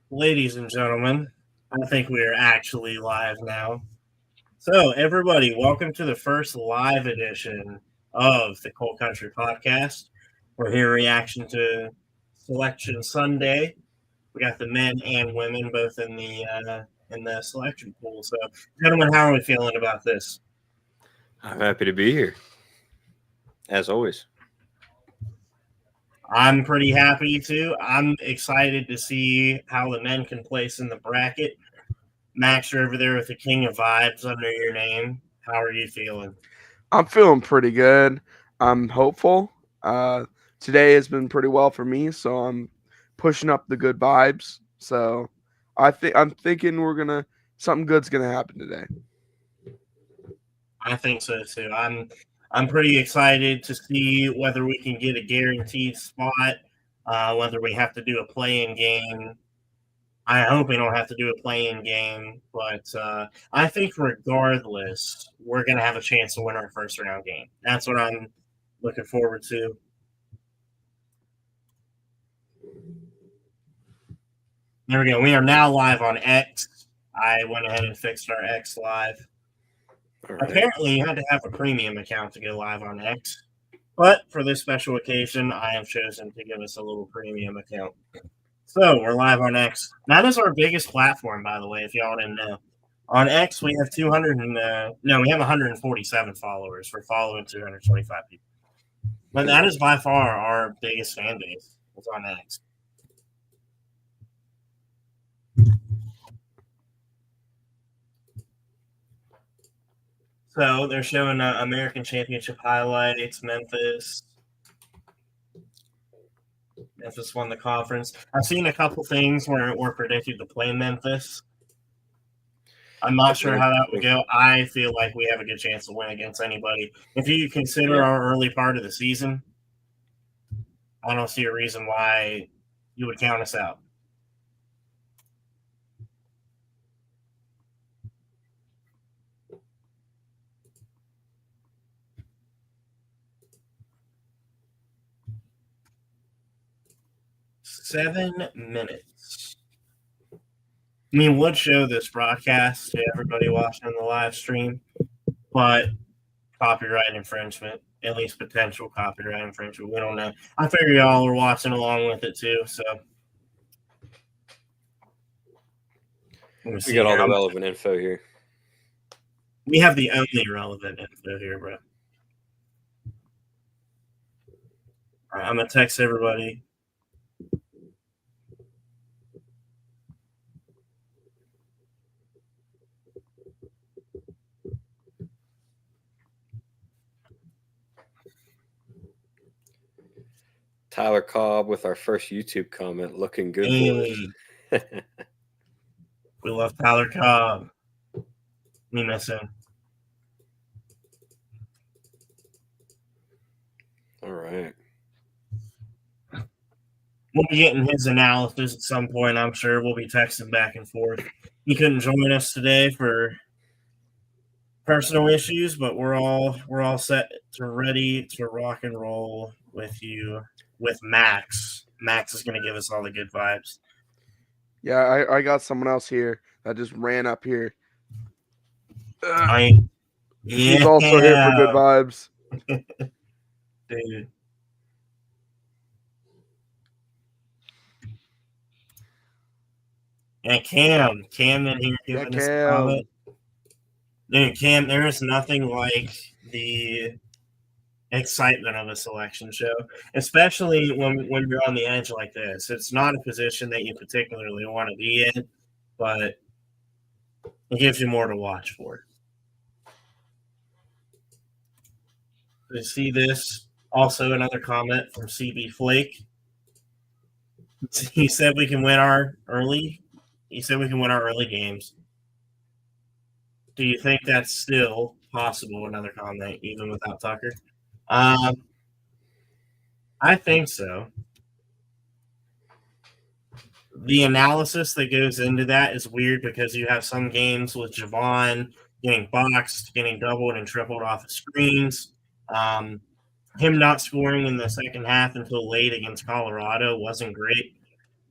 Ladies and gentlemen, I think we are actually live now. So, everybody, welcome to the first live edition of the Cold Country Podcast. We're here reaction to Selection Sunday. We got the men and women both in the selection pool. So, gentlemen, how are we feeling about this? I'm happy to be here, as always. I'm pretty happy too. I'm excited to see how the men can place in the bracket. Max, you're over there with the King of Vibes under your name. How are you feeling? I'm feeling pretty good. I'm hopeful. Today has been pretty well for me, so I'm pushing up the good vibes. So I'm thinking something good's gonna happen today. I think so too. I'm pretty excited to see whether we can get a guaranteed spot, whether we have to do a play-in game. I hope we don't have to do a play-in game, but I think regardless, we're going to have a chance to win our first round game. That's what I'm looking forward to. There we go. We are now live on X. I went ahead and fixed our X live. Right. Apparently, you had to have a premium account to go live on X. But for this special occasion, I have chosen to give us a little premium account. So we're live on X. That is our biggest platform, by the way, if y'all didn't know. On X, we have 147 followers. We're following 225 people. But that is by far our biggest fan base. It's on X. So they're showing American Championship highlights. Memphis won the conference. I've seen a couple things where we're predicted to play Memphis. I'm not sure how that would go. I feel like we have a good chance to win against anybody. If you consider our early part of the season, I don't see a reason why you would count us out. Seven minutes. I mean, would show this broadcast to everybody watching the live stream, but copyright infringement, at least potential copyright infringement. We don't know. I figure y'all are watching along with it too, so. We got all the relevant info here. We have the only relevant info here, bro. All right, I'm going to text everybody. Tyler Cobb with our first YouTube comment, looking good, boys. We love Tyler Cobb. We miss him. All right. We'll be getting his analysis at some point, I'm sure. We'll be texting back and forth. He couldn't join us today for personal issues, but we're all set to ready to rock and roll with you with Max. Max is going to give us all the good vibes. Yeah, I got someone else here that just ran up here. He's also here for good vibes. Dude. And Cam in here giving us a comment. Dude, Cam, there is nothing like the excitement of a selection show, especially when you're on the edge like this. It's not a position that you particularly want to be in, but it gives you more to watch for. You see this? Also, another comment from CB Flake. He said we can win our early. He said we can win our early games. Do you think that's still possible? Another comment, even without Tucker. I think so. The analysis that goes into that is weird because you have some games with Javon getting boxed, getting doubled and tripled off of screens. Him not scoring in the second half until late against Colorado wasn't great.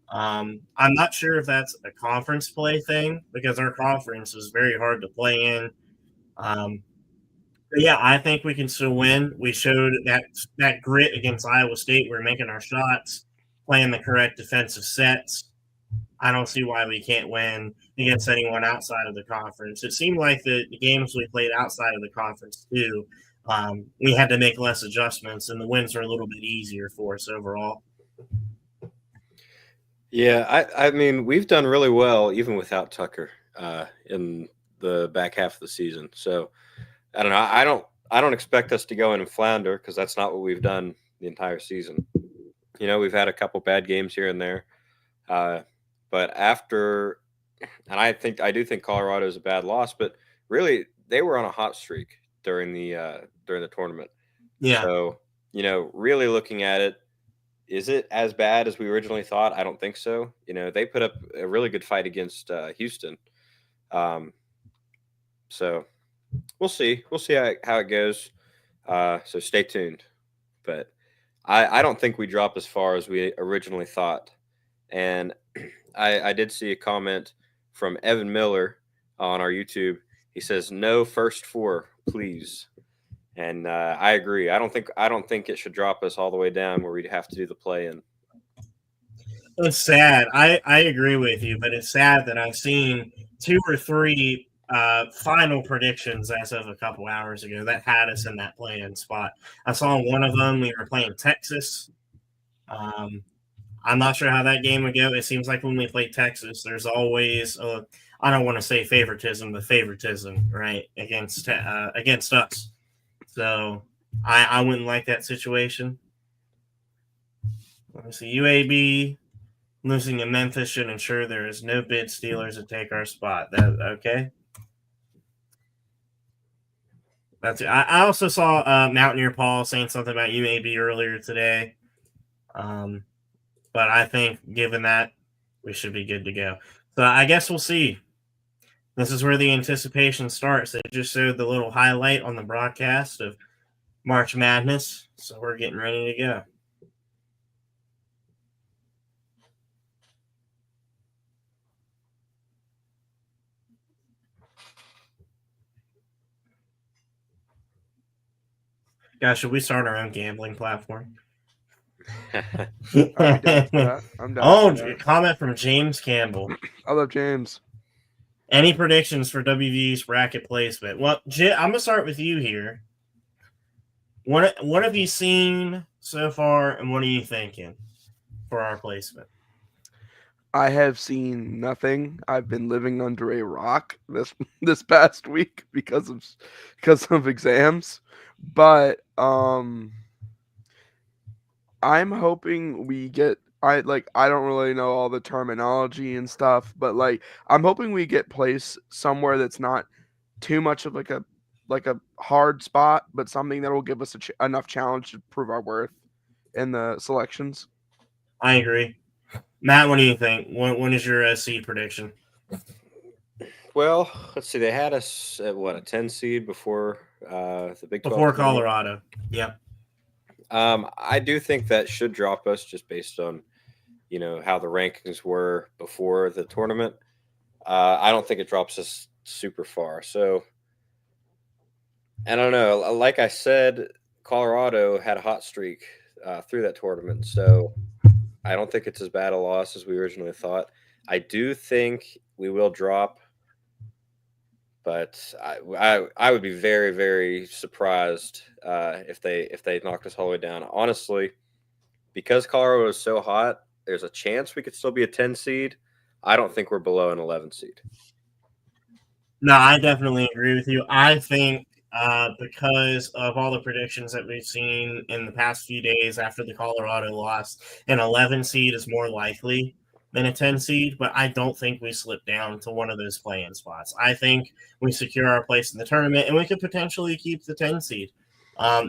I'm not sure if that's a conference play thing because our conference is very hard to play in. But yeah, I think we can still win. We showed that grit against Iowa State. We're making our shots, playing the correct defensive sets. I don't see why we can't win against anyone outside of the conference. It seemed like the games we played outside of the conference too, we had to make less adjustments, and the wins were a little bit easier for us overall. Yeah, I mean, we've done really well even without Tucker in the back half of the season. So I don't know. I don't expect us to go in and flounder because that's not what we've done the entire season. We've had a couple bad games here and there, but after, and I do think Colorado is a bad loss, but really they were on a hot streak during the tournament. Yeah. So really looking at it, is it as bad as we originally thought? I don't think so. They put up a really good fight against Houston. So we'll see. We'll see how it goes. So stay tuned. But I don't think we drop as far as we originally thought. And I did see a comment from Evan Miller on our YouTube. He says, "No first four, please." And I agree. I don't think it should drop us all the way down where we'd have to do the play-in. It's sad. I agree with you, but it's sad that I've seen 2 or 3 final predictions as of a couple hours ago that had us in that play-in spot. I saw one of them. We were playing Texas. I'm not sure how that game would go. It seems like when we play Texas, there's always I don't want to say favoritism, but favoritism, right, against us. So I wouldn't like that situation. Let me see. UAB losing to Memphis should ensure there is no bid Steelers to take our spot. That okay? That's it. I also saw Mountaineer Paul saying something about UAB earlier today. But I think given that, we should be good to go. So I guess we'll see. This is where the anticipation starts. They just showed the little highlight on the broadcast of March Madness. So we're getting ready to go. Guys, should we start our own gambling platform? I'd be down for that. I'm down. Oh, comment from James Campbell. I love James. Any predictions for WV's bracket placement? Well, I'm going to start with you here. What have you seen so far, and what are you thinking for our placement? I have seen nothing. I've been living under a rock this past week because of exams. But I'm hoping we get I don't really know all the terminology and stuff, but I'm hoping we get placed somewhere that's not too much of like a hard spot, but something that will give us enough challenge to prove our worth in the selections. I agree. Matt, what do you think? When is your seed prediction? Well, let's see. They had us at a 10 seed before the Big 12 before Colorado. Yep. I do think that should drop us just based on how the rankings were before the tournament. I don't think it drops us super far. So I don't know. Like I said, Colorado had a hot streak through that tournament, so I don't think it's as bad a loss as we originally thought. I do think we will drop, but I would be very, very surprised if they knocked us all the way down. Honestly, because Colorado is so hot, there's a chance we could still be a 10 seed. I don't think we're below an 11 seed. No, I definitely agree with you. I think because of all the predictions that we've seen in the past few days after the Colorado loss, an 11 seed is more likely than a 10 seed, but I don't think we slip down to one of those play-in spots. I think we secure our place in the tournament, and we could potentially keep the 10 seed.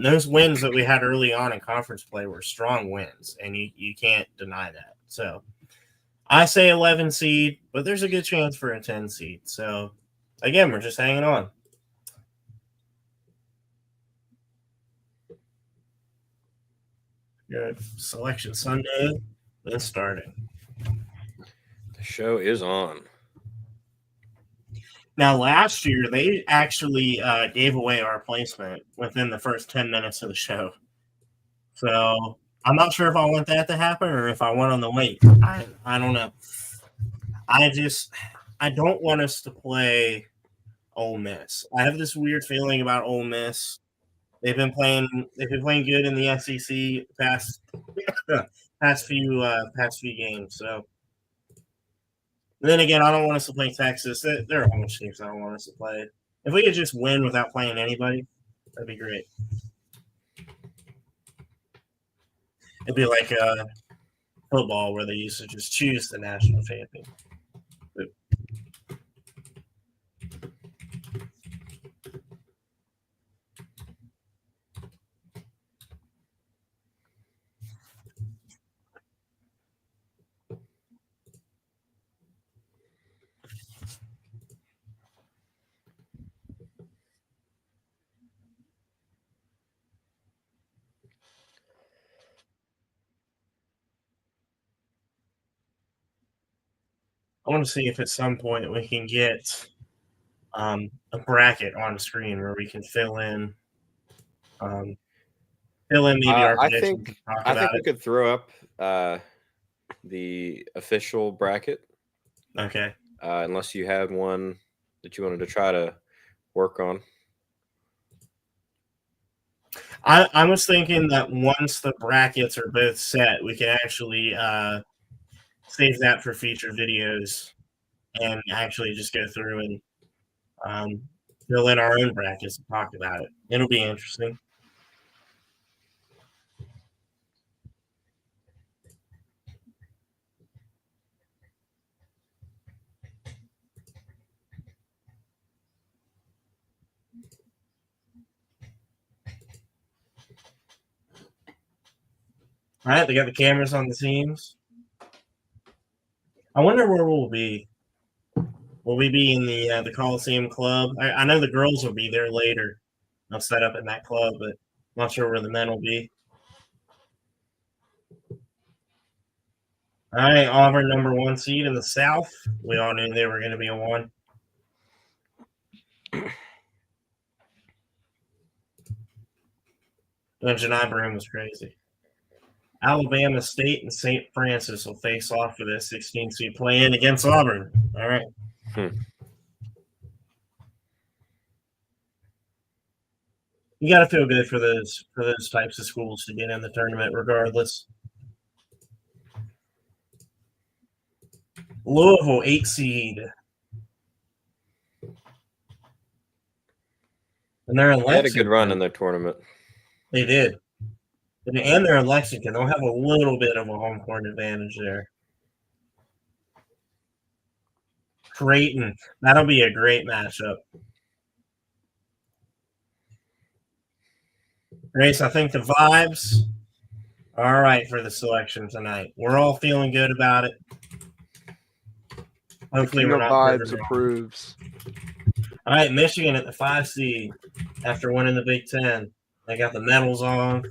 Those wins that we had early on in conference play were strong wins, and you can't deny that. So I say 11 seed, but there's a good chance for a 10 seed. So again, we're just hanging on. Good. Selection Sunday is starting. Show is on. Now, last year, they actually gave away our placement within the first 10 minutes of the show. So I'm not sure if I want that to happen or if I want on the wait. I don't know. I don't want us to play Ole Miss. I have this weird feeling about Ole Miss. They've been playing good in the SEC past few games. So then again, I don't want us to play Texas. There are a bunch of teams I don't want us to play. If we could just win without playing anybody, that'd be great. It'd be like football where they used to just choose the national champion. I want to see if at some point we can get a bracket on the screen where we can fill in maybe our predictions. I think we could throw up the official bracket. Okay. Unless you had one that you wanted to try to work on. I was thinking that once the brackets are both set, we can actually save that for future videos and actually just go through and fill in our own brackets and talk about it. It'll be interesting. All right, they got the cameras on the teams. I wonder where we'll be. Will we be in the Coliseum Club? I know the girls will be there later. They'll set up in that club, but I'm not sure where the men will be. All right, Auburn, number 1 seed in the South. We all knew they were going to be a 1. John Broom was crazy. Alabama State and St. Francis will face off for the 16 seed play-in against Auburn. All right. You got to feel good for those types of schools to get in the tournament, regardless. Louisville 8 seed, and they're in Lexington. They had a good run in their tournament. They did. And they're in Lexington. They'll have a little bit of a home court advantage there. Creighton. That'll be a great matchup. Grace, I think the vibes are all right for the selection tonight. We're all feeling good about it. Hopefully we're not vibes approves. All right, Michigan at the 5 seed after winning the Big Ten. They got the medals on.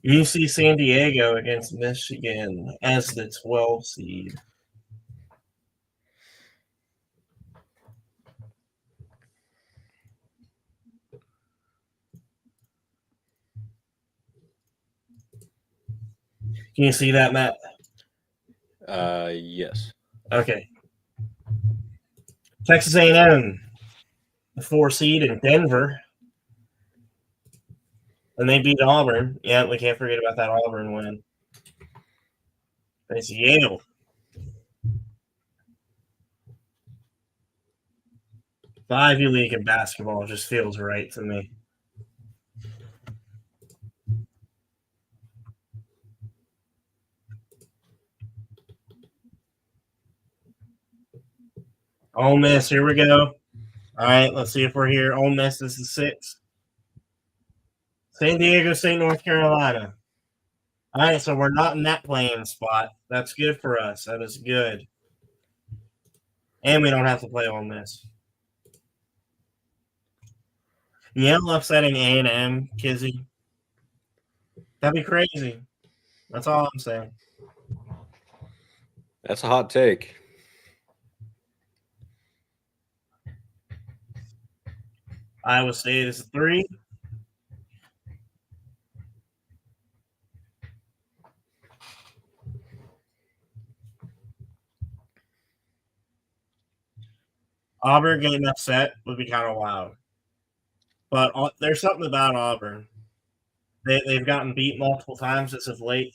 UC San Diego against Michigan as the 12 seed. Can you see that, Matt? Yes. Okay. Texas A&M, the 4 seed in Denver. And they beat Auburn. Yeah, we can't forget about that Auburn win. It's Yale. The Ivy League in basketball just feels right to me. Ole Miss, here we go. All right, let's see if we're here. Ole Miss is the 6th. San Diego State, North Carolina. All right, so we're not in that playing spot. That's good for us. That is good. And we don't have to play on this. Yale upsetting A&M, Kizzy. That'd be crazy. That's all I'm saying. That's a hot take. Iowa State is 3. Auburn getting upset would be kind of wild. But there's something about Auburn. They've gotten beat multiple times as of late.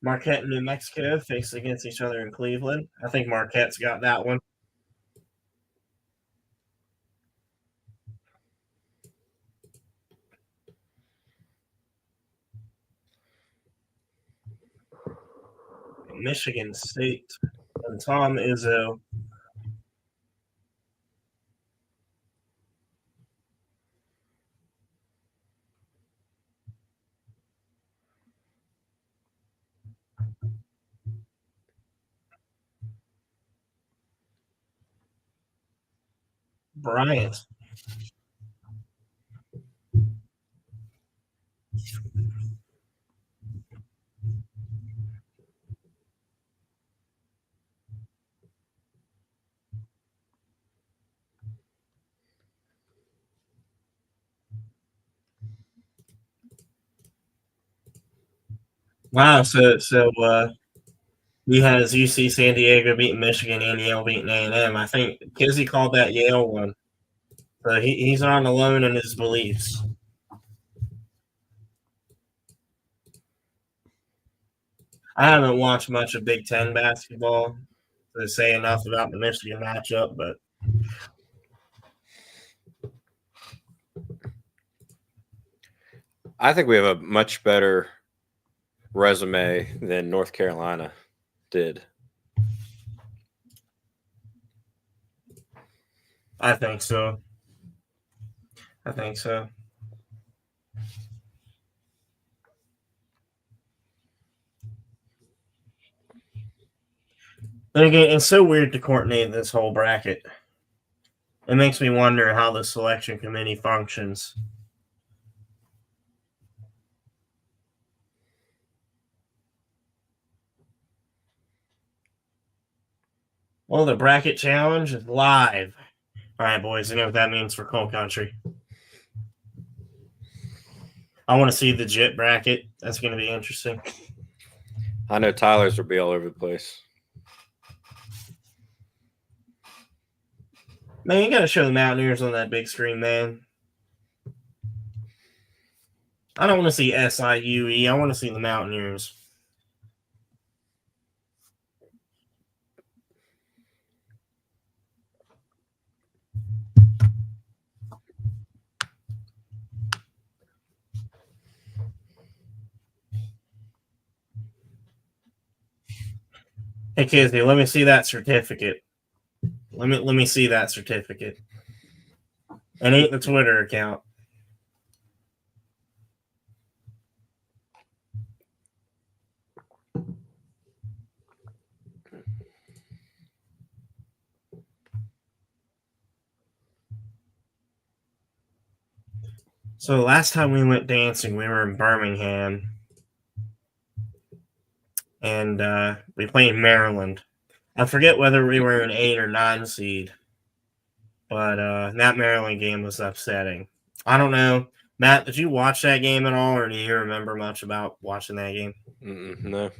Marquette and New Mexico face against each other in Cleveland. I think Marquette's got that one. Michigan State and Tom Izzo. Bryant. Wow, so he has UC San Diego beating Michigan and Yale beating A&M. I think Kizzy called that Yale one. So he's not alone in his beliefs. I haven't watched much of Big Ten basketball to say enough about the Michigan matchup, but I think we have a much better resume than North Carolina did. I think so. Then again, it's so weird to coordinate this whole bracket. It makes me wonder how the selection committee functions. Well, the bracket challenge is live. All right, boys, you know what that means for Coal Country. I want to see the JIT bracket. That's going to be interesting. I know Tyler's will be all over the place. Man, you got to show the Mountaineers on that big screen, man. I don't want to see SIUE. I want to see the Mountaineers. Hey, Kizzy, let me see that certificate. Let me see that certificate. It ain't the Twitter account. So last time we went dancing, we were in Birmingham. And we played Maryland. I forget whether we were an 8 or 9 seed. But that Maryland game was upsetting. I don't know. Matt, did you watch that game at all, or do you remember much about watching that game? No.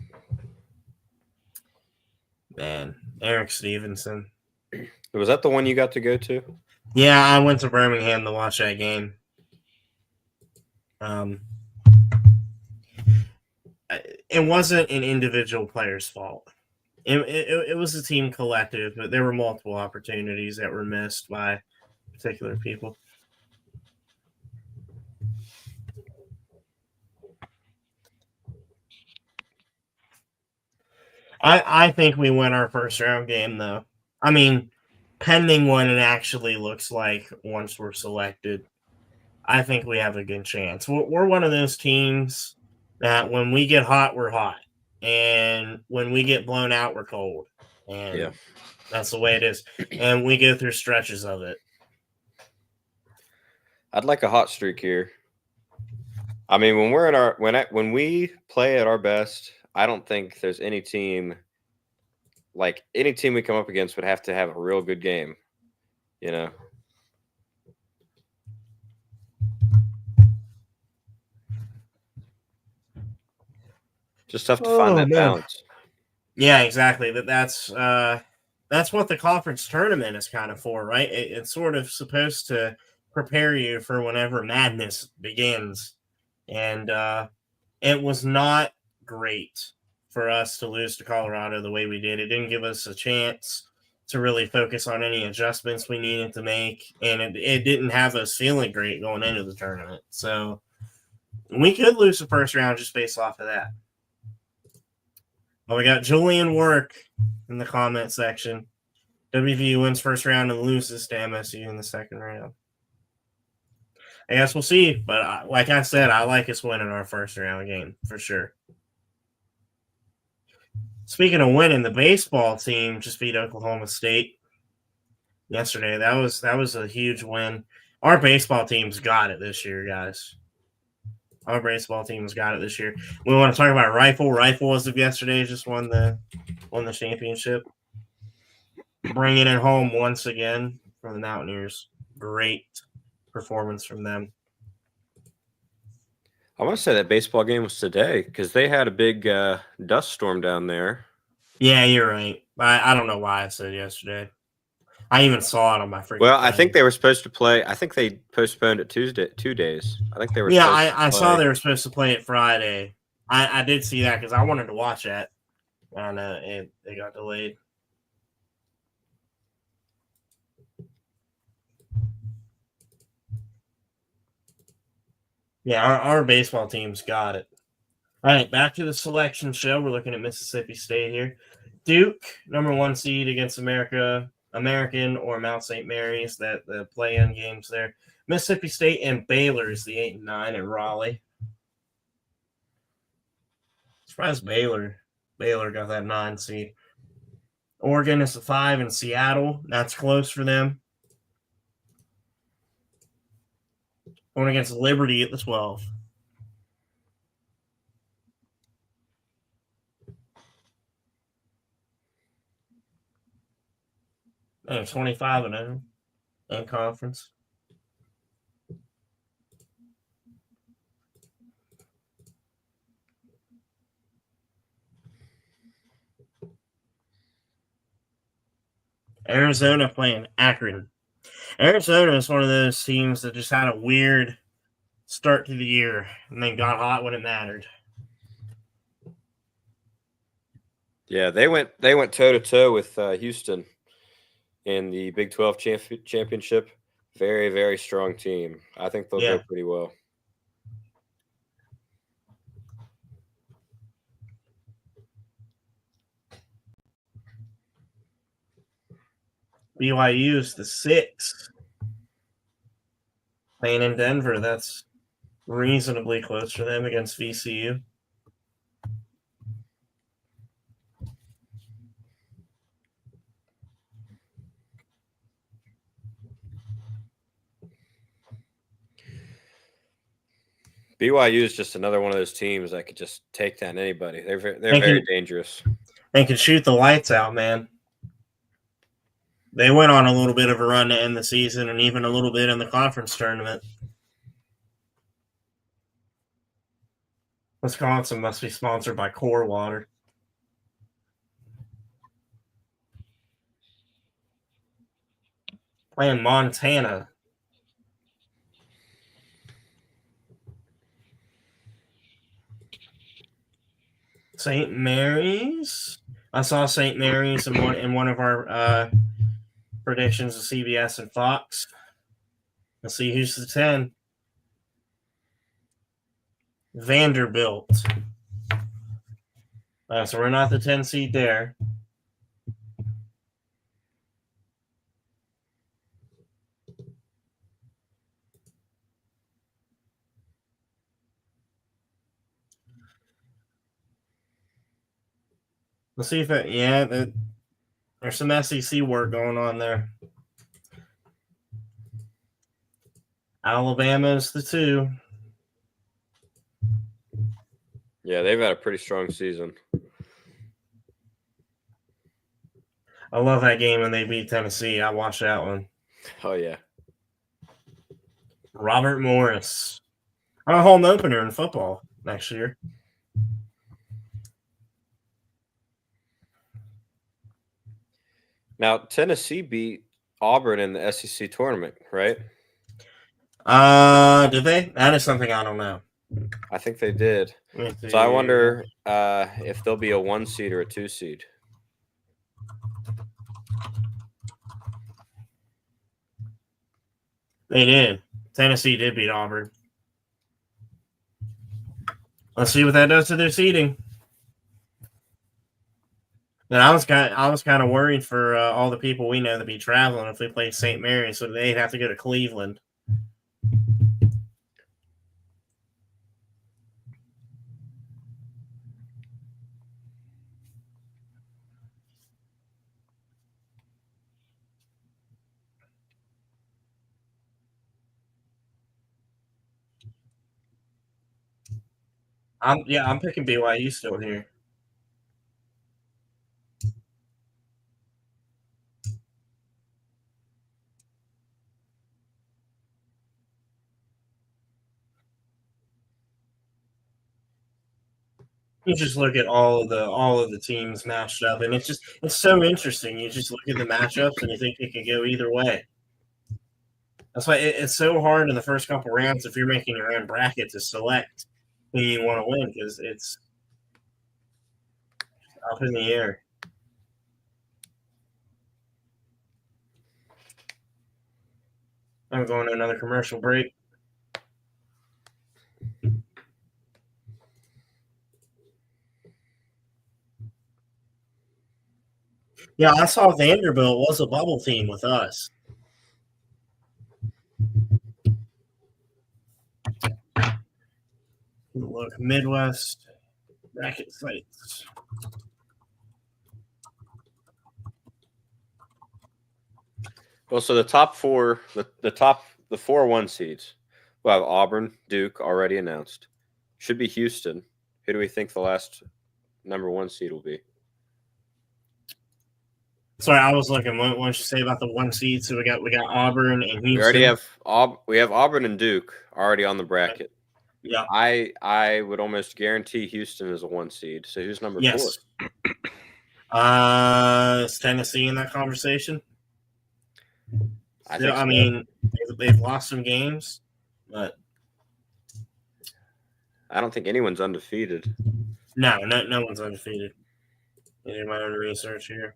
Man, Eric Stevenson. Was that the one you got to go to? Yeah, I went to Birmingham to watch that game. It wasn't an individual player's fault. It was a team collective, but there were multiple opportunities that were missed by particular people. I think we win our first round game, though. I mean, pending what it actually looks like once we're selected, I think we have a good chance. We're one of those teams that when we get hot, we're hot. And when we get blown out, we're cold. And that's the way it is. And we go through stretches of it. I'd like a hot streak here. I mean, when we're in our when we play at our best, I don't think there's any team we come up against would have to have a real good game, you know. Just tough to find that balance. Yeah, exactly. That's what the conference tournament is kind of for, right? It's sort of supposed to prepare you for whenever madness begins. And it was not great for us to lose to Colorado the way we did. It didn't give us a chance to really focus on any adjustments we needed to make, and it didn't have us feeling great going into the tournament. So we could lose the first round just based off of that. Well, we got Julian Work in the comment section. WVU wins first round and loses to MSU in the second round. I guess we'll see. But like I said, I like us winning our first round game for sure. Speaking of winning, the baseball team just beat Oklahoma State yesterday. That was a huge win. Our baseball team's got it this year, guys. Our baseball team's got it this year. We want to talk about Rifle. Rifle, as of yesterday, just won the championship, bringing it home once again for the Mountaineers. Great performance from them. I want to say that baseball game was today because they had a big dust storm down there. Yeah, you're right. I don't know why I said yesterday. I even saw it on my freaking. Well, I think they were supposed to play. I think they postponed it 2 days. I think they were. Yeah, I saw they were supposed to play it Friday. I did see that because I wanted to watch that, and it got delayed. Yeah, our baseball team's got it. All right, back to the selection show. We're looking at Mississippi State here. Duke, number 1 seed against American or Mount St. Mary's, that the play-in games there. Mississippi State and Baylor is the 8 and 9 in Raleigh. Surprised Baylor got that 9 seed. Oregon is the 5 in Seattle. That's close for them. Going against Liberty at the 12. And 25 and 0 in conference. Arizona playing Akron. Arizona is one of those teams that just had a weird start to the year and then got hot when it mattered. Yeah, they went toe to toe with Houston in the Big 12 championship. Very, very strong team. I think they'll go pretty well. BYU is the 6. Playing in Denver, that's reasonably close for them against VCU. BYU is just another one of those teams that could just take down anybody. They're very dangerous. They can shoot the lights out, man. They went on a little bit of a run to end the season and even a little bit in the conference tournament. Wisconsin must be sponsored by Core Water. Playing Montana. St. Mary's. I saw St. Mary's in one of our predictions of CBS and Fox. Let's see who's the 10. Vanderbilt. So we're not the 10 seed there. Let's see if it, There's some SEC work going on there. Alabama's the 2. Yeah, they've had a pretty strong season. I love that game when they beat Tennessee. I watched that one. Oh, yeah. Robert Morris. A home opener in football next year. Now, Tennessee beat Auburn in the SEC tournament, right? Did they? That is something I don't know. I think they did. So I wonder if there'll be a 1 seed or a 2 seed. They did. Tennessee did beat Auburn. Let's see what that does to their seeding. Then I was kind of worried for all the people we know that be traveling if we play St. Mary's, so they'd have to go to Cleveland. I'm picking BYU still here. You just look at all of the teams matched up, and it's so interesting. You just look at the matchups, and you think it could go either way. That's why it's so hard in the first couple rounds if you're making your own bracket to select who you want to win because it's up in the air. I'm going to another commercial break. Yeah, I saw Vanderbilt was a bubble team with us. Look, Midwest bracket sites. Well, so the top 4, the 4 1 seeds. We'll have Auburn, Duke already announced. Should be Houston. Who do we think the last number 1 seed will be? Sorry, I was looking. What did you say about the 1 seed? So we got Auburn and Houston. We already have Auburn and Duke already on the bracket. Yeah, I would almost guarantee Houston is a 1 seed. So who's number 4? Is Tennessee in that conversation? I mean, they've lost some games, but I don't think anyone's undefeated. No one's undefeated. I do my own research here.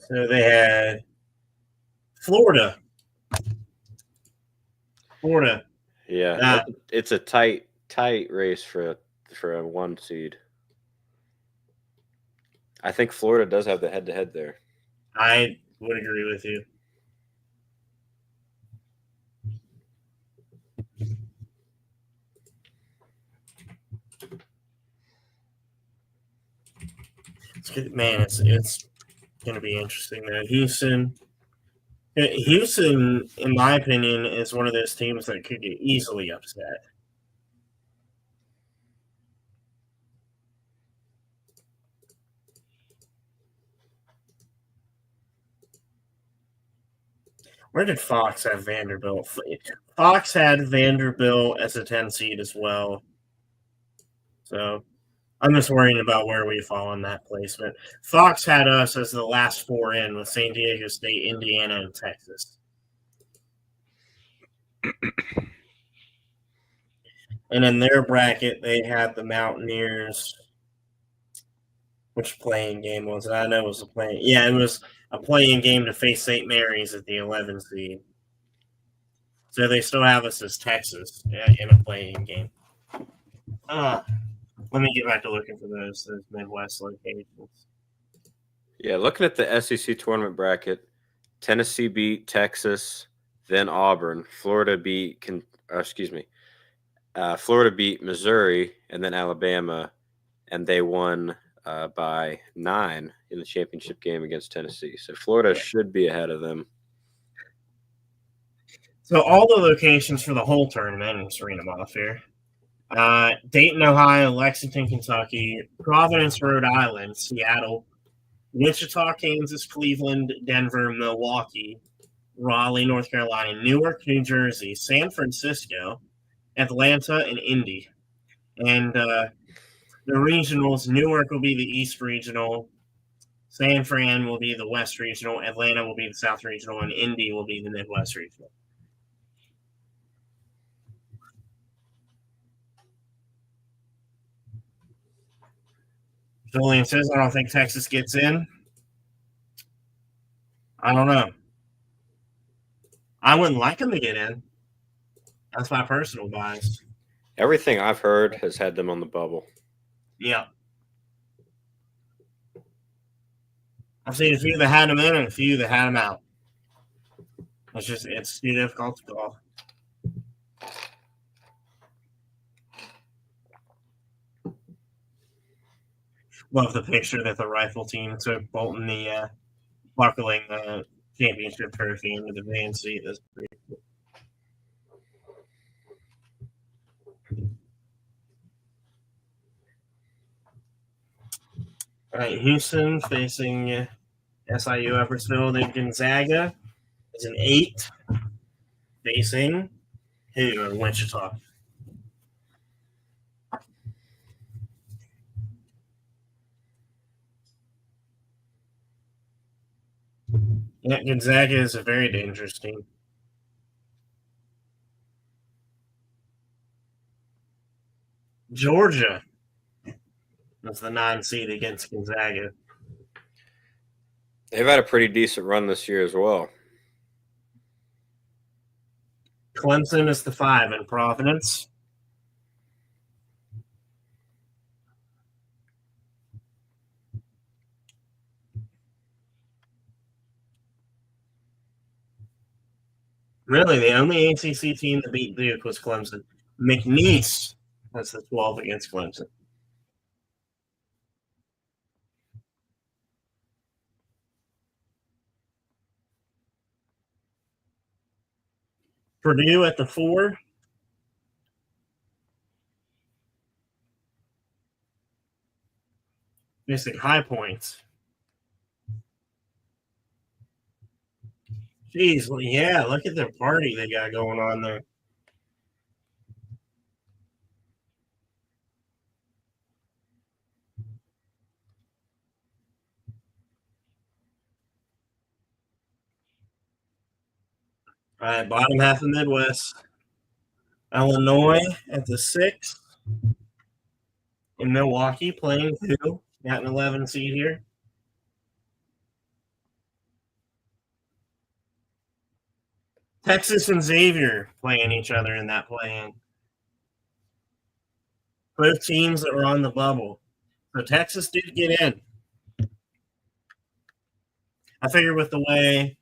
So they had Florida. Yeah, it's a tight race for a 1 seed. I think Florida does have the head-to-head there. I would agree with you. Man, it's going to be interesting there. Houston, in my opinion, is one of those teams that could get easily upset. Where did Fox have Vanderbilt? Fox had Vanderbilt as a 10 seed as well. So I'm just worrying about where we fall in that placement. Fox had us as the last 4 in with San Diego State, Indiana, and Texas. And in their bracket, they had the Mountaineers. Which playing game was it? I know it was a playing. Yeah, it was a playing game to face St. Mary's at the 11 seed. So they still have us as Texas in a playing game. Let me get back to looking for those Midwest locations. Yeah, looking at the SEC tournament bracket, Tennessee beat Texas, then Auburn. Florida beat Missouri, and then Alabama, and they won by 9 in the championship game against Tennessee. So Florida should be ahead of them. So all the locations for the whole tournament, I'm just reading them off here. Dayton, Ohio, Lexington, Kentucky, Providence, Rhode Island, Seattle, Wichita, Kansas, Cleveland, Denver, Milwaukee, Raleigh, North Carolina, Newark, New Jersey, San Francisco, Atlanta, and Indy. And the regionals, Newark will be the East Regional, San Fran will be the West Regional, Atlanta will be the South Regional, and Indy will be the Midwest Regional. Julian says, I don't think Texas gets in. I don't know. I wouldn't like them to get in. That's my personal bias. Everything I've heard has had them on the bubble. Yeah. I've seen a few that had them in and a few that had them out. It's too difficult to call. Love the picture that the rifle team took bolting the buckling the championship trophy into the van seat. That's pretty cool. All right, Houston facing SIU Eppertsville. Then Gonzaga is an 8 facing who? Wichita. Yeah, Gonzaga is a very dangerous team. Georgia is the 9 seed against Gonzaga. They've had a pretty decent run this year as well. Clemson is the 5 in Providence. Really, the only ACC team that beat Duke was Clemson. McNeese has the 12 against Clemson. Purdue at the 4. Missing High Points. Jeez, well, yeah, look at the party they got going on there. All right, bottom half of Midwest. Illinois at the 6. In Milwaukee playing 2. Got an 11 seed here. Texas and Xavier playing each other in that play-in. Both teams that were on the bubble. So Texas did get in. I figure with the way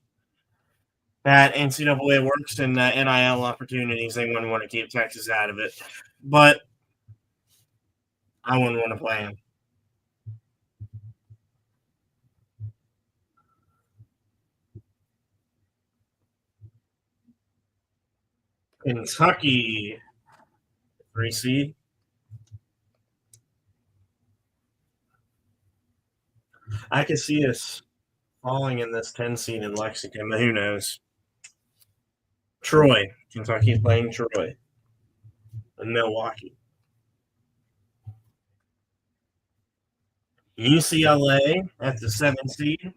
that NCAA works and NIL opportunities, they wouldn't want to keep Texas out of it. But I wouldn't want to play them. Kentucky, 3 seed. I could see us falling in this 10 seed in Lexington, but who knows? Troy, Kentucky playing Troy. And Milwaukee. UCLA at the 7 seed.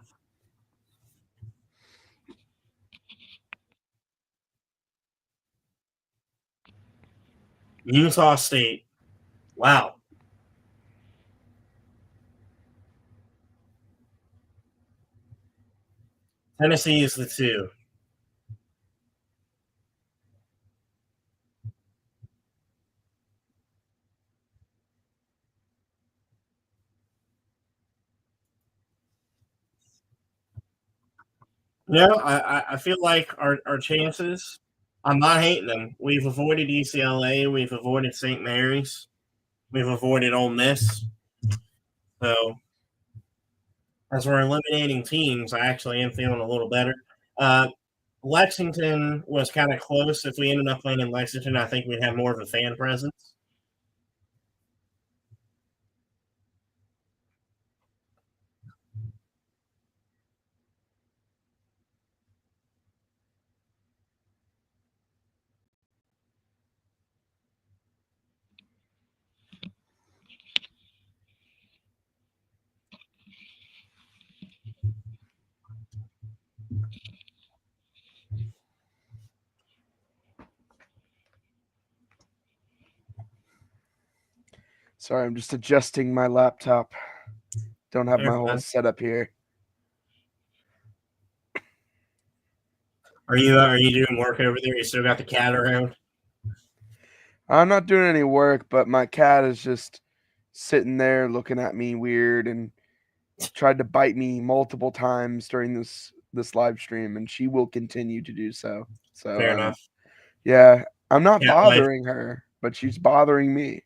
Utah State. Wow. Tennessee is the 2. I feel like our chances. I'm not hating them. We've avoided UCLA. We've avoided St. Mary's. We've avoided Ole Miss. So as we're eliminating teams, I actually am feeling a little better. Uh, Lexington was kind of close. If we ended up playing in Lexington, I think we'd have more of a fan presence. Sorry, I'm just adjusting my laptop. Don't have my They're whole fun. setup here. Are you doing work over there? You still got the cat around? I'm not doing any work, but my cat is just sitting there looking at me weird and tried to bite me multiple times during this live stream, and she will continue to do so. So Fair enough. yeah, I'm not Cat life. bothering her, but she's bothering me.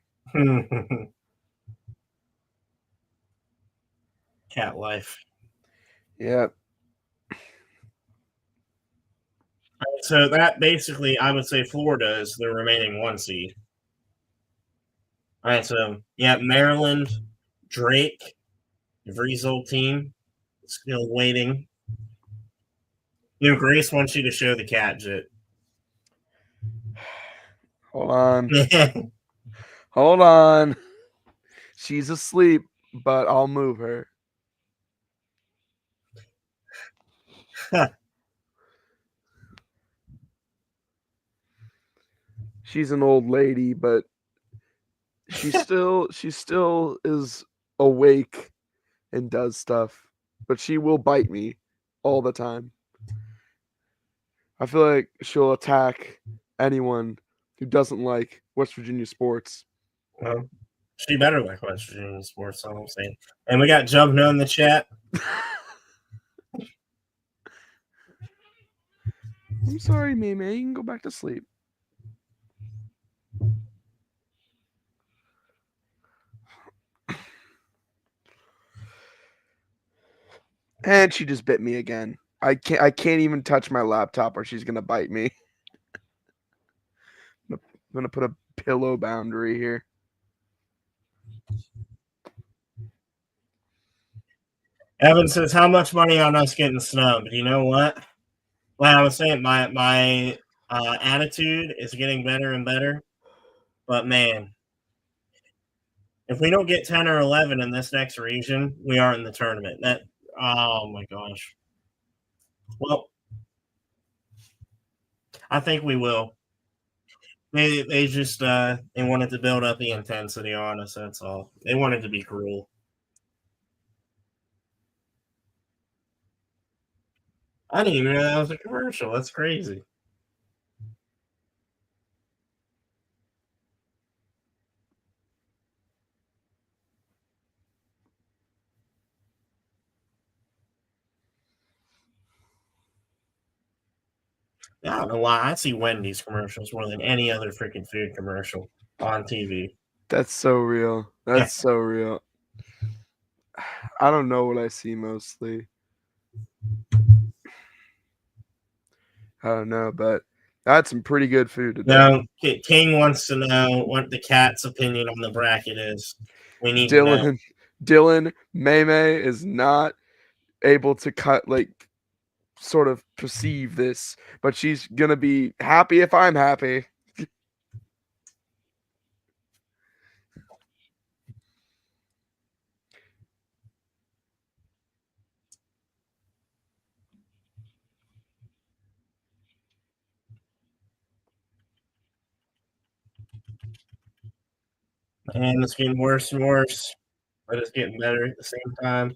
Cat life. Yep. So that basically, I would say Florida is the remaining 1 seed. All right, so yeah, Maryland, Drake, Vree's old team, still waiting. Grace wants you to show the cat, Jit. Hold on. Hold on. She's asleep, but I'll move her. She's an old lady, but she still is awake and does stuff, but she will bite me all the time. I feel like she'll attack anyone who doesn't like West Virginia sports. Well, she better like West Virginia sports, all I'm saying. And we got Jumbo in the chat. I'm sorry, Mimi. You can go back to sleep. And she just bit me again. I can't even touch my laptop or she's gonna bite me. I'm gonna put a pillow boundary here. Evan says, "How much money on us getting snubbed?" You know what? Like I was saying, my attitude is getting better and better. But man, if we don't get 10 or 11 in this next region, we are in the tournament. Oh my gosh. Well, I think we will. They just they wanted to build up the intensity on us. That's all. They wanted to be cruel. I didn't even know that was a commercial. That's crazy. I don't know why. I see Wendy's commercials more than any other freaking food commercial on TV. That's so real. That's so real. I don't know what I see mostly. I don't know, but that's some pretty good food today. Now, King wants to know what the cat's opinion on the bracket is. We need to know. Dylan Maymay is not able to sort of perceive this, but she's gonna be happy if I'm happy. And it's getting worse and worse, but it's getting better at the same time.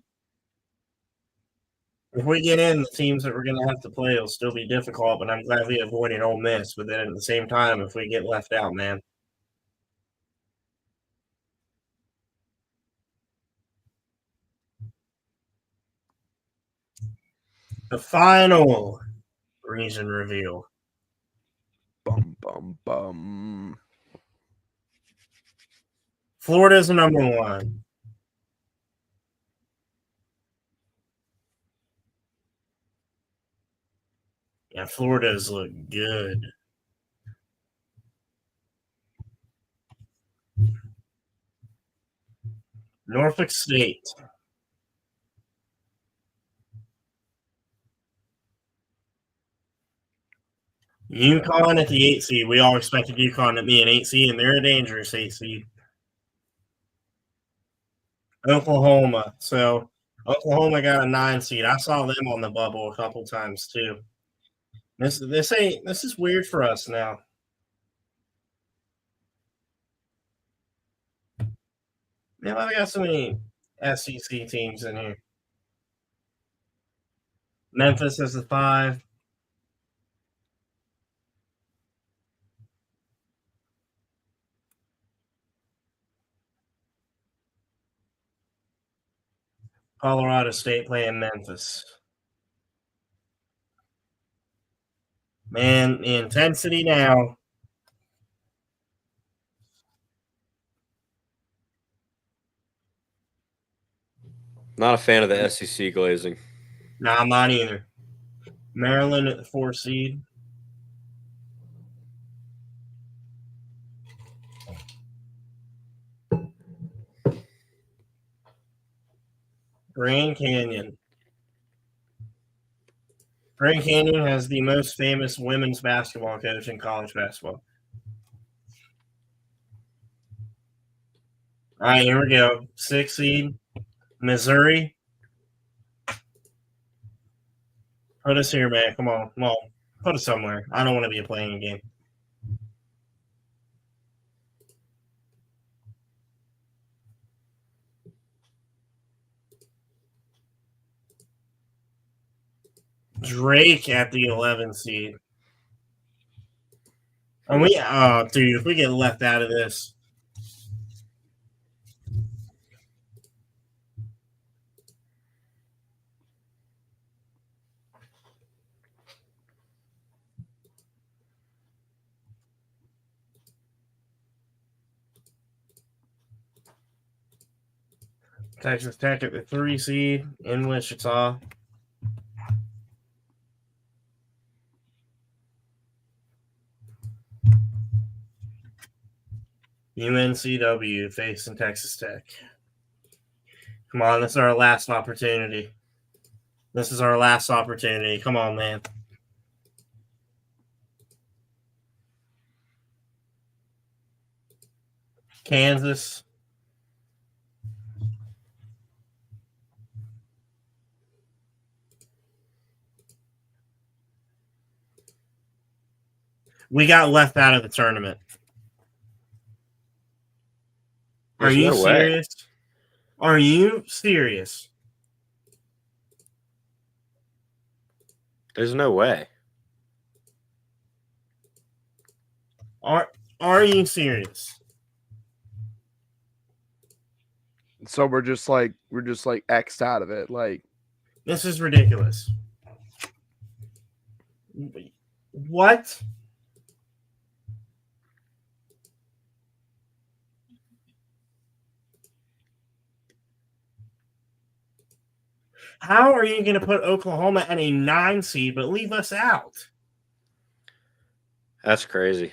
If we get in, the teams that we're going to have to play will still be difficult, but I'm glad we avoided Ole Miss. But then at the same time, if we get left out, man. The final region reveal. Bum bum bum. Florida's the number one. Yeah, Florida's look good. Norfolk State. UConn at the 8 seed. We all expected UConn to be an 8 seed, and they're a dangerous 8 seed. Oklahoma. So Oklahoma got a 9 seed. I saw them on the bubble a couple times too. This is weird for us now. Man, I got so many SEC teams in here. Memphis is the 5. Colorado State playing Memphis. Man, the intensity now. Not a fan of the SEC glazing. Nah, I'm not either. Maryland at the 4 seed. Grand Canyon. Grand Canyon has the most famous women's basketball coach in college basketball. All right, here we go. 6 seed. Missouri. Put us here, man. Come on. Come on. Put us somewhere. I don't want to be playing a game. Drake at the 11 seed. And dude, if we get left out of this. Texas Tech at the 3 seed in Wichita. UNCW facing Texas Tech. Come on, this is our last opportunity. Come on, man. Kansas. We got left out of the tournament. Are you serious? Are you serious? There's no way. Are you serious? So we're just like X'd out of it. Like, this is ridiculous. What? How are you going to put Oklahoma at a 9 seed but leave us out? That's crazy.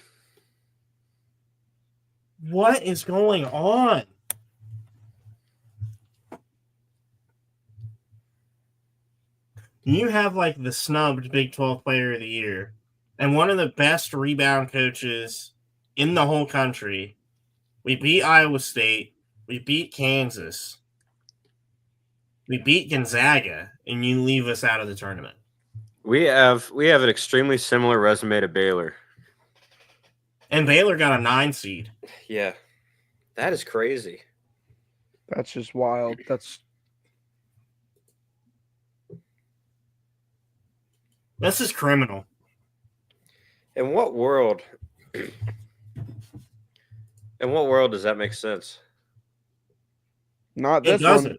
What is going on? You have like the snubbed Big 12 Player of the Year and one of the best rebound coaches in the whole country. We beat Iowa State. We beat Kansas. We beat Gonzaga, and you leave us out of the tournament. We have an extremely similar resume to Baylor. And Baylor got a 9 seed. Yeah. That is crazy. that's just wild. This is criminal. In what world? Does that make sense? Not It this doesn't. one.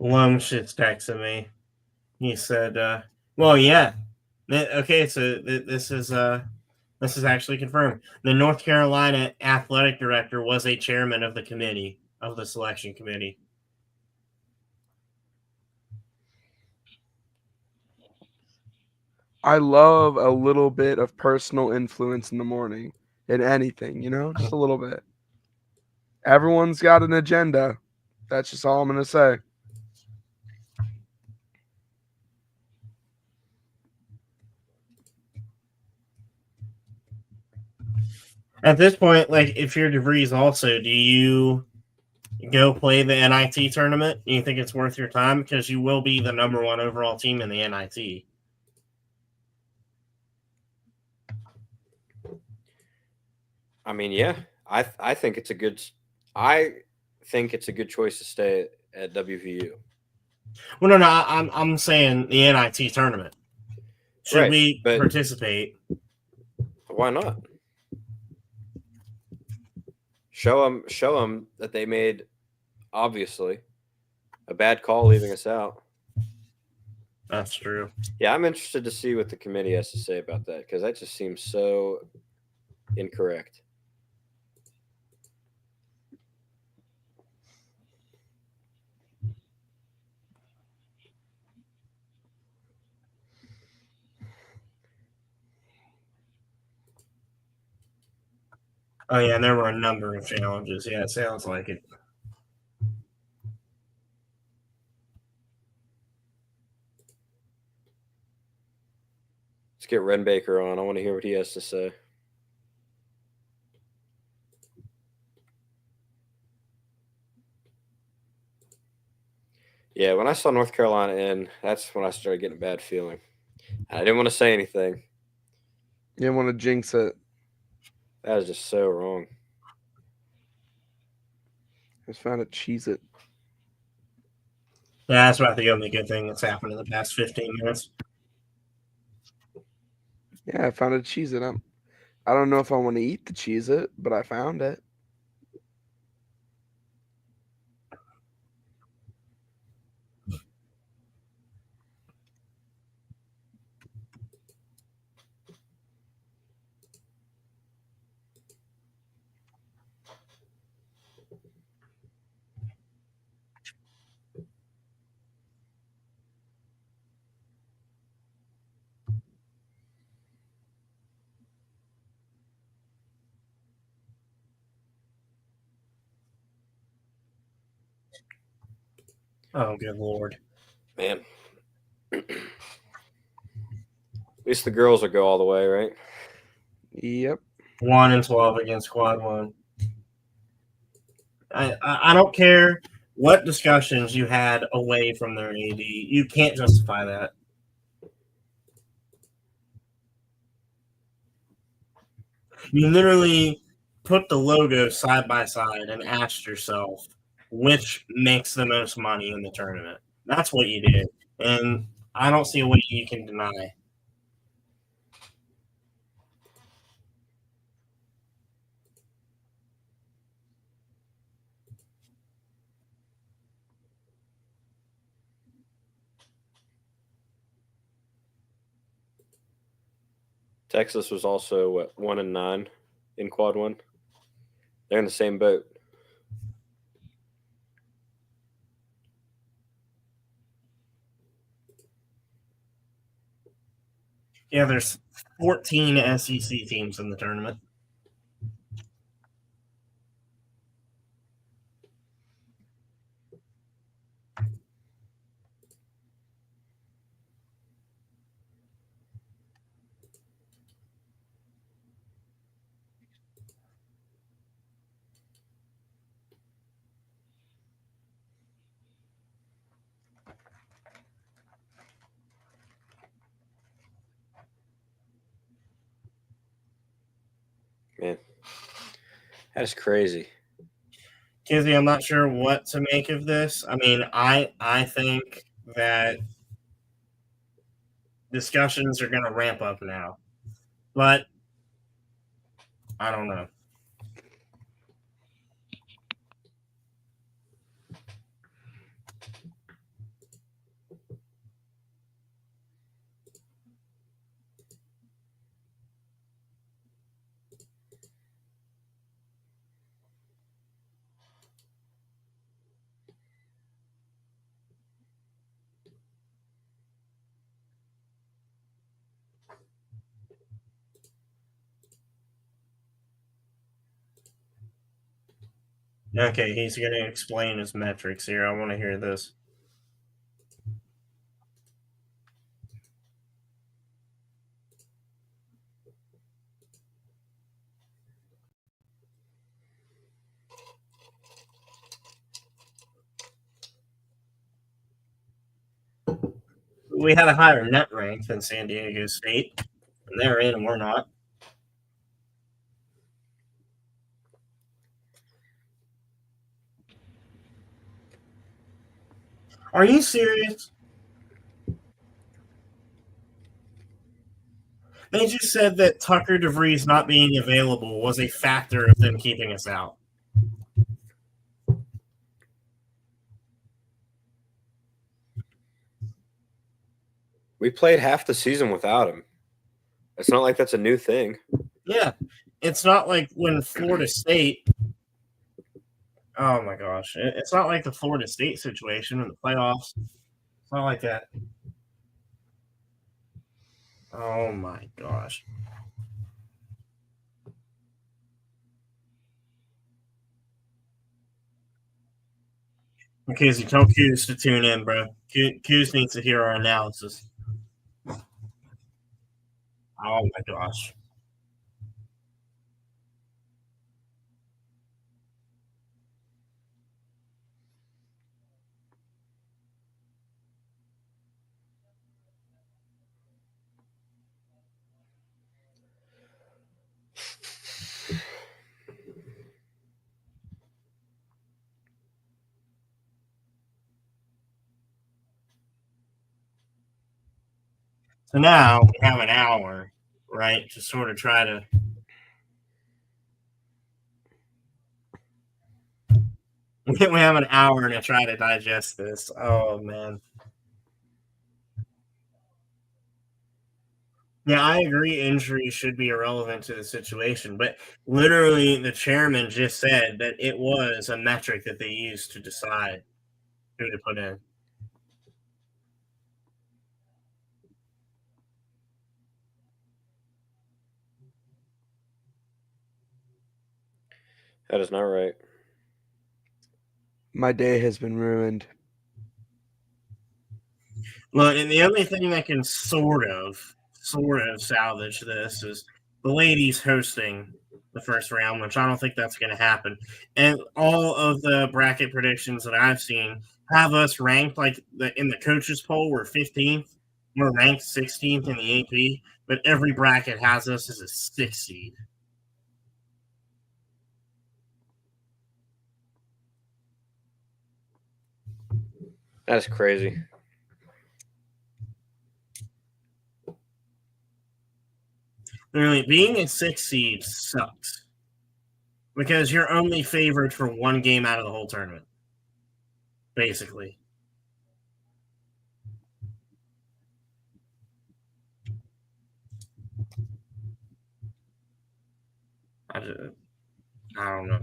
Lumsh is texting me. He said, "Well, yeah, okay. So this is actually confirmed. The North Carolina athletic director was a chairman of the committee of the selection committee." I love a little bit of personal influence in the morning in anything, just a little bit. Everyone's got an agenda. That's just all I'm going to say. At this point, like if you're DeVries, also, do you go play the NIT tournament? Do you think it's worth your time because you will be the number one overall team in the NIT? I mean, yeah, I think it's a good choice to stay at WVU. Well, no, I'm saying the NIT tournament. Should Right, we but participate? why not? Show them that they made, obviously, a bad call leaving us out. That's true. Yeah, I'm interested to see what the committee has to say about that because that just seems so incorrect. Oh yeah, there were a number of challenges. Yeah, it sounds like it. Let's get Ren Baker on. I want to hear what he has to say. Yeah, when I saw North Carolina in, that's when I started getting a bad feeling. I didn't want to say anything. You didn't want to jinx it. That is just so wrong. I just found a Cheez-It. Yeah, that's about the only good thing that's happened in the past 15 minutes. Yeah, I found a Cheez-It. I don't know if I want to eat the Cheez-It, but I found it. Oh, good lord. Man. At least the girls will go all the way, right? Yep. 1-12 against quad one. I don't care what discussions you had away from their AD. You can't justify that. You literally put the logo side by side and asked yourself which makes the most money in the tournament. That's what you did. And I don't see a way you can deny. Texas was also 1-9 in quad one. They're in the same boat. Yeah, there's 14 SEC teams in the tournament. Man, that is crazy. Kizzy, I'm not sure what to make of this. I mean, I think that discussions are going to ramp up now, but I don't know. Okay, he's going to explain his metrics here. I want to hear this. We had a higher net rank than San Diego State, and they're in and we're not. Are you serious? They just said that Tucker DeVries not being available was a factor of them keeping us out. We played half the season without him. It's not like that's a new thing. Yeah. It's not like when Florida State. Oh my gosh. It's not like the Florida State situation in the playoffs. It's not like that. Oh my gosh. Okay, so tell Coos to tune in, bro. Coos needs to hear our analysis. Oh my gosh. So now we have an hour, right, to sort of try to. We have an hour to try to digest this. Oh man. Yeah, I agree. Injuries should be irrelevant to the situation, but literally, the chairman just said that it was a metric that they used to decide who to put in. That is not right. My day has been ruined. Look, and the only thing that can sort of salvage this is the ladies hosting the first round, which I don't think that's going to happen. And all of the bracket predictions that I've seen have us ranked like in the coaches poll, we're 15th. We're ranked 16th in the AP, but every bracket has us as a 6 seed. That is crazy. Literally, being a 6 seed sucks because you're only favored for one game out of the whole tournament, basically. I don't know.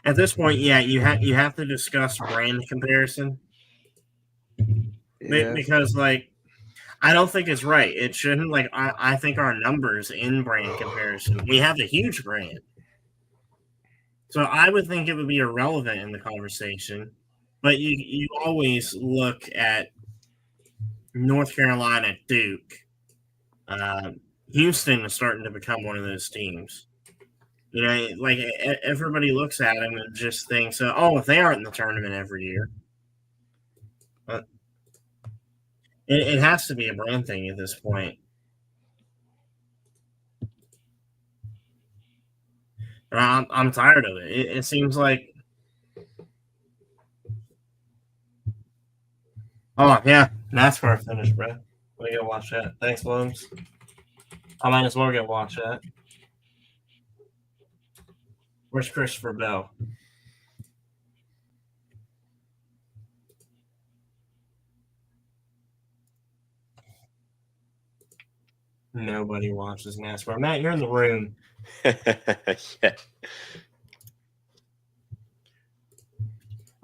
At this point, yeah, you have to discuss brand comparison. Yeah. Because like I don't think it's right. It shouldn't like I think our numbers in brand comparison. We have a huge brand. So I would think it would be irrelevant in the conversation. But you always look at North Carolina, Duke. Houston is starting to become one of those teams. You know, like everybody looks at them and just thinks, "Oh, if they aren't in the tournament every year." It has to be a brand thing at this point. I'm tired of it. It seems like. Oh yeah, NASCAR finished, bro. We gotta watch that. Thanks, Williams. I might as well go watch that. Where's Christopher Bell? Nobody watches NASCAR. Matt, you're in the room. Yeah.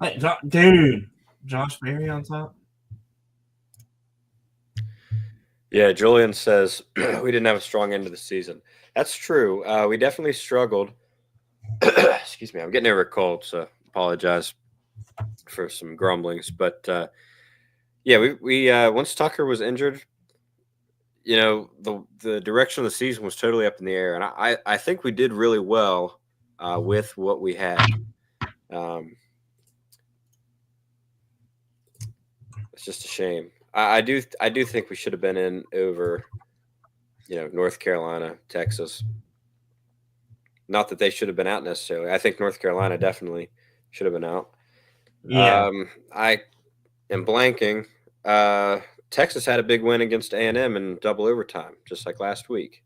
Hey, dude, Josh Berry on top. Yeah, Julian says we didn't have a strong end of the season. That's true. We definitely struggled Excuse me, I'm getting over a cold, so apologize for some grumblings. But yeah, we once Tucker was injured, the direction of the season was totally up in the air, and I think we did really well with what we had. It's just a shame. I do think we should have been in over, North Carolina, Texas. Not that they should have been out necessarily. I think North Carolina definitely should have been out. Yeah. I am blanking. Texas had a big win against A&M in double overtime, just like last week.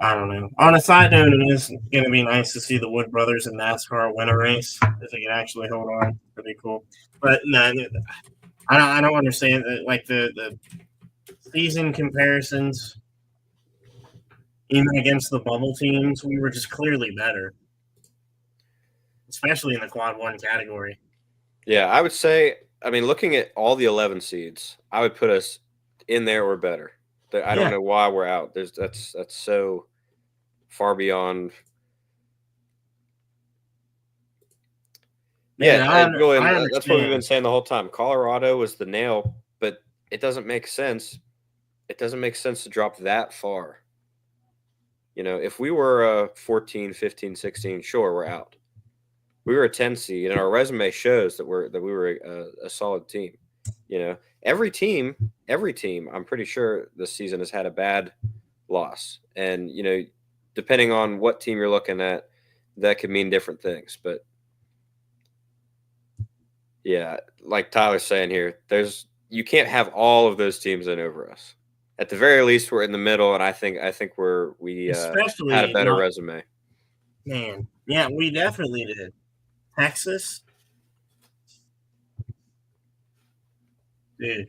I don't know. On a side note, it is going to be nice to see the Wood brothers in NASCAR win a race if they can actually hold on. That'd be cool. But no, I don't understand like the season comparisons. Even against the bubble teams, we were just clearly better, especially in the quad 1 category. Yeah, I would say. I mean, looking at all the 11 seeds, I would put us in there or better. I don't know why we're out. That's so far beyond. Yeah, Julian, that's what we've been saying the whole time. Colorado was the nail, but it doesn't make sense. It doesn't make sense to drop that far. If we were 14, 15, 16, sure, we're out. We were a 10 seed, and our resume shows that we were a solid team. Every team, I'm pretty sure this season has had a bad loss, and depending on what team you're looking at, that could mean different things. But yeah, like Tyler's saying here, you can't have all of those teams in over us. At the very least, we're in the middle, and I think we had a better resume. Man, yeah, we definitely did. Texas, dude.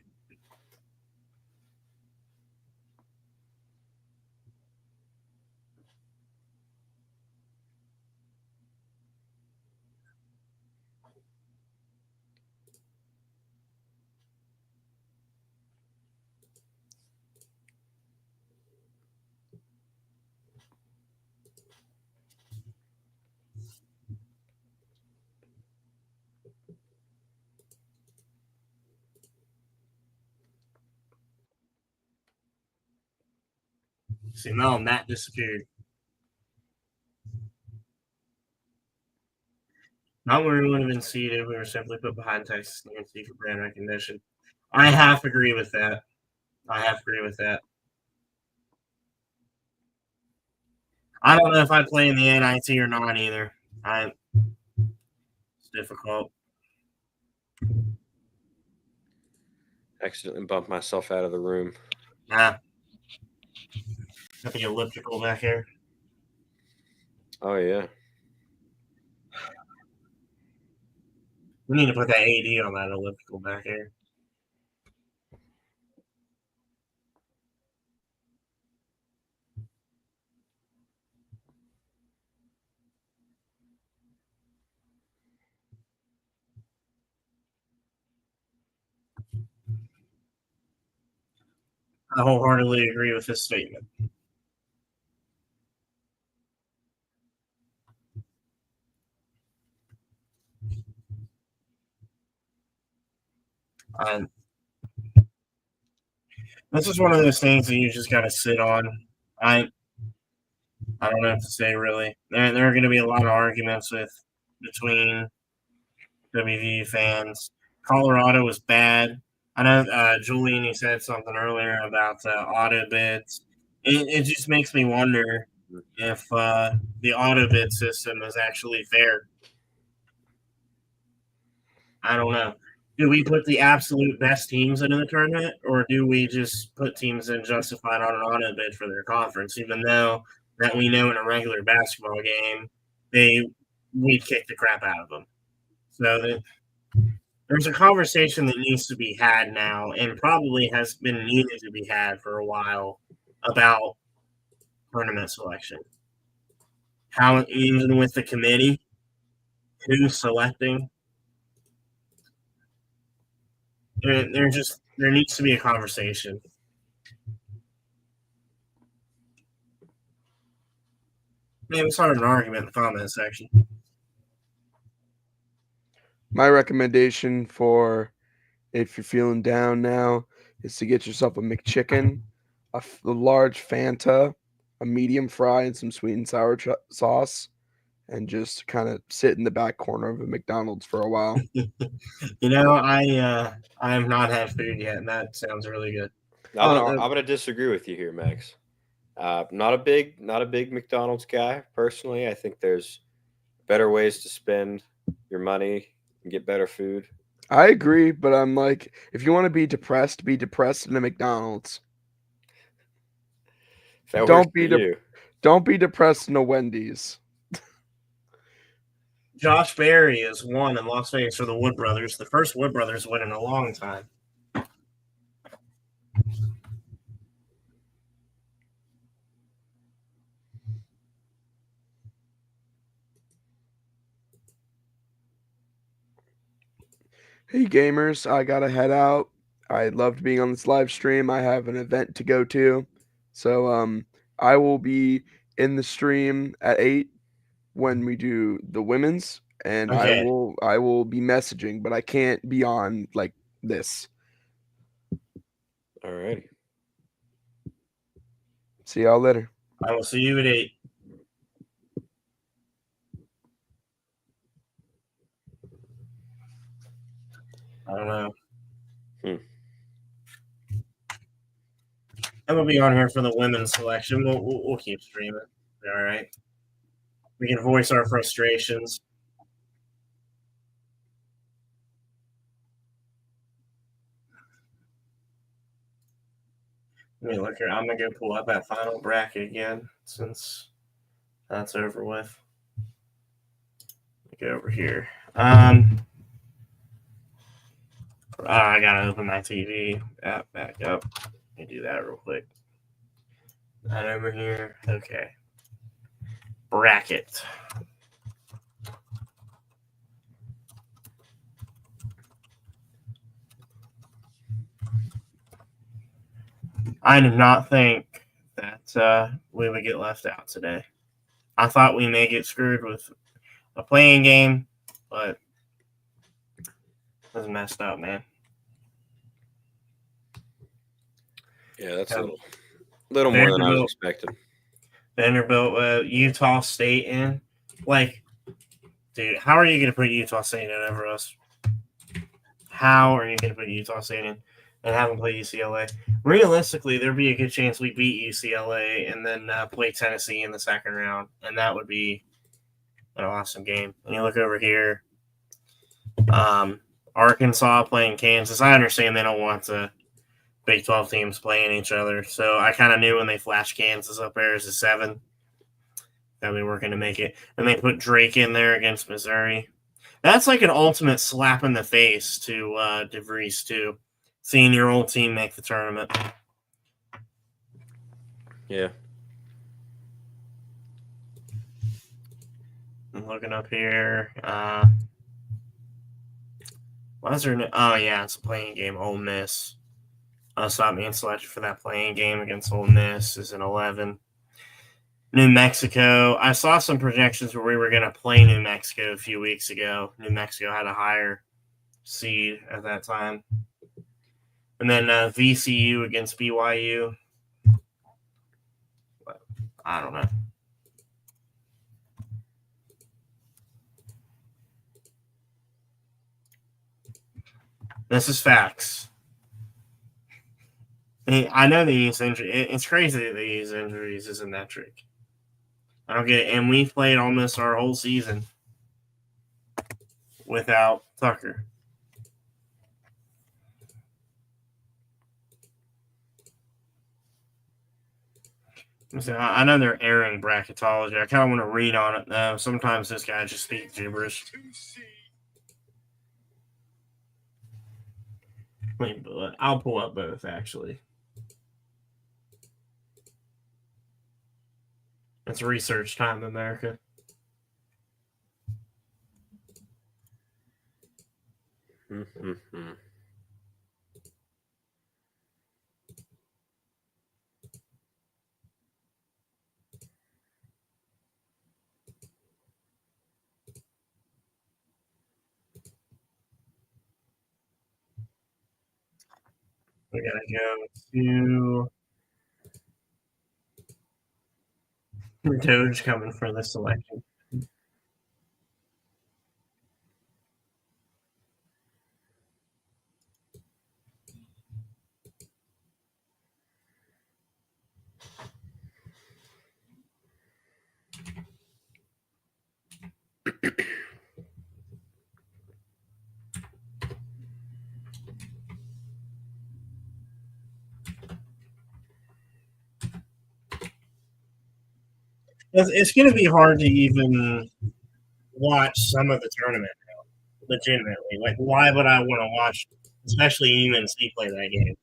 See, no, Matt disappeared. Not where we would have been seated. We were simply put behind Texas A&M for brand recognition. I half agree with that. I don't know if I play in the NIT or not either. It's difficult. Accidentally bumped myself out of the room. Got the elliptical back here. Oh, yeah. We need to put that AD on that elliptical back here. I wholeheartedly agree with this statement. This is one of those things that you just got to sit on. I don't know what to say, really. There are going to be a lot of arguments between WVU fans. Colorado was bad. I know Julian, you said something earlier about auto bids. It just makes me wonder if the auto bid system is actually fair. I don't know. Do we put the absolute best teams into the tournament, or do we just put teams in justified on an auto bid for their conference, even though that we know in a regular basketball game we'd kick the crap out of them? So there's a conversation that needs to be had now, and probably has been needed to be had for a while, about tournament selection. How, even with the committee, who's selecting? There needs to be a conversation. Maybe start an argument in the comment section. My recommendation for if you're feeling down now is to get yourself a McChicken, a large Fanta, a medium fry, and some sweet and sour sauce, and just kind of sit in the back corner of a McDonald's for a while. I have not had food yet, and that sounds really good. I'm gonna disagree with you here, Max. Not a big McDonald's guy personally. I think there's better ways to spend your money and get better food. I agree, but I'm like, if you want to be depressed in a McDonald's. If that works for you. Don't be depressed in a Wendy's. Josh Berry is one in Las Vegas for the Wood Brothers. The first Wood Brothers win in a long time. Hey gamers, I gotta head out. I loved being on this live stream. I have an event to go to. So I will be in the stream at 8 when we do the women's, and Okay. I will be messaging, but I can't be on like this. All right. See y'all later. I will see you at 8. I don't know. I'm gonna be on here for the women's selection. We'll keep streaming. All right. We can voice our frustrations. Let me look here. I'm gonna go pull up that final bracket again since that's over with. Let me go over here. I gotta open my TV app back up. Let me do that real quick. That over here. Okay. Bracket. I did not think that we would get left out today. I thought we may get screwed with a playing game, but it was messed up, man. Yeah, that's a little more than I was expecting. Vanderbilt, Utah State in. Like, dude, how are you going to put Utah State in over us? How are you going to put Utah State in and have them play UCLA? Realistically, there'd be a good chance we beat UCLA and then play Tennessee in the second round, and that would be an awesome game. And you look over here, Arkansas playing Kansas. I understand they don't want the Big 12 teams playing each other, so I kind of knew when they flashed Kansas up there as a 7 that we weren't going to make it. And they put Drake in there against Missouri. That's like an ultimate slap in the face to DeVries, too, seeing your old team make the tournament. Yeah. I'm looking up here. What's her name? Oh, yeah, it's a playing game. Ole Miss. Stop being selected for that playing game against Ole Miss is an 11. New Mexico. I saw some projections where we were going to play New Mexico a few weeks ago. New Mexico had a higher seed at that time. And then VCU against BYU. I don't know. This is facts. I know they use injury. It's crazy that they use injuries as a metric. I don't get it. And we've played almost our whole season without Tucker. So I know they're airing bracketology. I kind of want to read on it, though. Sometimes this guy just speaks gibberish. I'll pull up both, actually. It's research time, America. Mm-hmm. We gotta go to Doge coming for the selection. It's going to be hard to even watch some of the tournament now, legitimately. Like, why would I want to watch, especially UNC play that game?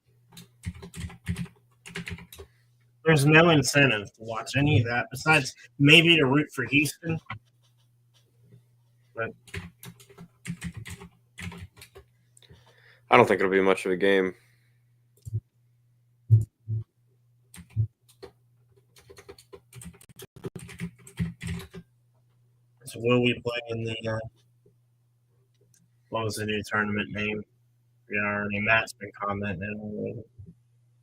There's no incentive to watch any of that besides maybe to root for Houston. But I don't think it'll be much of a game. so will we play in the what was the new tournament name? Yeah, already Matt's been commenting.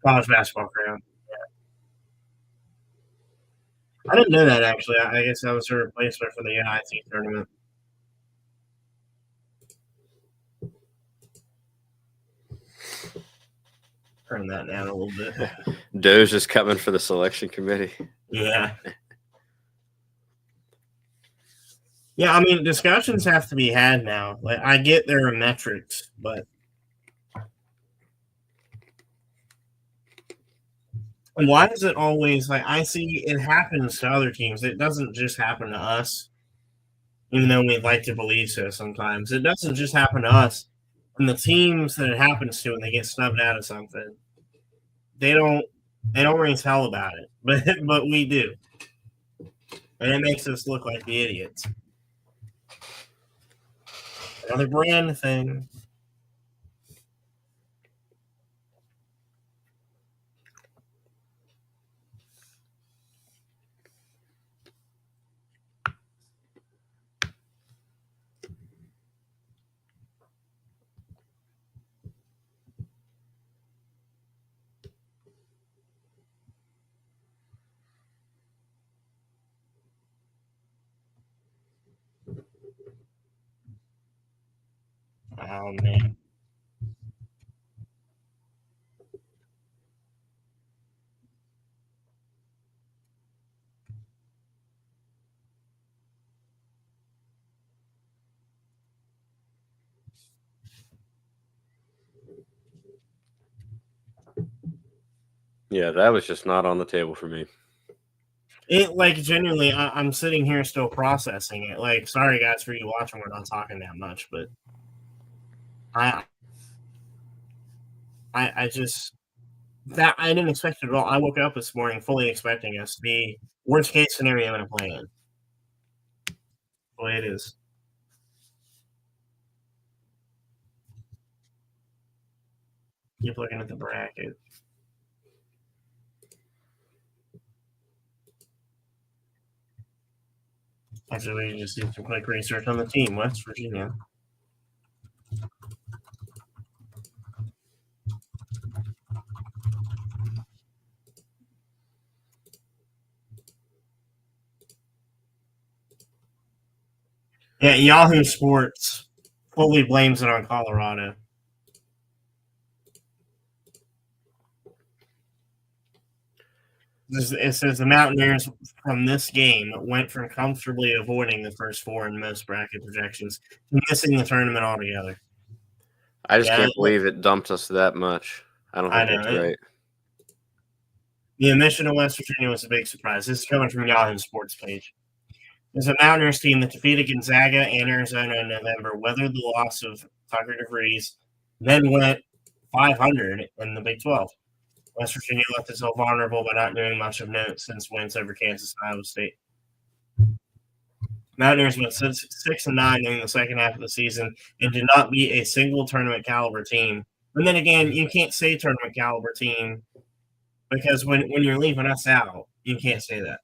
College basketball crown. I didn't know that actually. I guess that was a replacement for the NIT tournament. Turn that down a little bit. Doge is coming for the selection committee. Yeah. Yeah, I mean, discussions have to be had now. Like, I get there are metrics, but and why is it always like I see it happens to other teams? It doesn't just happen to us, even though we'd like to believe so sometimes. It doesn't just happen to us. And the teams that it happens to, when they get snubbed out of something, they don't ring tell about it, but we do, and it makes us look like the idiots. Another brand thing. Oh man. Yeah, that was just not on the table for me. It like genuinely, I'm sitting here still processing it. Like, sorry guys for you watching. We're not talking that much, but I just that I didn't expect it at all. I woke up this morning fully expecting us to be worst case scenario in a plan. The way it is. Keep looking at the bracket. Actually, we just did some quick research on the team, West Virginia. Yeah, Yahoo Sports fully blames it on Colorado. It says the Mountaineers from this game went from comfortably avoiding the first four in most bracket projections to missing the tournament altogether. I just can't believe it dumped us that much. I don't think that's right. The omission of West Virginia was a big surprise. This is coming from Yahoo Sports page. There's a Mountaineers team that defeated Gonzaga and Arizona in November, weathered the loss of Tucker DeVries, then went 500 in the Big 12. West Virginia left itself vulnerable by not doing much of note since wins over Kansas and Iowa State. Mountaineers went 6-9 during the second half of the season and did not beat a single tournament caliber team. And then again, you can't say tournament caliber team because when you're leaving us out, you can't say that.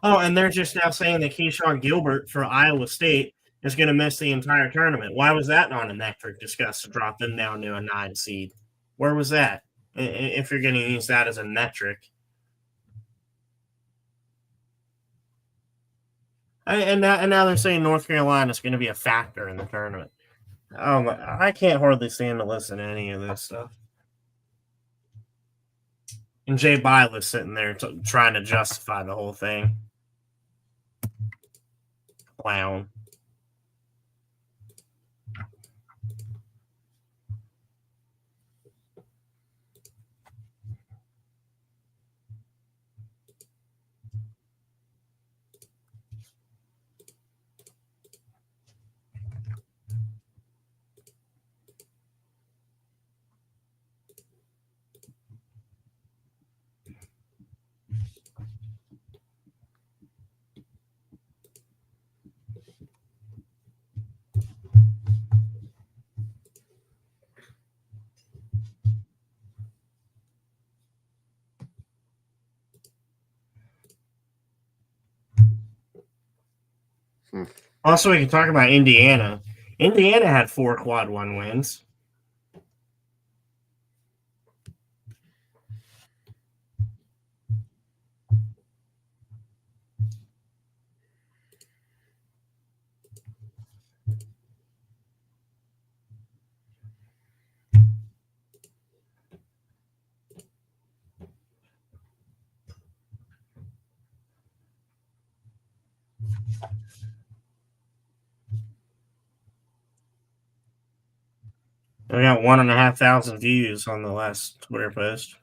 Oh, and they're just now saying that Keyshawn Gilbert for Iowa State is going to miss the entire tournament. Why was that not a metric discussed to drop them down to a 9 seed? Where was that? If you're going to use that as a metric. And now they're saying North Carolina is going to be a factor in the tournament. Oh my! I can't hardly stand to listen to any of this stuff. And Jay Bilas sitting there trying to justify the whole thing. Clown. Also, we can talk about Indiana. Indiana had 4 quad 1 wins. We got 1,500 views on the last Twitter post.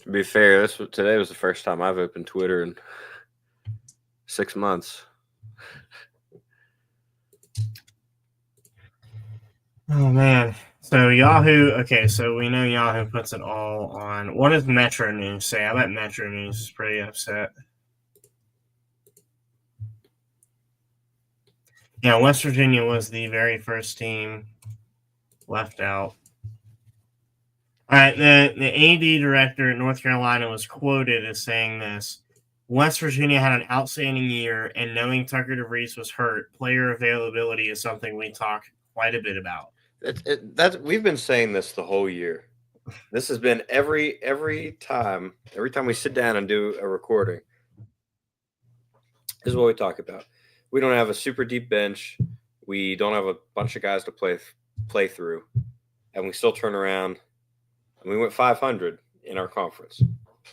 To be fair, today was the first time I've opened Twitter in 6 months. Oh, man. So Yahoo, okay, so we know Yahoo puts it all on. What does Metro News say? I bet Metro News is pretty upset. Yeah, West Virginia was the very first team left out. All right, the AD director at North Carolina was quoted as saying this. West Virginia had an outstanding year, and knowing Tucker DeVries was hurt, player availability is something we talk quite a bit about. We've been saying this the whole year. This has been every time we sit down and do a recording. This is what we talk about. We don't have a super deep bench. We don't have a bunch of guys to play through, and we still turn around. And we went 500 in our conference.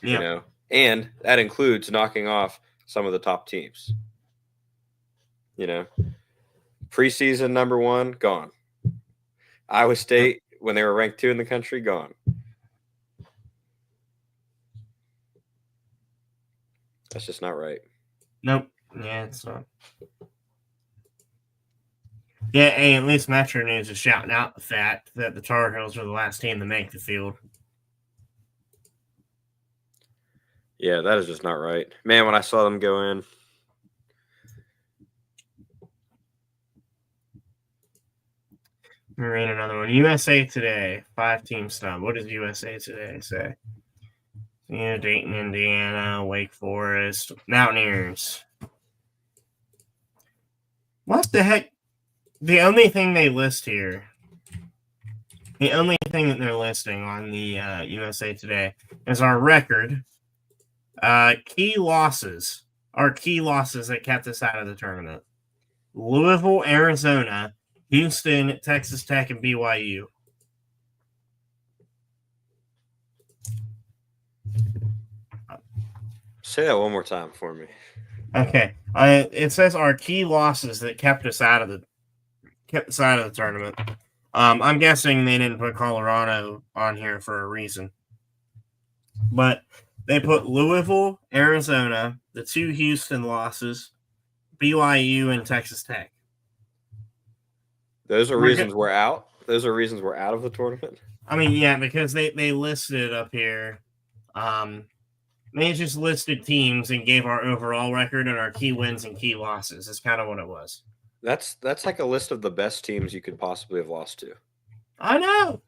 Yeah. You know, and that includes knocking off some of the top teams. You know, preseason number 1 gone. Iowa State, when they were ranked 2 in the country, gone. That's just not right. Nope. Yeah, it's not. Yeah, hey, at least Metro News is shouting out the fact that the Tar Heels are the last team to make the field. Yeah, that is just not right. Man, when I saw them go in. Let me read another one. USA Today, 5-team snub. What does USA Today say? Dayton, Indiana, Wake Forest, Mountaineers. What the heck? The only thing they list here, the only thing that they're listing on the USA Today is our record. Key losses. Our key losses that kept us out of the tournament. Louisville, Arizona, Houston, Texas Tech, and BYU. Say that one more time for me. Okay. It says our key losses that kept us out of the tournament. I'm guessing they didn't put Colorado on here for a reason. But they put Louisville, Arizona, the 2 Houston losses, BYU, and Texas Tech. Those are reasons we're out? Those are reasons we're out of the tournament? I mean, yeah, because they listed up here They just listed teams and gave our overall record and our key wins and key losses. That's kind of what it was. That's like a list of the best teams you could possibly have lost to. I know.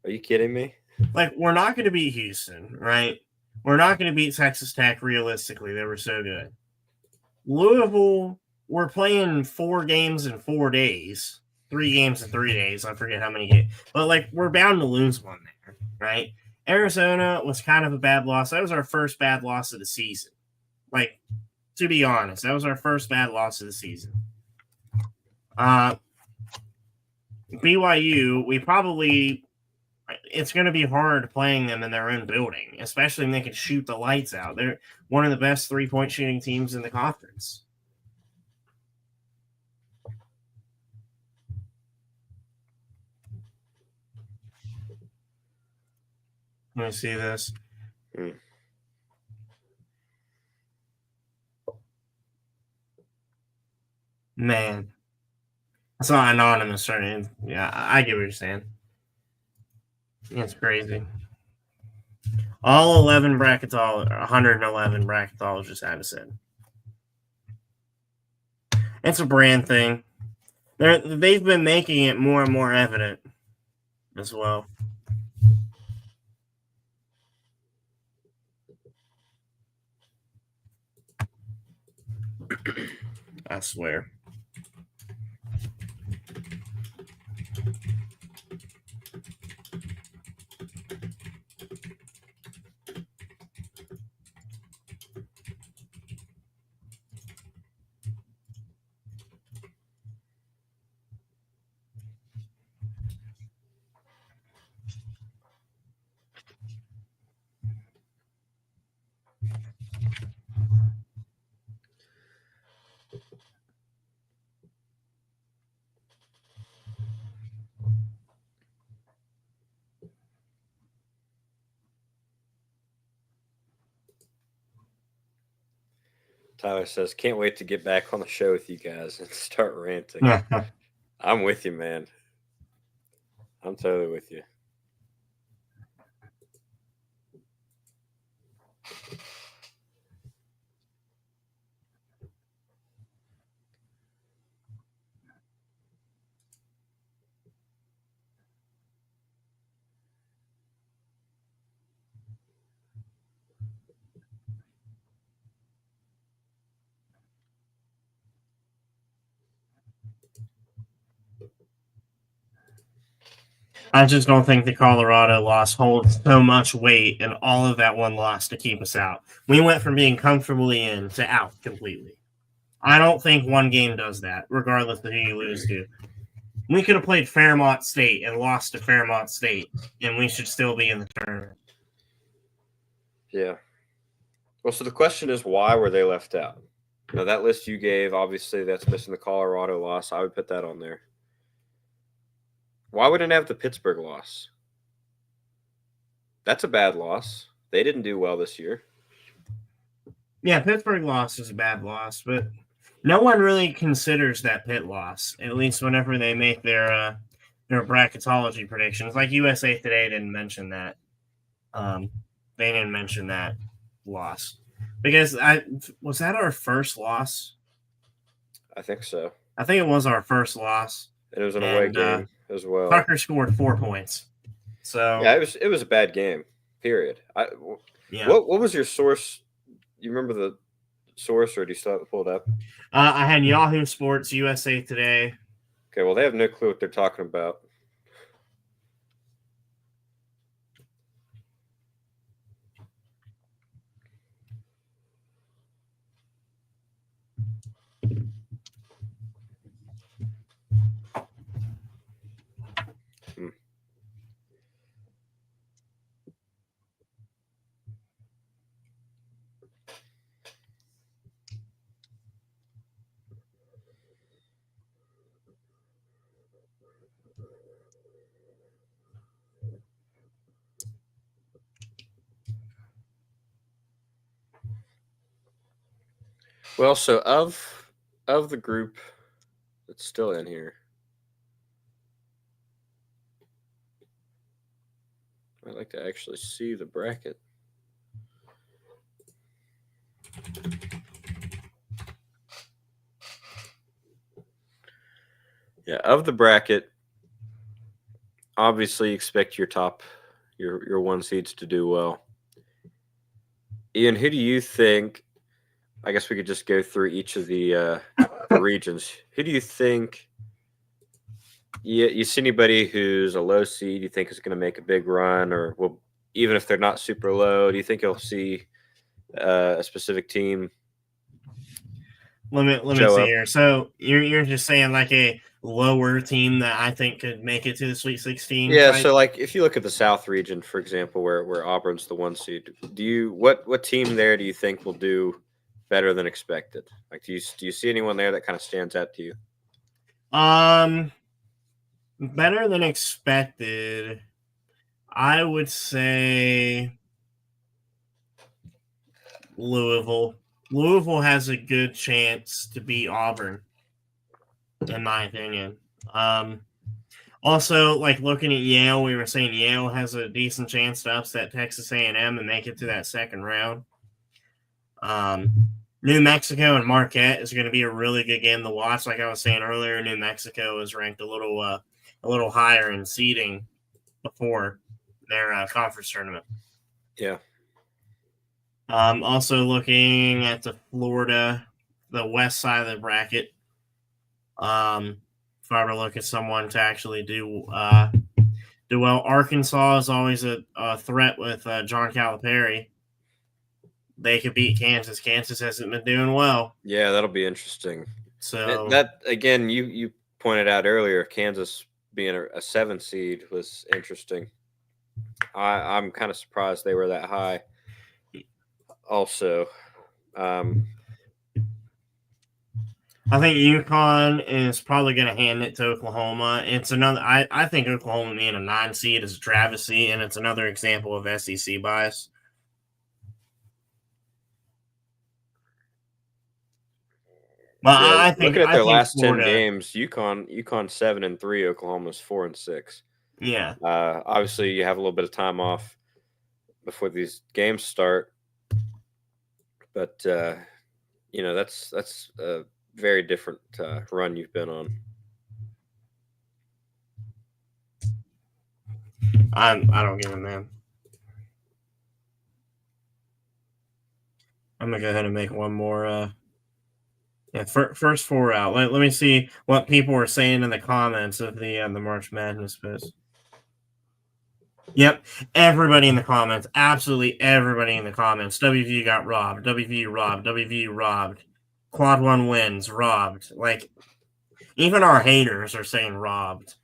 Are you kidding me? Like, we're not going to beat Houston, right? We're not going to beat Texas Tech realistically. They were so good. Louisville, we're playing 4 games in 4 days. 3 games in 3 days. I forget how many games. But, like, we're bound to lose one there, right? Arizona was kind of a bad loss. That was our first bad loss of the season. Like, to be honest, that was our first bad loss of the season. BYU, it's going to be hard playing them in their own building, especially when they can shoot the lights out. They're one of the best 3-point shooting teams in the conference. Let me see this. Man. It's not anonymous or anything. Yeah, I get what you're saying. It's crazy. All 11 bracketologists, 111 bracketologists have it said. It's a brand thing. They've been making it more and more evident as well. I swear. Tyler says, can't wait to get back on the show with you guys and start ranting. I'm with you, man. I'm totally with you. I just don't think the Colorado loss holds so much weight and all of that one loss to keep us out. We went from being comfortably in to out completely. I don't think one game does that, regardless of who you lose to. We could have played Fairmont State and lost to Fairmont State, and we should still be in the tournament. Yeah. Well, so the question is, why were they left out? Now, that list you gave, obviously, that's missing the Colorado loss. I would put that on there. Why wouldn't it have the Pittsburgh loss? That's a bad loss. They didn't do well this year. Yeah, Pittsburgh loss is a bad loss, but no one really considers that Pitt loss, at least whenever they make their bracketology predictions. Like USA Today didn't mention that. They didn't mention that loss. Because was that our first loss? I think so. I think it was our first loss. And it was an away game as well. Tucker scored 4 points. So yeah, it was a bad game. Period. Yeah. What was your source? You remember the source, or do you still have it pulled up? I had Yahoo Sports, USA Today. Okay, well, they have no clue what they're talking about. Well, so of the group that's still in here, I'd like to actually see the bracket. Yeah, of the bracket, obviously expect your your one seeds to do well. Ian, who do you think? I guess we could just go through each of the regions. Who do you think? You see anybody who's a low seed you think is going to make a big run, or will, even if they're not super low, do you think you'll see a specific team? Let me show see up? here. So you're just saying like a lower team that I think could make it to the Sweet 16? Yeah, type? so like if you look at the South region, for example, where Auburn's the one seed, what team there do you think will do better than expected? Like do you see anyone there that kind of stands out to you? Better than expected. I would say Louisville. Louisville has a good chance to beat Auburn, in my opinion. Also, like looking at Yale, we were saying Yale has a decent chance to upset Texas A&M and make it to that second round. New Mexico and Marquette is going to be a really good game to watch. Like I was saying earlier, New Mexico is ranked a little higher in seeding before their conference tournament. Yeah. Also looking at the west side of the bracket. If I were to look at someone to actually do well, Arkansas is always a threat with John Calipari. They could beat Kansas. Kansas hasn't been doing well. Yeah, that'll be interesting. So that again, you pointed out earlier, Kansas being a 7 seed was interesting. I'm kind of surprised they were that high. Also, I think UConn is probably going to hand it to Oklahoma. It's another. I think Oklahoma being a 9 seed is a travesty, and it's another example of SEC bias. Well, yeah, I think looking at their last Florida, 10 games, UConn 7-3, Oklahoma's 4-6. Yeah. Obviously, you have a little bit of time off before these games start, but that's a very different run you've been on. I don't give a man. I'm gonna go ahead and make one more. First 4 out. Let me see what people are saying in the comments of the March Madness quiz. Yep, everybody in the comments, absolutely everybody in the comments. WVU got robbed. WVU robbed. WVU robbed. Quad 1 wins. Robbed. Like, even our haters are saying robbed.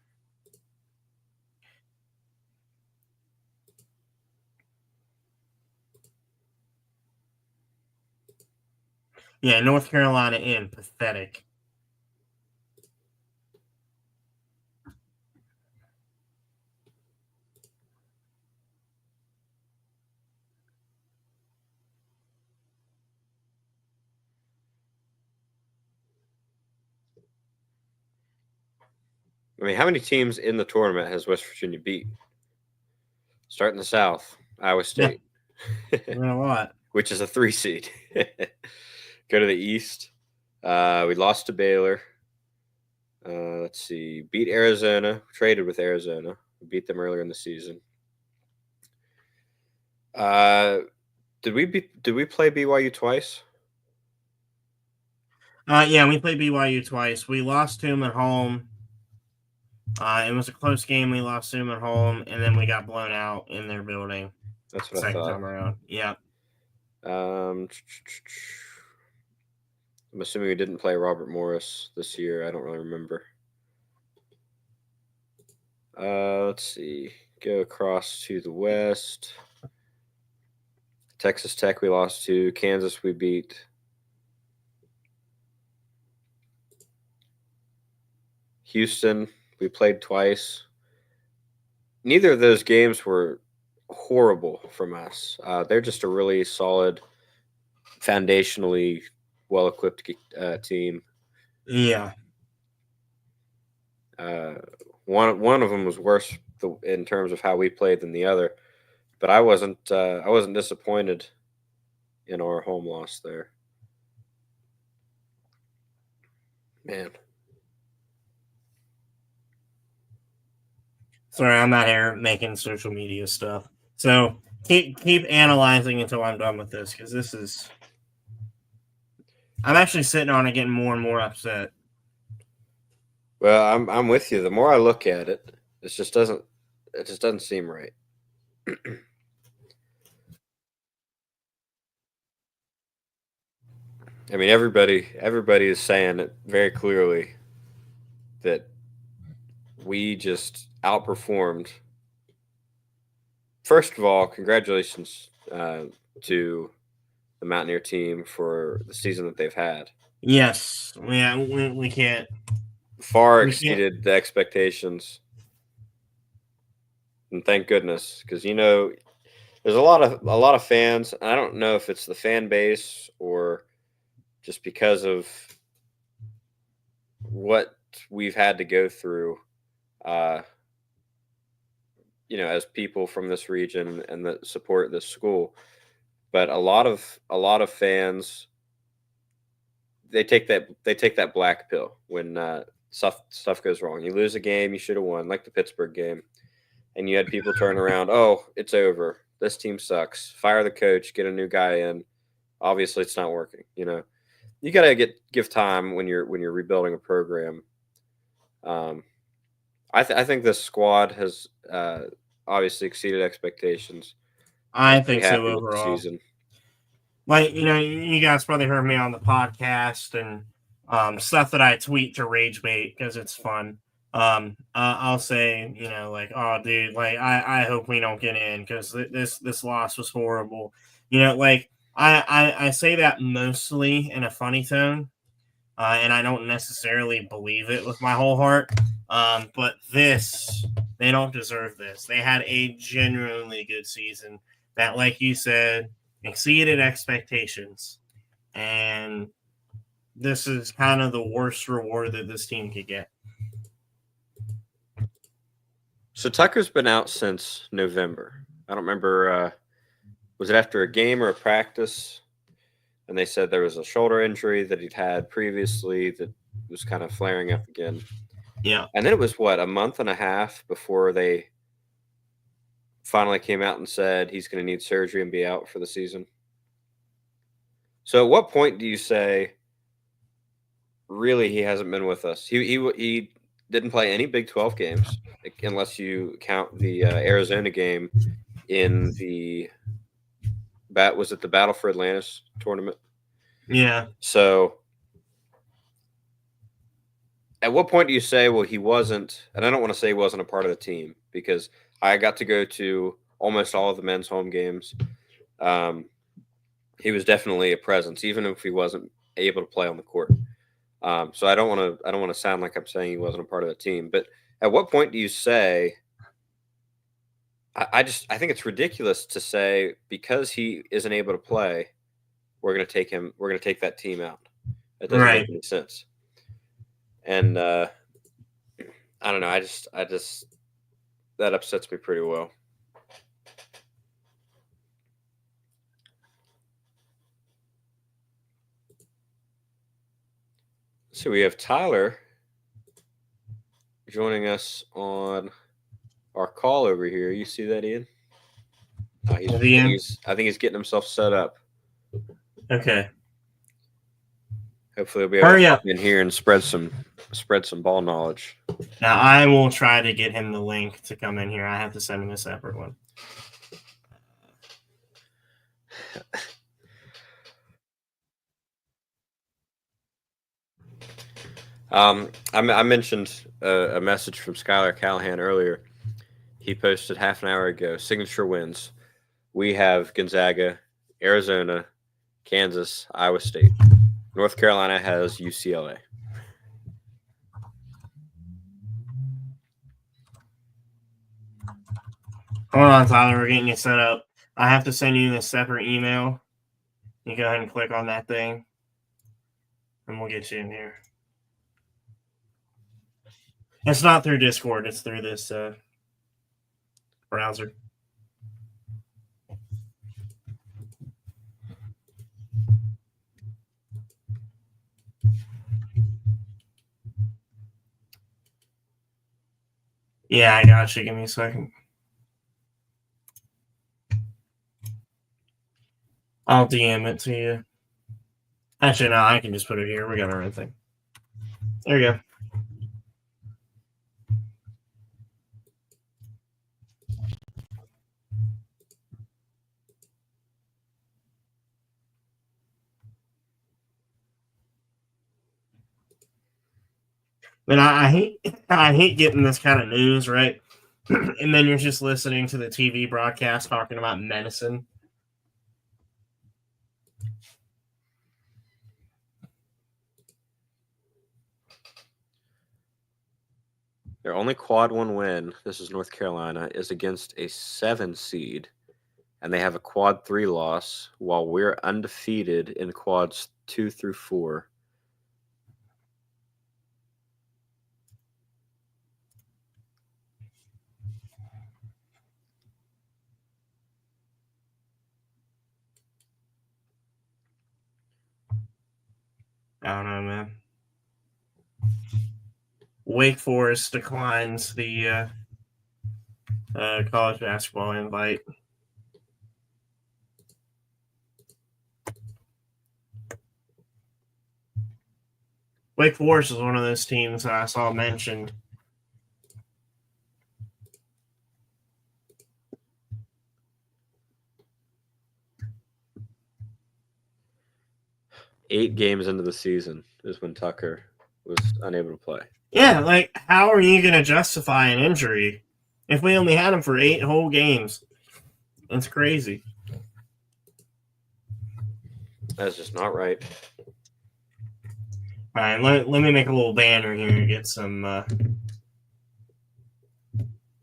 Yeah, North Carolina in. Pathetic. I mean, how many teams in the tournament has West Virginia beat? Start in the South, Iowa State. Yeah. A lot. Which is a 3 seed. Go to the East. We lost to Baylor. Let's see. Beat Arizona. Traded with Arizona. We beat them earlier in the season. Did we play BYU twice? Yeah, we played BYU twice. We lost to them at home. It was a close game. We lost to them at home, and then we got blown out in their building. That's what second I thought. time around. Yeah. I'm assuming we didn't play Robert Morris this year. I don't really remember. Let's see. Go across to the West. Texas Tech we lost to. Kansas we beat. Houston we played twice. Neither of those games were horrible from us. They're just a really solid, foundationally well-equipped team. Yeah. One of them was worse in terms of how we played than the other, but I wasn't disappointed in our home loss there. Man. Sorry, I'm not here making social media stuff. So keep analyzing until I'm done with this, because this is. I'm actually sitting on it, getting more and more upset. Well, I'm with you. The more I look at it, it just doesn't seem right. I mean, everybody is saying it very clearly that we just outperformed. First of all, congratulations to the Mountaineer team for the season that they've had. Yes, we can't. Far exceeded the expectations, and thank goodness, because there's a lot of fans. I don't know if it's the fan base or just because of what we've had to go through, as people from this region and that support this school. But a lot of fans, they take that black pill when stuff goes wrong. You lose a game you should have won, like the Pittsburgh game, and you had people turn around. Oh, it's over. This team sucks. Fire the coach. Get a new guy in. Obviously, it's not working. You gotta give time when you're rebuilding a program. I think this squad has obviously exceeded expectations. I think so Happy with the overall. season. Like, you guys probably heard me on the podcast and stuff that I tweet to rage bait because it's fun. I'll say, like, oh, dude, like, I hope we don't get in because this loss was horrible. Like, I say that mostly in a funny tone, and I don't necessarily believe it with my whole heart. But they don't deserve this. They had a genuinely good season that, like you said, exceeded expectations. And this is kind of the worst reward that this team could get. So Tucker's been out since November. I don't remember. Was it after a game or a practice? And they said there was a shoulder injury that he'd had previously that was kind of flaring up again. Yeah. And then it was, a month and a half before they finally came out and said he's going to need surgery and be out for the season. So at what point do you say, really, he hasn't been with us? He didn't play any Big 12 games, unless you count the Arizona game in the was it the Battle for Atlantis tournament? Yeah. So at what point do you say, well, he wasn't, and I don't want to say he wasn't a part of the team, because I got to go to almost all of the men's home games. He was definitely a presence, even if he wasn't able to play on the court. So I don't want to sound like I'm saying he wasn't a part of the team. But at what point do you say, I think it's ridiculous to say because he isn't able to play, we're going to take that team out. It doesn't make any sense. And I don't know. I just that upsets me pretty well. So we have Tyler joining us on our call over here. You see that, Ian? I think he's getting himself set up. Okay. Hopefully he'll be able to come in here and spread some ball knowledge. Now I will try to get him the link to come in here. I have to send him a separate one. I mentioned a message from Skylar Callahan earlier. He posted half an hour ago. Signature wins. We have Gonzaga, Arizona, Kansas, Iowa State. North Carolina has UCLA. Hold on, Tyler. We're getting you set up. I have to send you a separate email. You go ahead and click on that thing, and we'll get you in here. It's not through Discord. It's through this browser. Yeah, I got you. Give me a second. I'll DM it to you. Actually, no, I can just put it here. We got our own thing. There you go. And I hate getting this kind of news, right? And then you're just listening to the TV broadcast talking about medicine. Their only quad 1 win, this is North Carolina, is against a 7 seed, and they have a quad 3 loss, while we're undefeated in quads 2 through 4. I don't know, man. Wake Forest declines the college basketball invite. Wake Forest is one of those teams that I saw mentioned. Eight games into the season is when Tucker was unable to play. Yeah, like, how are you going to justify an injury if we only had him for 8 whole games? That's crazy. That's just not right. All right, let me make a little banner here and get some.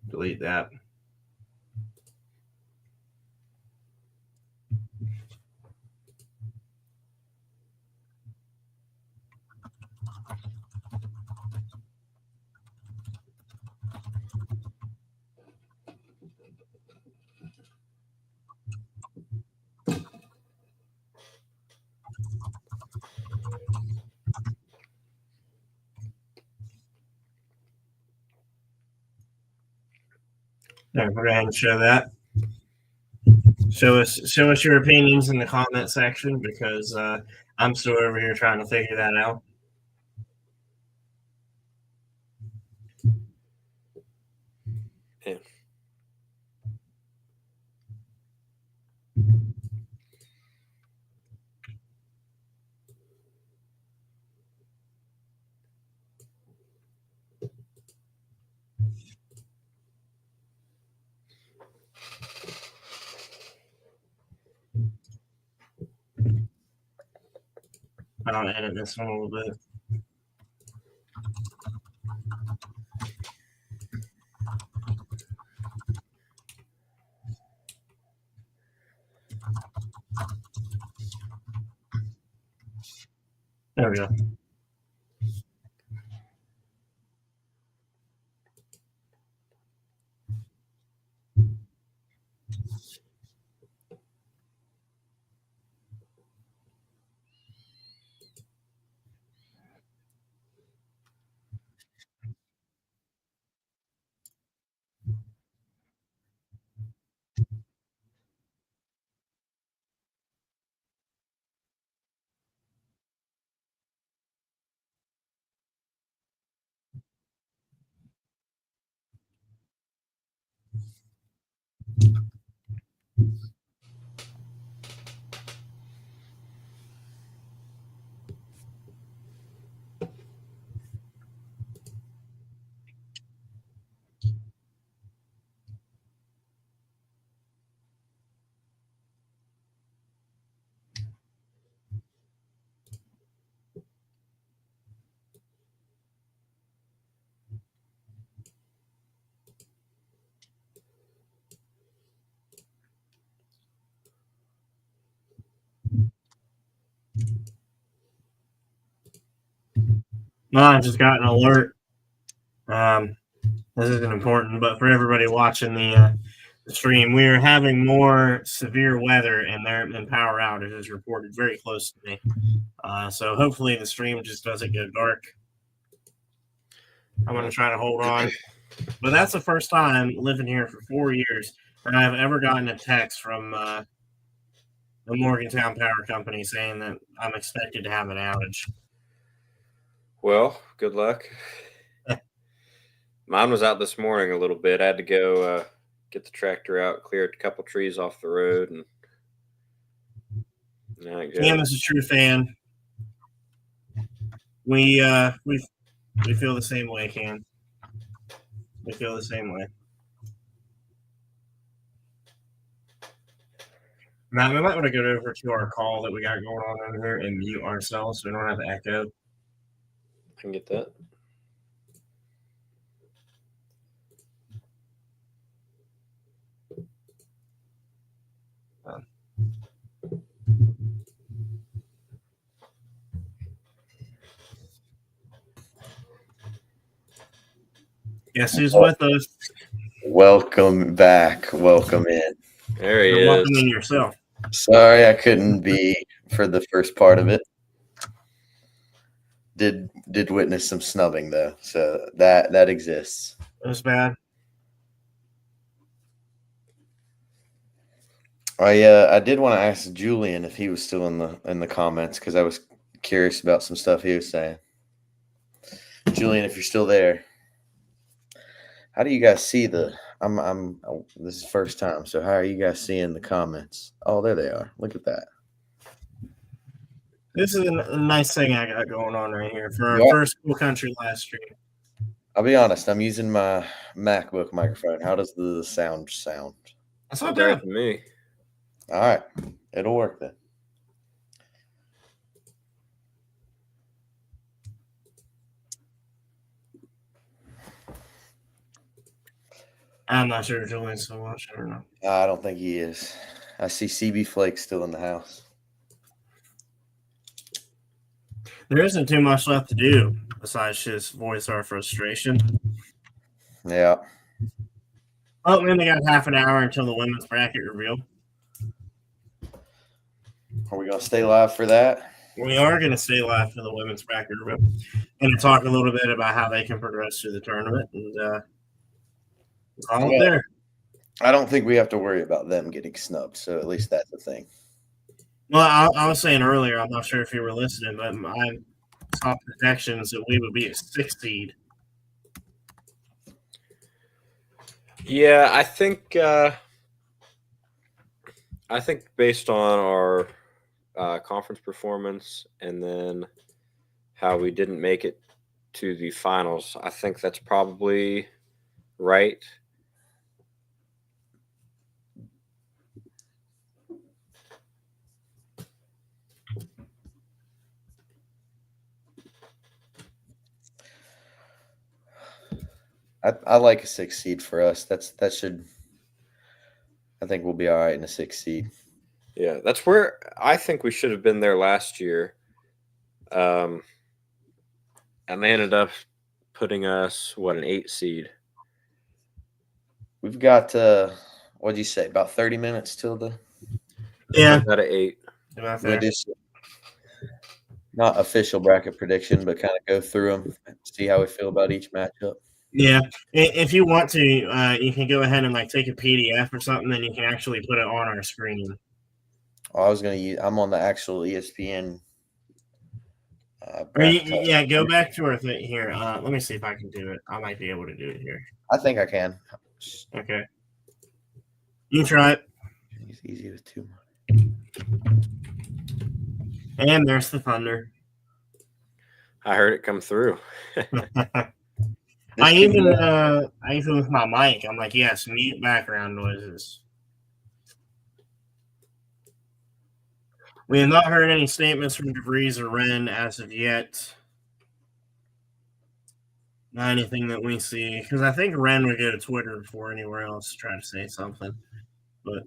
Delete that. There, we're going to show that. Show us your opinions in the comment section because I'm still over here trying to figure that out. Yeah. I'll edit this one a little bit. There we go. Well, I just got an alert. This isn't important, but for everybody watching the stream, we are having more severe weather and power outages reported very close to me. So hopefully the stream just doesn't go dark. I'm going to try to hold on. But that's the first time living here for 4 years that I've ever gotten a text from the Morgantown Power Company saying that I'm expected to have an outage. Well, good luck. Mine was out this morning a little bit. I had to go get the tractor out, clear a couple trees off the road, and Cam is a true fan. We feel the same way, Cam. We feel the same way. Now we might want to go over to our call that we got going on over here and mute ourselves so we don't have echo. I can get that. Guess who's with us? Welcome back. Welcome in. There he You're is. welcoming yourself. Sorry I couldn't be for the first part of it. Did witness some snubbing though, so that exists. It was bad. I did want to ask Julian if he was still in the comments because I was curious about some stuff he was saying. Julian, if you're still there, how do you guys see this is the first time, so how are you guys seeing the comments? Oh, there they are. Look at that. This is a nice thing I got going on right here for our first Cool Country live stream. I'll be honest, I'm using my MacBook microphone. How does the sound? That's not Better bad. than me. All right. It'll work then. I'm not sure if Julian's still watching or not. I don't think he is. I see CB Flake still in the house. There isn't too much left to do besides just voice our frustration. Yeah. Oh, man, they got half an hour until the women's bracket reveal. Are we going to stay live for that? We are going to stay live for the women's bracket reveal and talk a little bit about how they can progress through the tournament. And all up there. I don't think we have to worry about them getting snubbed, so at least that's the thing. Well, I was saying earlier, I'm not sure if you were listening, but my top projections that we would be a 6 seed. Yeah, I think based on our conference performance and then how we didn't make it to the finals, I think that's probably right. I like a 6 seed for us. I think we'll be all right in a 6 seed. Yeah, that's where I think we should have been there last year. And they ended up putting us, an 8 seed? We've got, what'd you say, about 30 minutes till the... Yeah. About an 8. Not official bracket prediction, but kind of go through them, see how we feel about each matchup. Yeah, if you want to, you can go ahead and take a PDF or something, then you can actually put it on our screen. Oh, I'm on the actual ESPN. Go back to our thing here. Let me see if I can do it. I might be able to do it here. I think I can. Okay. You try it. It's easy with 2 more. And there's the thunder. I heard it come through. I even with my mic, I'm like, yes, mute background noises. We have not heard any statements from DeVries or Wren as of yet. Not anything that we see, because I think Wren would go to Twitter before anywhere else to try to say something. But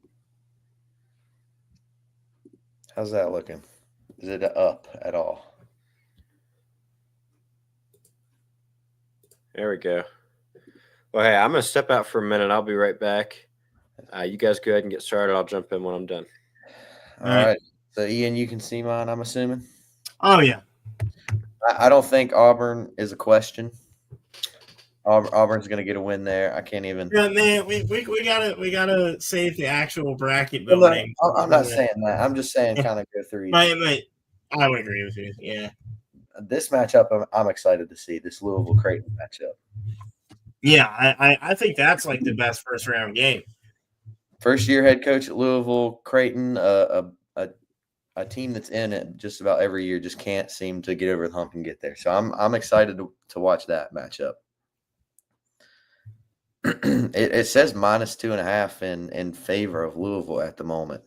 how's that looking? Is it up at all? There we go. Well, hey, I'm going to step out for a minute. I'll be right back. You guys go ahead and get started. I'll jump in when I'm done. All right. So, Ian, you can see mine, I'm assuming? Oh, yeah. I don't think Auburn is a question. Auburn's going to get a win there. I can't even. Yeah, man, we gotta save the actual bracket Well, no, building. I'm not saying that. I'm just saying kind of go through each. I would agree with you. Yeah. This matchup, I'm excited to see this Louisville Creighton matchup. Yeah, I think that's like the best first round game. First year head coach at Louisville Creighton, a team that's in it just about every year, just can't seem to get over the hump and get there. So I'm excited to watch that matchup. It says -2.5 in favor of Louisville at the moment.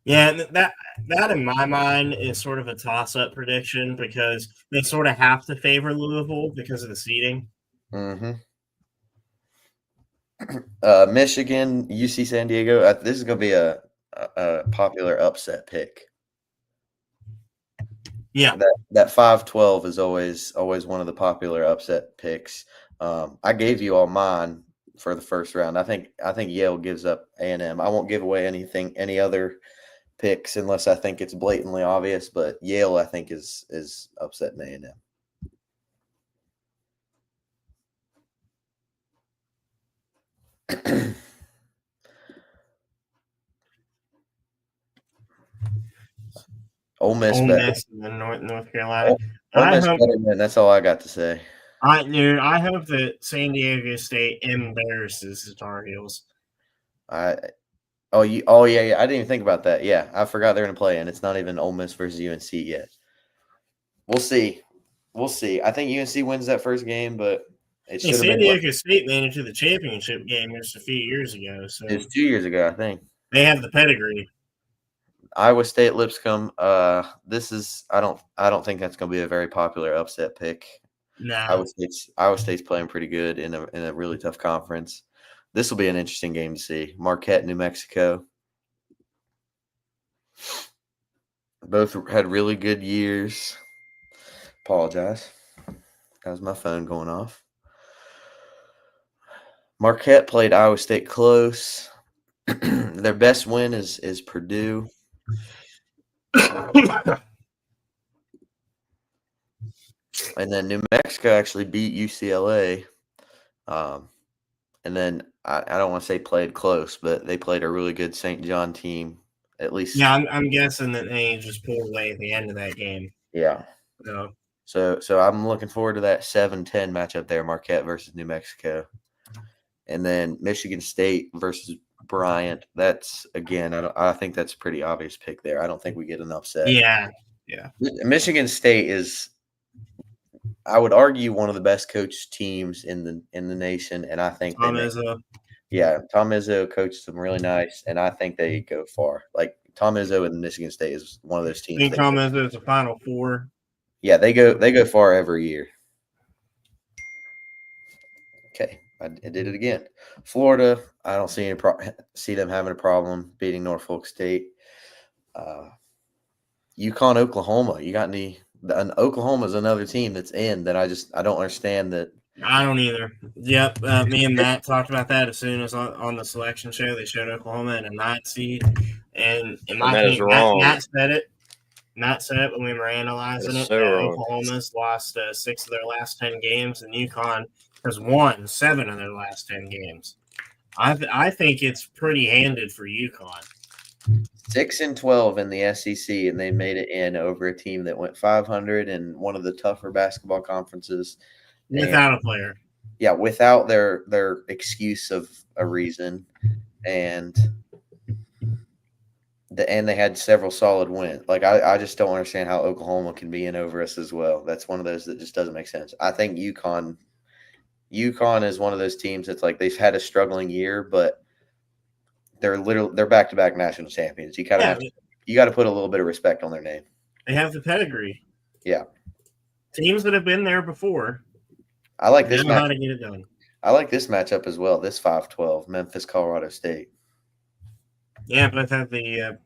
Yeah, that in my mind is sort of a toss-up prediction because they sort of have to favor Louisville because of the seeding. Mm-hmm. Michigan, UC San Diego. This is going to be a popular upset pick. Yeah, that 5-12 is always one of the popular upset picks. I gave you all mine for the first round. I think Yale gives up A&M. I won't give away any other picks unless I think it's blatantly obvious. But Yale, I think, is upsetting A&M. Ole Miss Ole better. Miss and then North Carolina. Ole Miss better, man. That's all I got to say. I hope that San Diego State embarrasses the Tar Heels. Yeah. I didn't even think about that. Yeah, I forgot they're going to play, and it's not even Ole Miss versus UNC yet. We'll see. I think UNC wins that first game, but it should have been. San Diego State made it to the championship game just a few years ago. So it was 2 years ago, I think. They have the pedigree. Iowa State, Lipscomb. This is I don't think that's going to be a very popular upset pick. No. Iowa State's playing pretty good in a really tough conference. This will be an interesting game to see. Marquette, New Mexico. Both had really good years. Apologize. That was my phone going off. Marquette played Iowa State close. Their best win is Purdue. And then New Mexico actually beat UCLA. And then I don't want to say played close, but they played a really good St. John team, at least. Yeah, I'm guessing that they just pulled away at the end of that game. Yeah. So I'm looking forward to that 7-10 matchup there, Marquette versus New Mexico. And then Michigan State versus Bryant. That's, again, I think that's a pretty obvious pick there. I don't think we get an upset. Yeah. Michigan State is, I would argue, one of the best coached teams in the nation, and I think Tom Izzo. Yeah, Tom Izzo coached them really nice, and I think they go far. Like Tom Izzo and Michigan State is one of those teams. I think Tom Izzo is the Final Four. Yeah, they go far every year. Okay, I did it again. Florida, I don't see them having a problem beating Norfolk State. UConn, Oklahoma. You got any? And Oklahoma is another team that's in that I don't understand that. I don't either. Yep, me and Matt talked about that as soon as on the selection show. They showed Oklahoma in a 9th seed, and in my opinion, Matt said it. Matt said it when we were analyzing it. Oklahoma's lost 6 of their last 10 games, and UConn has won 7 of their last 10 games. I think it's pretty handed for UConn. 6-12 in the SEC, and they made it in over a team that went 500 in one of the tougher basketball conferences. Without a player. Yeah, without their excuse of a reason. And they had several solid wins. Like, I just don't understand how Oklahoma can be in over us as well. That's one of those that just doesn't make sense. I think UConn is one of those teams that's like they've had a struggling year, but they're back-to-back national champions. You got to put a little bit of respect on their name. They have the pedigree. Yeah. Teams that have been there before. I like this know how to get it done. I like this matchup as well. This 5-12, Memphis, Colorado State. Yeah, both have the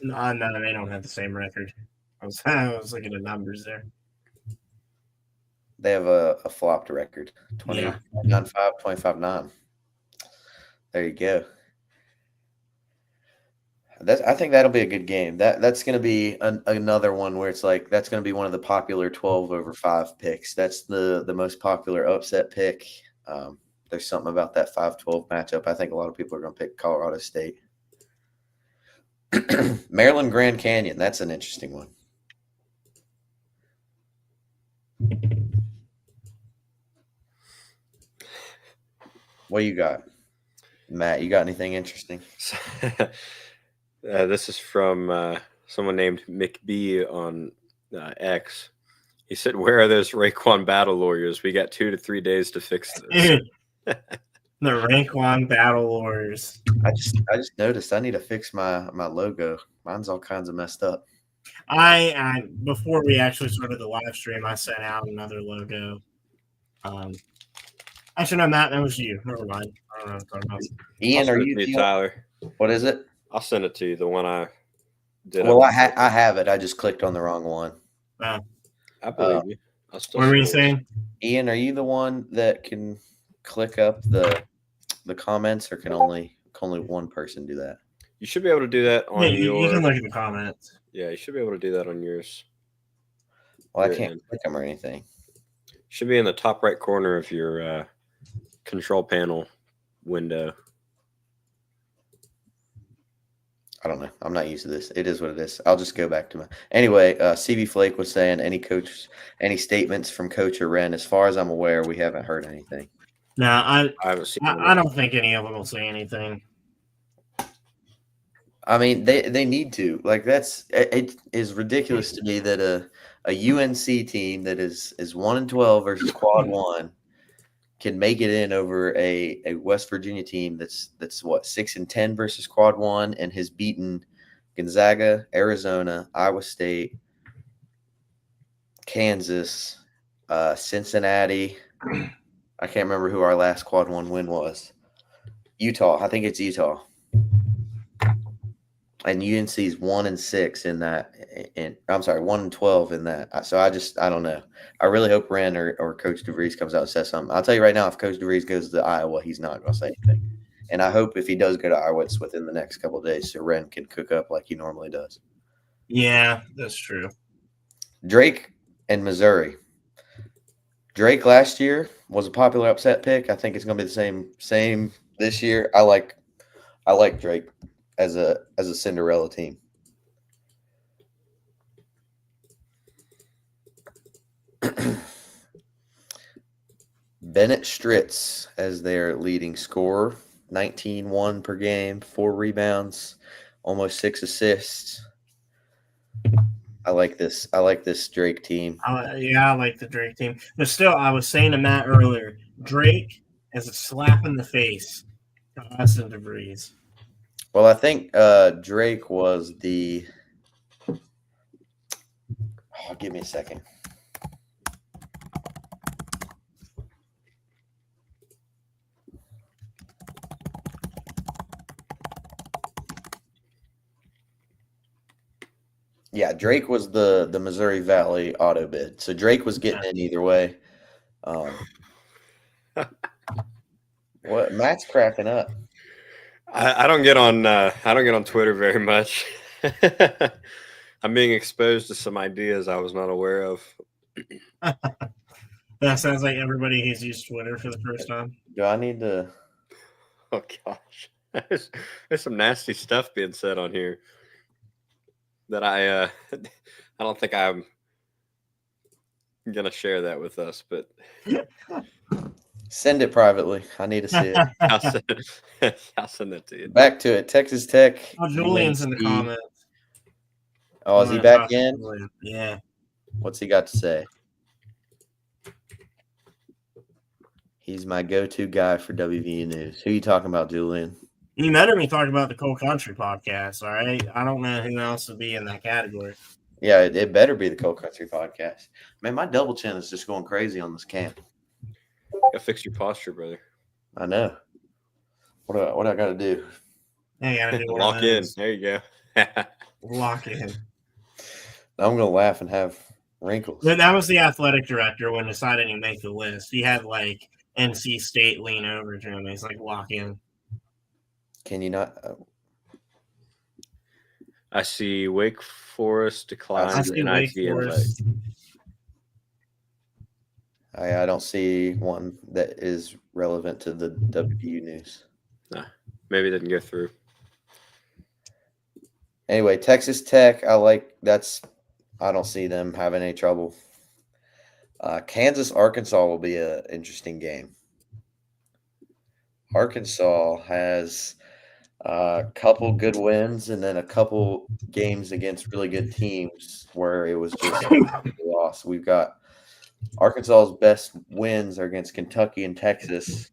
no, they don't have the same record. I was looking at numbers there. They have a flopped record. 29-5, 25-9. There you go. I think that'll be a good game. That's going to be another one where it's like that's going to be one of the popular 12/5 picks. That's the most popular upset pick. There's something about that 5-12 matchup. I think a lot of people are going to pick Colorado State. Maryland Grand Canyon. That's an interesting one. What you got, Matt? You got anything interesting? This is from someone named McBee on X. He said, "Where are those Raekwon battle lawyers? We got 2 to 3 days to fix this." The Raekwon battle lawyers. I just noticed I need to fix my logo. Mine's all kinds of messed up. I before we actually started the live stream, I sent out another logo. Actually, no, Matt, that was you. Never mind. I don't know what I'm talking about. Ian, are you Tyler? What is it? I'll send it to you. The one I did. Well, I have it. I just clicked on the wrong one. I believe you. What were you saying? Ian, are you the one that can click up the comments, or can only one person do that? You should be able to do that on your. You can look at the comments. Yeah, you should be able to do that on yours. Well, I can't click them or anything. Should be in the top right corner of your control panel window. I don't know. I'm not used to this. It is what it is. I'll just go back to my. Anyway, CB Flake was saying any statements from Coach or Wren. As far as I'm aware, we haven't heard anything. No, I haven't seen. I don't think any of them will say anything. I mean, they need to. Like, it is ridiculous to me that a UNC team that is 1-12 versus quad 1 can make it in over a West Virginia team that's what, 6-10 versus quad 1 and has beaten Gonzaga, Arizona, Iowa State, Kansas, Cincinnati. I can't remember who our last quad 1 win was. Utah. I think it's Utah. And UNC's 1-6 in that. I'm sorry, 1-12 in that. So I don't know. I really hope Wren or Coach DeVries comes out and says something. I'll tell you right now, if Coach DeVries goes to Iowa, he's not going to say anything. And I hope if he does go to Iowa, it's within the next couple of days, so Wren can cook up like he normally does. Yeah, that's true. Drake and Missouri. Drake last year was a popular upset pick. I think it's going to be the same this year. I like Drake as a Cinderella team. Bennett Stritz as their leading scorer, 19-1 per game, 4 rebounds, almost 6 assists. I like this Drake team. I like the Drake team. But still, I was saying to Matt earlier, Drake is a slap in the face to us and DeVries. Well, I think Drake was the – give me a second. Yeah, Drake was the Missouri Valley auto bid. So Drake was getting in either way. What? Matt's cracking up. I don't get on Twitter very much. I'm being exposed to some ideas I was not aware of. That sounds like everybody who's used Twitter for the first time. Do I need to? Oh gosh, there's some nasty stuff being said on here that I don't think I'm gonna share that with us, but send it privately. I need to see it. I'll send that to you. Back to it. Texas Tech. Oh, Julian's in the comments. Oh, is he back in? Yeah. What's he got to say? He's my go-to guy for WVU News. Who are you talking about, Julian? You met him. He talked about the Cold Country podcast. All right. I don't know who else would be in that category. Yeah, it better be the Cold Country podcast. Man, my double chin is just going crazy on this camp. Gotta fix your posture, brother. I know. What I got to do? Yeah, you gotta do lock in. There you go. Lock in. I'm gonna laugh and have wrinkles. That was the athletic director when deciding to make the list. He had like NC State lean over to him. He's like, lock in. Can you not? I see Wake Forest I declines see an Wake IT invite. Forest. I don't see one that is relevant to the WVU news. Maybe it didn't go through. Anyway, Texas Tech, I don't see them having any trouble. Kansas, Arkansas will be an interesting game. Arkansas has a couple good wins and then a couple games against really good teams where it was just a loss. We've got Arkansas's best wins are against Kentucky and Texas,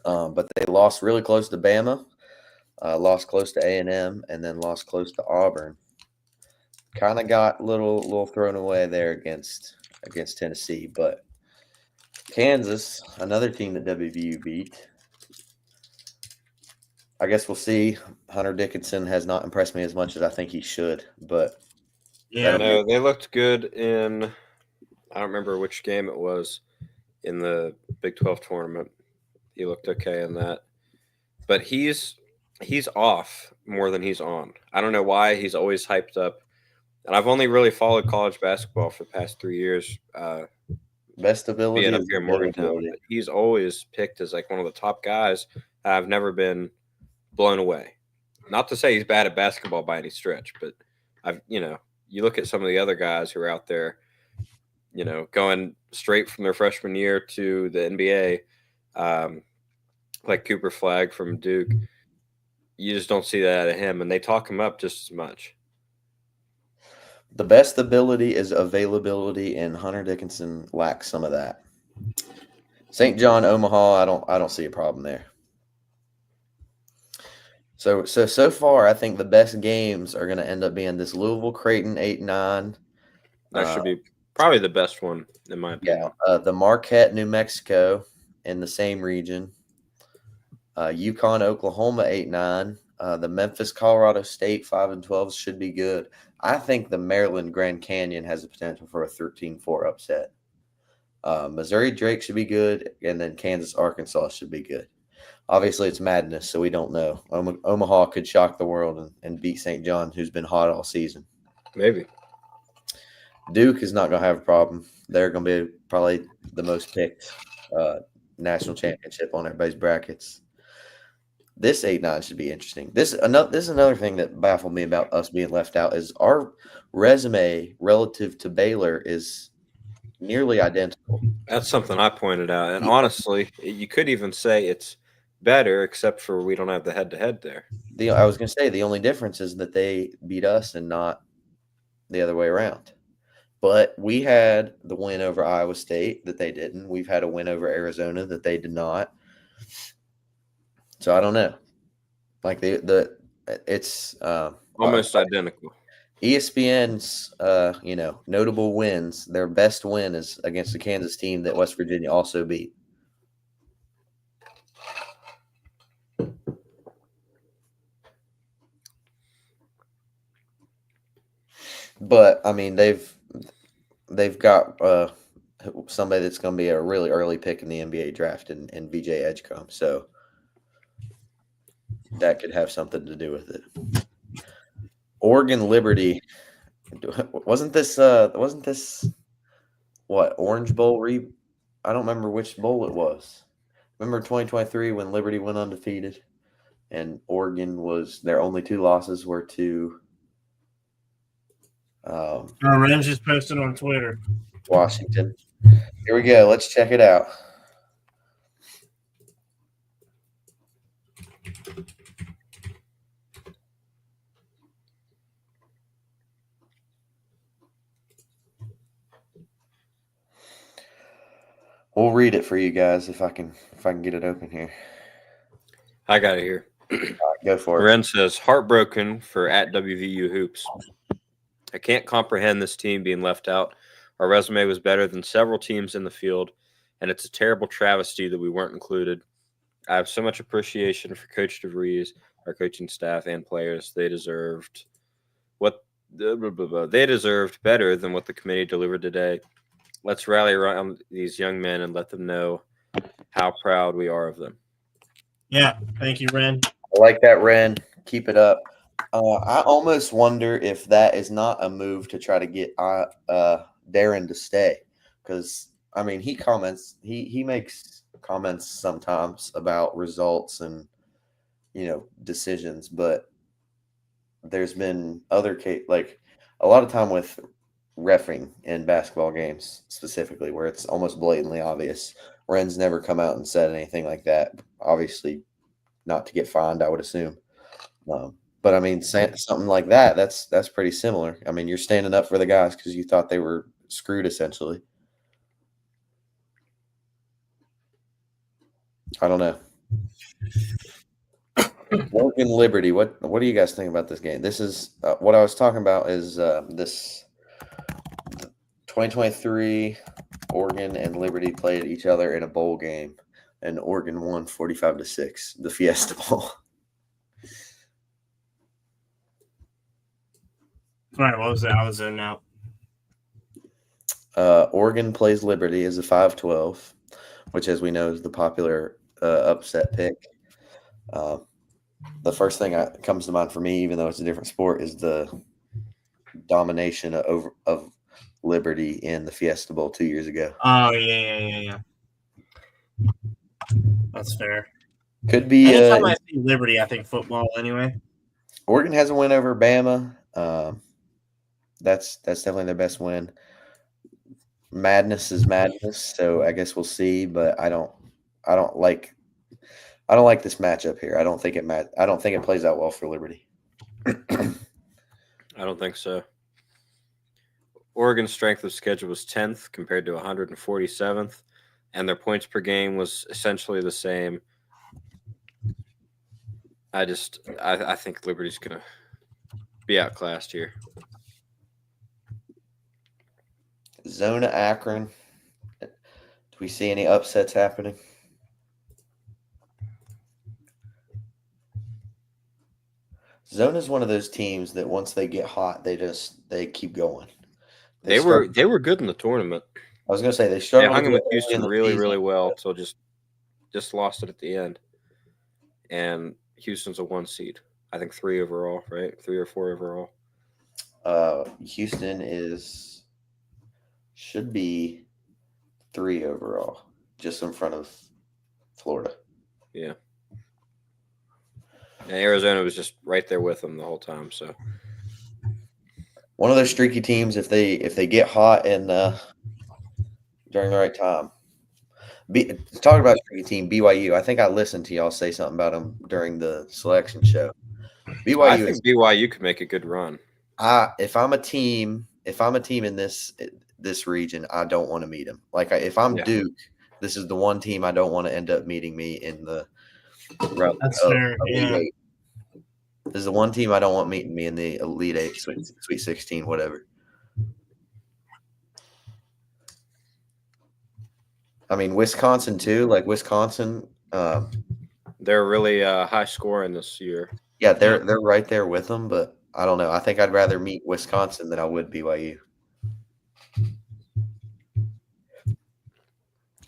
but they lost really close to Bama, lost close to A&M, and then lost close to Auburn. Kind of got a little thrown away there against Tennessee, but Kansas, another team that WVU beat. I guess we'll see. Hunter Dickinson has not impressed me as much as I think he should, but Yeah, No, they looked good in, I don't remember which game it was in the Big 12 tournament. He looked okay in that. But he's off more than he's on. I don't know why. He's always hyped up. And I've only really followed college basketball for the past 3 years. best ability Being up is here in Morgantown, availability. but he's always picked as like one of the top guys. I've never been blown away. Not to say he's bad at basketball by any stretch, but you look at some of the other guys who are out there, going straight from their freshman year to the NBA, like Cooper Flagg from Duke. You just don't see that out of him, and they talk him up just as much. The best ability is availability, and Hunter Dickinson lacks some of that. St. John, Omaha, I don't see a problem there. So far, I think the best games are going to end up being this Louisville Creighton 8-9. That should be probably the best one in my opinion. Yeah, the Marquette, New Mexico, in the same region. UConn, Oklahoma 8-9. The Memphis, Colorado State 5-12 should be good. I think the Maryland Grand Canyon has the potential for a 13-4 upset. Missouri Drake should be good, and then Kansas, Arkansas should be good. Obviously, it's madness, so we don't know. Omaha could shock the world and beat St. John, who's been hot all season. Maybe. Duke is not going to have a problem. They're going to be probably the most picked national championship on everybody's brackets. This 8-9 should be interesting. This is another thing that baffled me about us being left out is our resume relative to Baylor is nearly identical. That's something I pointed out. And honestly, you could even say it's better, except for we don't have the head-to-head there. I was going to say the only difference is that they beat us and not the other way around. But we had the win over Iowa State that they didn't. We've had a win over Arizona that they did not. So I don't know. Like it's Almost identical. ESPN's notable wins. Their best win is against the Kansas team that West Virginia also beat. But I mean, they've got somebody that's going to be a really early pick in the NBA draft in VJ Edgecombe, so that could have something to do with it. Oregon Liberty, wasn't this what Orange Bowl? I don't remember which bowl it was. Remember 2023 when Liberty went undefeated, and Oregon was their only two losses were to. Ren's just posted on Twitter. Washington. Here we go. Let's check it out. We'll read it for you guys if I can get it open here. I got it here. All right, go for it. Ren says, heartbroken for at WVU Hoops. I can't comprehend this team being left out. Our resume was better than several teams in the field, and it's a terrible travesty that we weren't included. I have so much appreciation for Coach DeVries, our coaching staff, and players. They deserved better than what the committee delivered today. Let's rally around these young men and let them know how proud we are of them. Yeah, thank you, Ren. I like that, Ren. Keep it up. I almost wonder if that is not a move to try to get Darren to stay, because I mean he makes comments sometimes about results and decisions, but there's been other like a lot of time with reffing in basketball games specifically where it's almost blatantly obvious. Ren's never come out and said anything like that. Obviously, not to get fined, I would assume. But I mean, something like that, that's pretty similar. I mean, you're standing up for the guys because you thought they were screwed, essentially. I don't know. Oregon Liberty. What do you guys think about this game? This is what I was talking about. Is this 2023 Oregon and Liberty played each other in a bowl game, and Oregon won 45-6, the Fiesta Bowl. All right, what was that? I was in now. Oregon plays Liberty as a 5-12, which, as we know, is the popular upset pick. The first thing that comes to mind for me, even though it's a different sport, is the domination of Liberty in the Fiesta Bowl 2 years ago. Oh, yeah. That's fair. Could be. Anytime I see Liberty, I think football anyway. Oregon has a win over Bama. That's definitely their best win. Madness is madness, so I guess we'll see. But I don't like this matchup here. I don't think it plays out well for Liberty. I don't think so. Oregon's strength of schedule was 10th compared to 147th, and their points per game was essentially the same. I think Liberty's going to be outclassed here. Zona Akron. Do we see any upsets happening? Zona is one of those teams that once they get hot, they keep going. They were good in the tournament. I was going to say they struggled. They hung with Houston really well until just lost it at the end. And Houston's a 1 seed. I think 3 overall, right? 3 or 4 overall. Houston should be 3 overall, just in front of Florida. Yeah. And Arizona was just right there with them the whole time. So one of those streaky teams, if they get hot and during the right time. Talking about streaky team BYU, I think I listened to y'all say something about them during the selection show. I think BYU could make a good run. If I'm a team in this region, I don't want to meet them. Like if I'm Duke, this is the one team I don't want to end up meeting me in the That's fair. Yeah. This is the one team I don't want meeting me in the Elite Eight, Sweet 16, whatever. I mean, Wisconsin too. Like Wisconsin, they're really high scoring this year. Yeah, they're right there with them, but I don't know. I think I'd rather meet Wisconsin than I would BYU.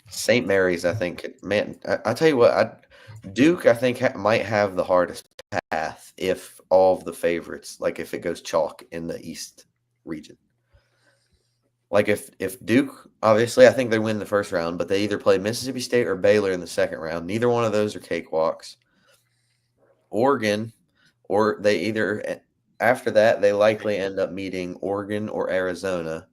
St. Mary's, I think. Man, I tell you what, Duke, I think might have the hardest path if all of the favorites, like if it goes chalk in the East region. Like if Duke, obviously, I think they win the first round, but they either play Mississippi State or Baylor in the second round. Neither one of those are cakewalks. Oregon, or they either after that they likely end up meeting Oregon or Arizona.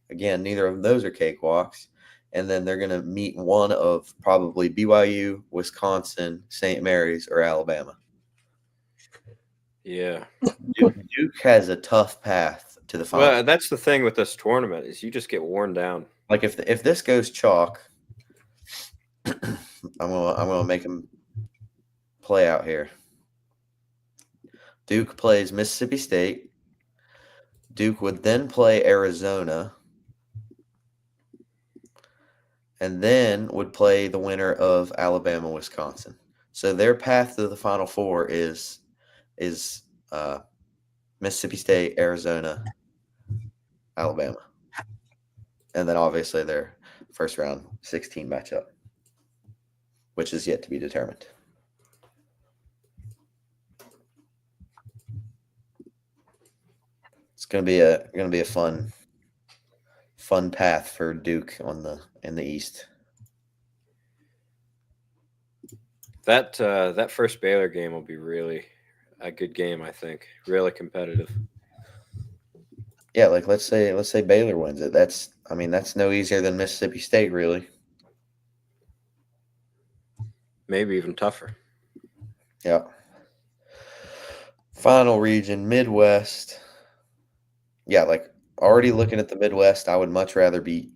Again, neither of those are cakewalks. And then they're going to meet one of probably BYU, Wisconsin, St. Mary's, or Alabama. Yeah. Duke has a tough path to the final. Well, that's the thing with this tournament is you just get worn down. Like if this goes chalk, I'm gonna make them play out here. Duke plays Mississippi State. Duke would then play Arizona. And then would play the winner of Alabama, Wisconsin. So their path to the Final Four is Mississippi State, Arizona, Alabama. And then obviously their first round 16 matchup, which is yet to be determined. It's gonna be a fun path for Duke in the East. That first Baylor game will be really a good game. I think really competitive. Yeah, like let's say Baylor wins it. That's no easier than Mississippi State, really. Maybe even tougher. Yeah. Final region, Midwest. Yeah, like already looking at the Midwest, I would much rather be.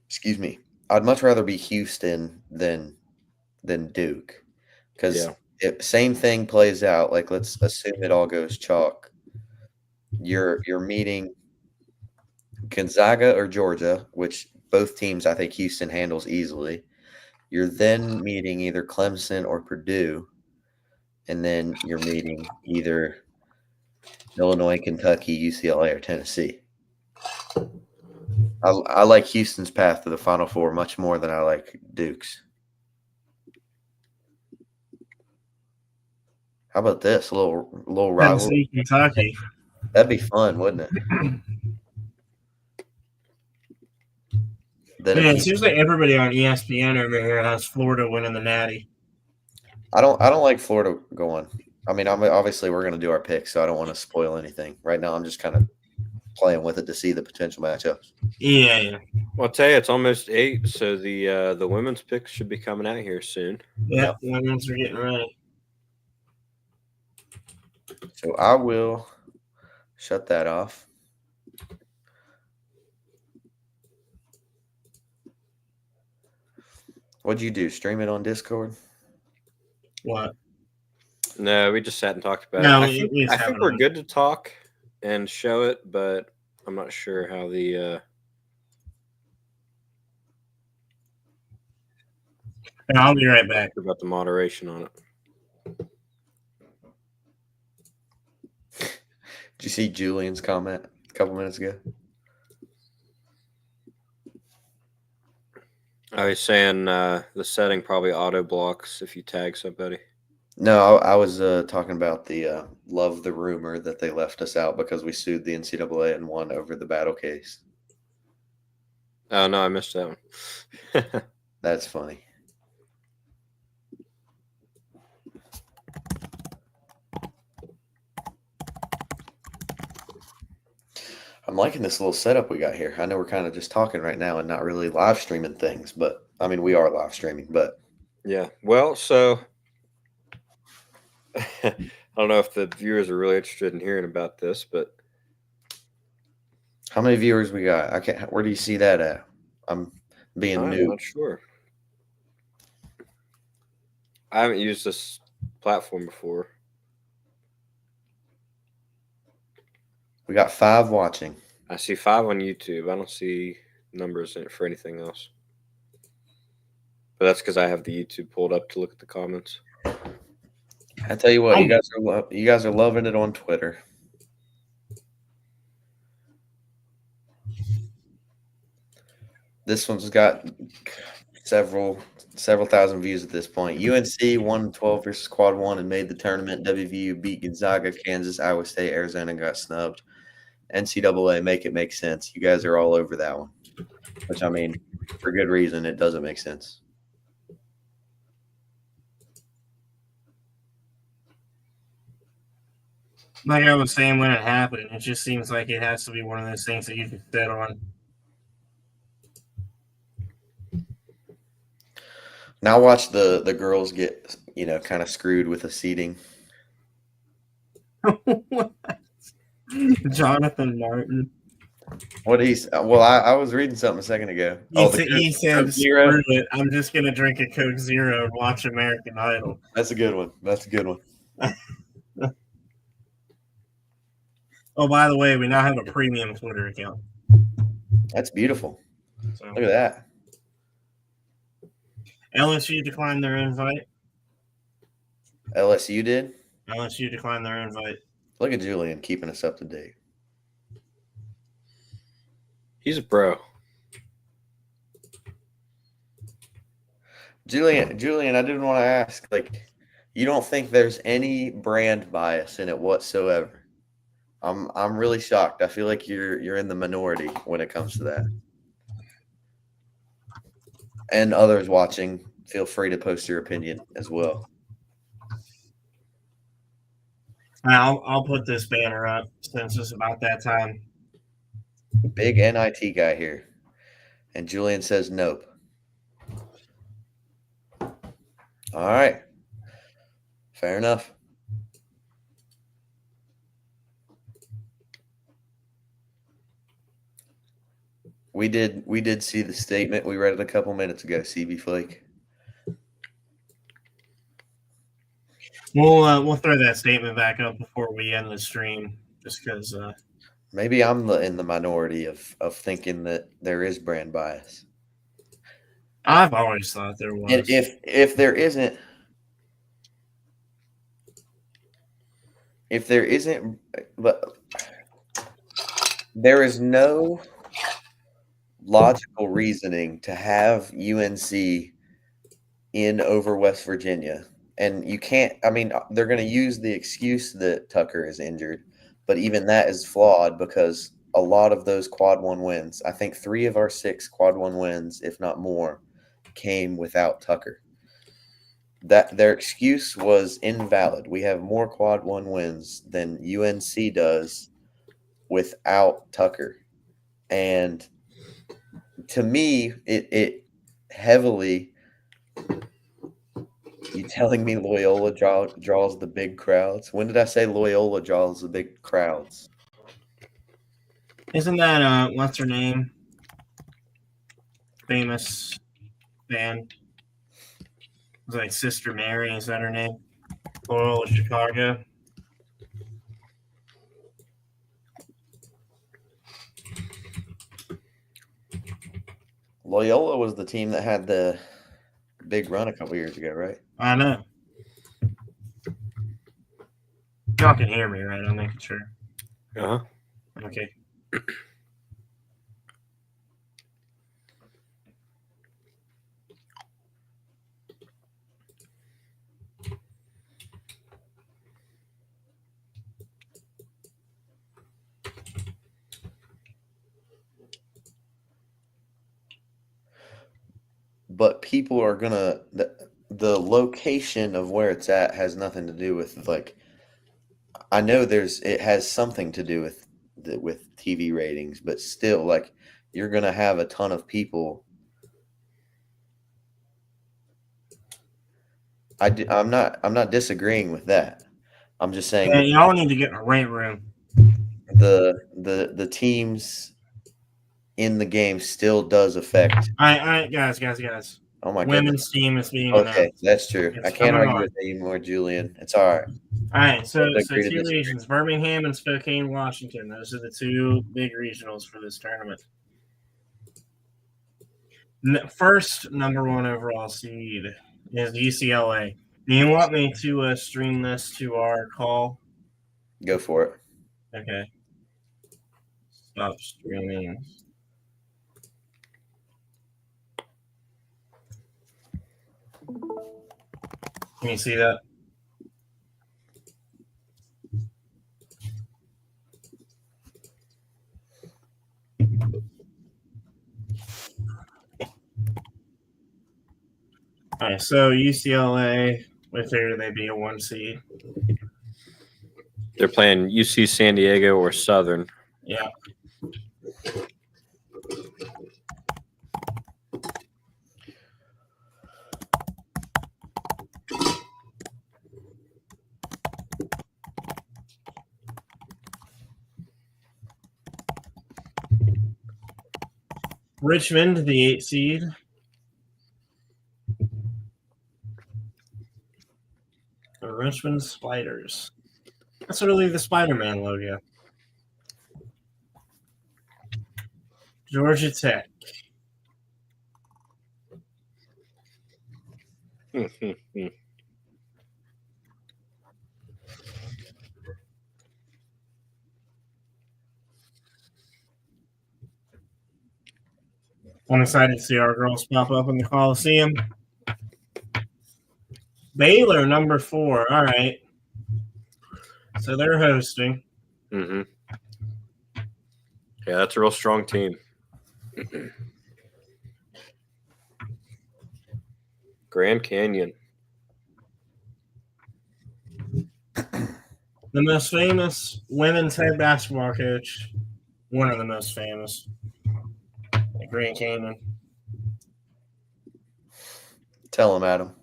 Excuse me. I'd much rather be Houston than Duke, because Yeah. if same thing plays out, like let's assume it all goes chalk. You're meeting Gonzaga or Georgia, which both teams I think Houston handles easily. You're then meeting either Clemson or Purdue, and then you're meeting either Illinois, Kentucky, UCLA, or Tennessee. I like Houston's path to the Final Four much more than I like Duke's. How about this? A little rivalry? Tennessee, Kentucky. That'd be fun, wouldn't it? Then Yeah, if it seems like everybody on ESPN over here has Florida winning the Natty. I don't like Florida going. I mean, obviously we're going to do our picks, so I don't want to spoil anything. Right now, I'm just kind of playing with it to see the potential matchups. Yeah. Well, I'll tell you, it's almost 8, so the women's picks should be coming out here soon. Yeah, the women's are getting ready. So I will shut that off. What'd you do? Stream it on Discord? What? No, we just sat and talked about No, it. we just I think haven't we're on. good to talk and show it, but I'm not sure how the I'll be right back. about the moderation on it. Did you see Julian's comment a couple minutes ago? I was saying the setting probably auto blocks if you tag somebody. No, I was talking about the love the rumor that they left us out because we sued the NCAA and won over the battle case. Oh no, I missed that one. That's funny. I'm liking this little setup we got here. I know we're kind of just talking right now and not really live streaming things, but I mean, we are live streaming, but Yeah. Well, so I don't know if the viewers are really interested in hearing about this, but how many viewers we got? I can't. Where do you see that at? I'm being I'm new. not sure. I haven't used this platform before. We got 5 watching. I see 5 on YouTube. I don't see numbers in it for anything else. But that's because I have the YouTube pulled up to look at the comments. I tell you what, you guys are loving it on Twitter. This one's got several thousand views at this point. UNC won 12 versus Quad 1 and made the tournament. WVU beat Gonzaga, Kansas, Iowa State, Arizona, and got snubbed. NCAA, make it make sense. You guys are all over that one, which I mean, for good reason, it doesn't make sense. Like I was saying when it happened, it just seems like it has to be one of those things that you can bet on. Now watch the girls get, kind of screwed with the seating. Jonathan Martin. What he's well, I was reading something a second ago. He said, Coke Zero. "Screw it! I'm just gonna drink a Coke Zero and watch American Idol." That's a good one. That's a good one. Oh, by the way, we now have a premium Twitter account. That's beautiful. So, Look at that. LSU declined their invite. LSU did. LSU declined their invite. Look at Julian keeping us up to date. He's a bro. Julian, I didn't want to ask, you don't think there's any brand bias in it whatsoever? I'm really shocked. I feel like you're in the minority when it comes to that. And others watching, feel free to post your opinion as well. I'll put this banner up since it's about that time. Big NIT guy here. And Julian says nope. All right. Fair enough. We did see the statement. We read it a couple minutes ago, CB Flake. We'll throw that statement back up before we end the stream, just because. Maybe I'm in the minority of thinking that there is brand bias. I've always thought there was. And if there isn't, but there is no logical reasoning to have UNC in over West Virginia. And you can't, I mean, they're going to use the excuse that Tucker is injured, but even that is flawed because a lot of those quad one wins, I think 3 of our 6 quad one wins, if not more, came without Tucker. That their excuse was invalid. We have more quad one wins than UNC does without Tucker. And to me, it heavily, you telling me Loyola draws the big crowds? When did I say Loyola draws the big crowds? Isn't that what's her name? Famous band. It was like Sister Mary, is that her name? Loyola Chicago. Loyola was the team that had the big run a couple years ago, right? I know. Y'all can hear me, right? I'm making sure. Uh-huh. Okay. But people are gonna the location of where it's at has nothing to do with like. I know it has something to do with TV ratings, but still, like you're gonna have a ton of people. I'm not disagreeing with that. I'm just saying Yeah, y'all need to get in a weight room. the teams in the game still does affect. All right, guys. Oh my Women's goodness. team is being Okay, announced. that's true. It's I can't coming argue on. with it anymore, Julian. It's all right. All right, so Agree to 2 disagree. regions: Birmingham and Spokane, Washington. Those are the 2 big regionals for this tournament. First number 1 overall seed is UCLA. Do you want me to stream this to our call? Go for it. Okay. Stop streaming. Can you see that? All right, so UCLA, we figured they'd be a 1 seed. They're playing UC San Diego or Southern. Yeah. Richmond, the 8 seed. The Richmond Spiders. That's really the Spider-Man logo. Georgia Tech. I'm excited to see our girls pop up in the Coliseum. Baylor, number 4. All right. So they're hosting. Mm-hmm. Yeah, that's a real strong team. Grand Canyon. The most famous women's head basketball coach, one of the most famous, at Grand Canyon. Tell him, Adam.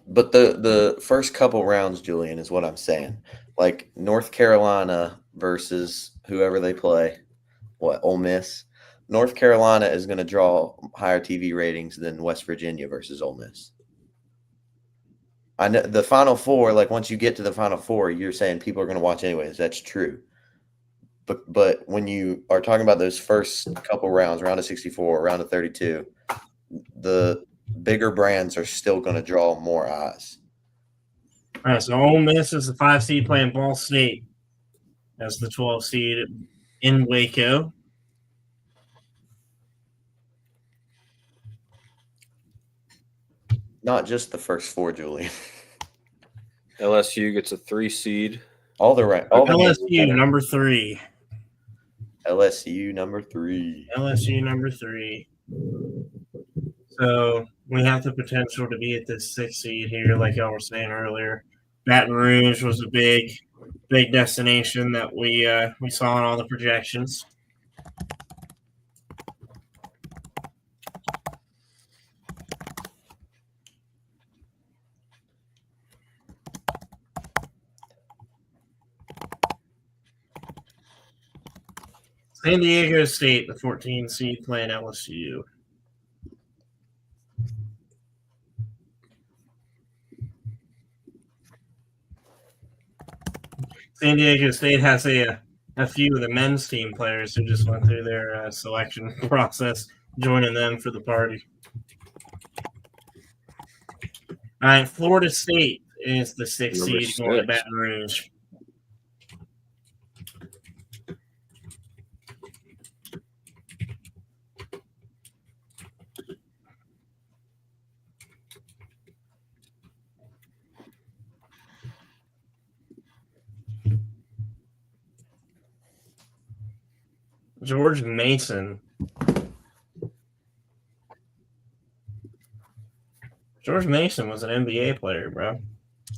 But the first couple rounds, Julian, is what I'm saying. Like North Carolina versus whoever they play, Ole Miss. North Carolina is going to draw higher TV ratings than West Virginia versus Ole Miss. I know the Final Four. Like once you get to the Final Four, you're saying people are going to watch anyways. That's true. But when you are talking about those first couple rounds, round of 64, round of 32, the bigger brands are still going to draw more eyes. All right, so Ole Miss is the 5 seed playing Ball State as the 12 seed in Waco. Not just the first four, Julian. LSU gets a 3 seed. All the LSU number 3. LSU number 3. LSU number 3. So we have the potential to be at this 6 seed here, like y'all were saying earlier. Baton Rouge was a big destination that we saw in all the projections. San Diego State, the 14 seed, playing LSU. San Diego State has a few of the men's team players who just went through their selection process, joining them for the party. All right, Florida State is the 6th seed going to Baton Rouge. George Mason. George Mason was an NBA player, bro.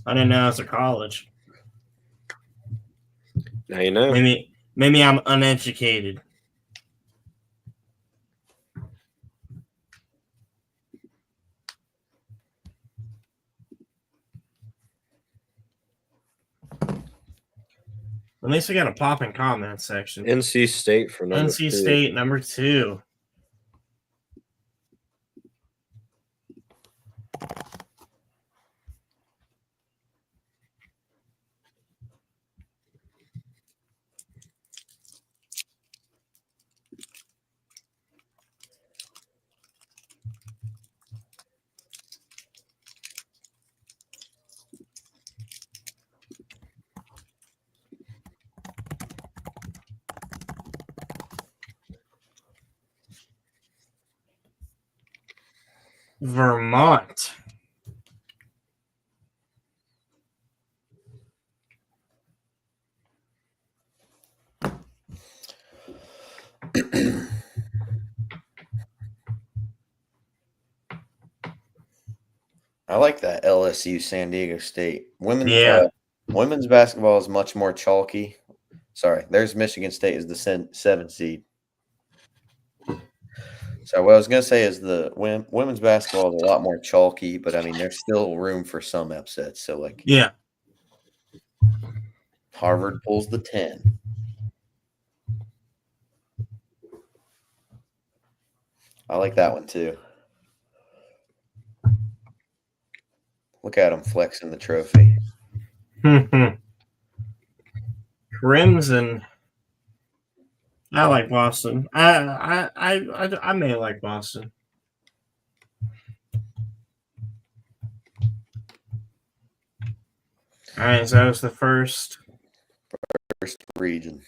I didn't know it was a college. Now you know. Maybe I'm uneducated. At least we got a popping comment section. NC State for number 2. NC State number 2. Vermont. I like that LSU San Diego State. Women's basketball is much more chalky. Sorry, there's Michigan State is the 7 seed. So what I was going to say is the women's basketball is a lot more chalky, but I mean there's still room for some upsets. So like Harvard pulls the 10. I like that one too. Look at him flexing the trophy. Crimson. I like Boston. I may like Boston. All right, so that was the first region.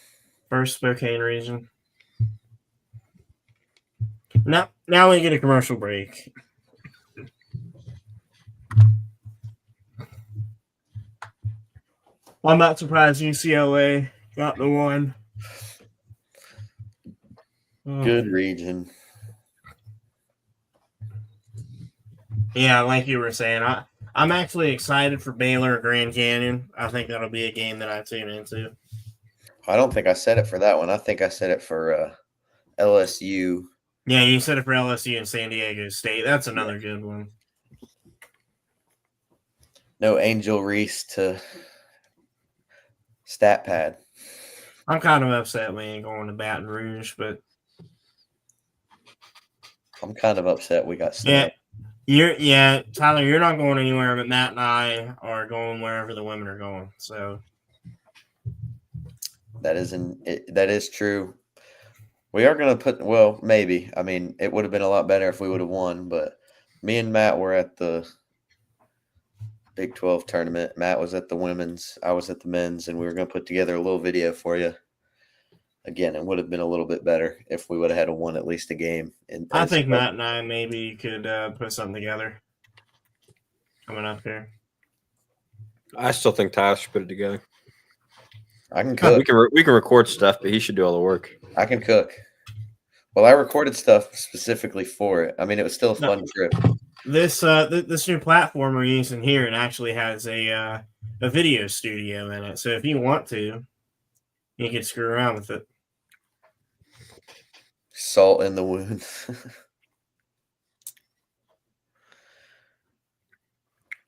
First Spokane region. Now we get a commercial break. I'm not surprised UCLA got the one. Good region. Yeah, like you were saying, I'm actually excited for Baylor Grand Canyon. I think that'll be a game that I tune into. I don't think I said it for that one. I think I said it for LSU. Yeah, you said it for LSU and San Diego State. That's another good one. No Angel Reese to stat pad. I'm kind of upset we ain't going to Baton Rouge, but I'm kind of upset we got snubbed. Tyler, you're not going anywhere, but Matt and I are going wherever the women are going. So that is true. We are going to put maybe. I mean, it would have been a lot better if we would have won, but me and Matt were at the Big 12 tournament. Matt was at the women's, I was at the men's, and we were going to put together a little video for you. Again, it would have been a little bit better if we would have had won at least a game. I think Matt and I maybe could put something together coming up here. I still think Tyler should put it together. I can cook. We can record stuff, but he should do all the work. I can cook. Well, I recorded stuff specifically for it. I mean, it was still a fun trip. This new platform we're using here, it actually has a video studio in it. So if you want to, you can screw around with it. Salt in the wound.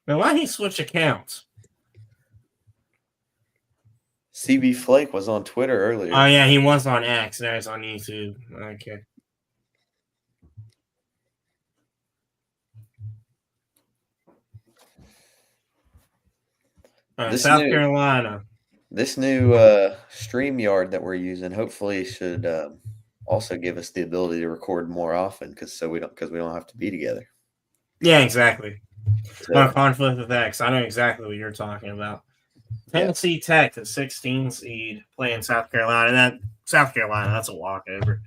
Now, why he switch accounts? CB Flake was on Twitter earlier. Oh, yeah, he was on X. Now he's on YouTube. Okay. South Carolina. This new StreamYard that we're using hopefully should also give us the ability to record more often because we don't have to be together. Yeah, exactly. No conflict with X. I know exactly what you're talking about. Tennessee Tech, the 16 seed, playing South Carolina. That's a walkover.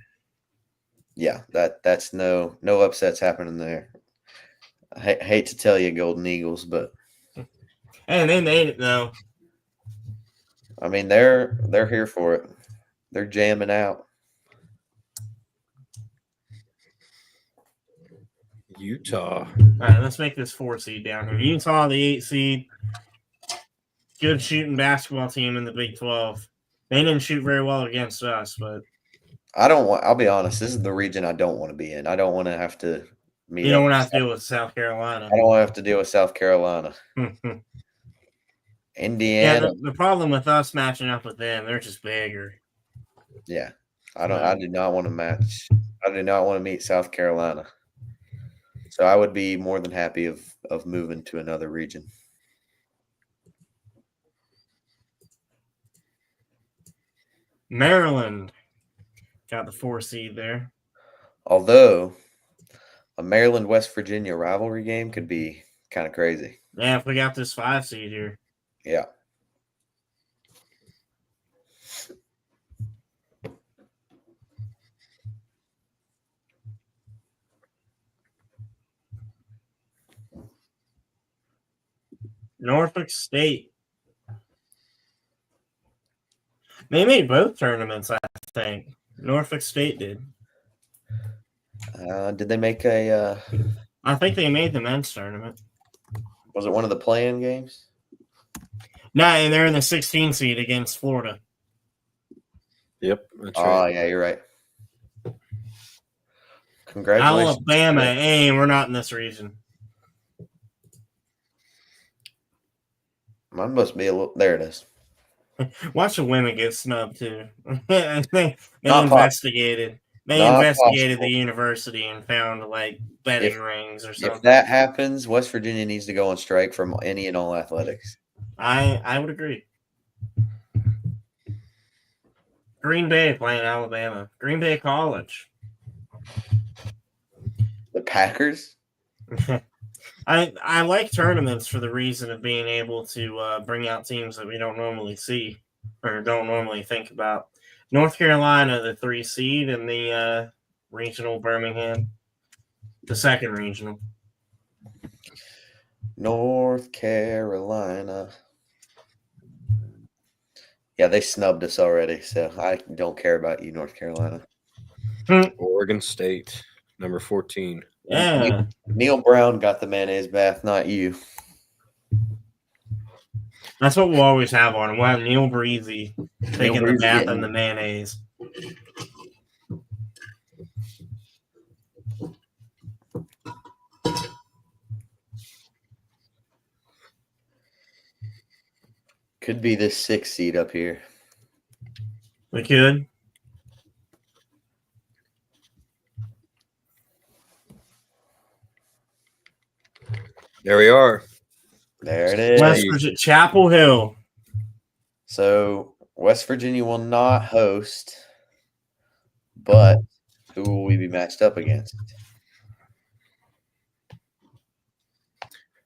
Yeah, that's no upsets happening there. I hate to tell you, Golden Eagles, but and they made it though. I mean, they're here for it. They're jamming out. Utah. All right, let's make this 4 seed down here. Utah, the 8 seed. Good shooting basketball team in the Big 12. They didn't shoot very well against us, but I'll be honest, this is the region I don't want to be in. I don't want to have to meet. You don't want to have to deal with South Carolina. I don't want to have to deal with South Carolina. Indiana. Yeah, the problem with us matching up with them, they're just bigger. Yeah. I do not want to match. I do not want to meet South Carolina. So I would be more than happy of moving to another region. Maryland got the 4 seed there. Although a Maryland-West Virginia rivalry game could be kind of crazy. Yeah, if we got this 5 seed here. Yeah. Norfolk State. They made both tournaments, I think. Norfolk State did. Did they make a I think they made the men's tournament. Was it one of the play-in games? No, and they're in the 16 seed against Florida. Yep, that's right. Oh, yeah, you're right. Congratulations. Alabama. Hey, we're not in this region. Mine must be a little. There it is. Watch the women get snubbed too. they Not investigated. They Not investigated possible. the university and found like betting rings or something. If that happens, West Virginia needs to go on strike from any and all athletics. I would agree. Green Bay playing Alabama. Green Bay College. The Packers? I like tournaments for the reason of being able to bring out teams that we don't normally see or don't normally think about. North Carolina, the 3 seed, and the regional Birmingham, the 2nd regional. North Carolina. Yeah, they snubbed us already, so I don't care about you, North Carolina. Oregon State, number 14. Yeah. Neil Brown got the mayonnaise bath, not you. That's what we'll always have on. We'll have Neil Breezy taking the Breezy bath getting- and the mayonnaise. Could be this 6 seed up here. We could. There we are. There it is. West Virginia, Chapel Hill. So West Virginia will not host, but who will we be matched up against?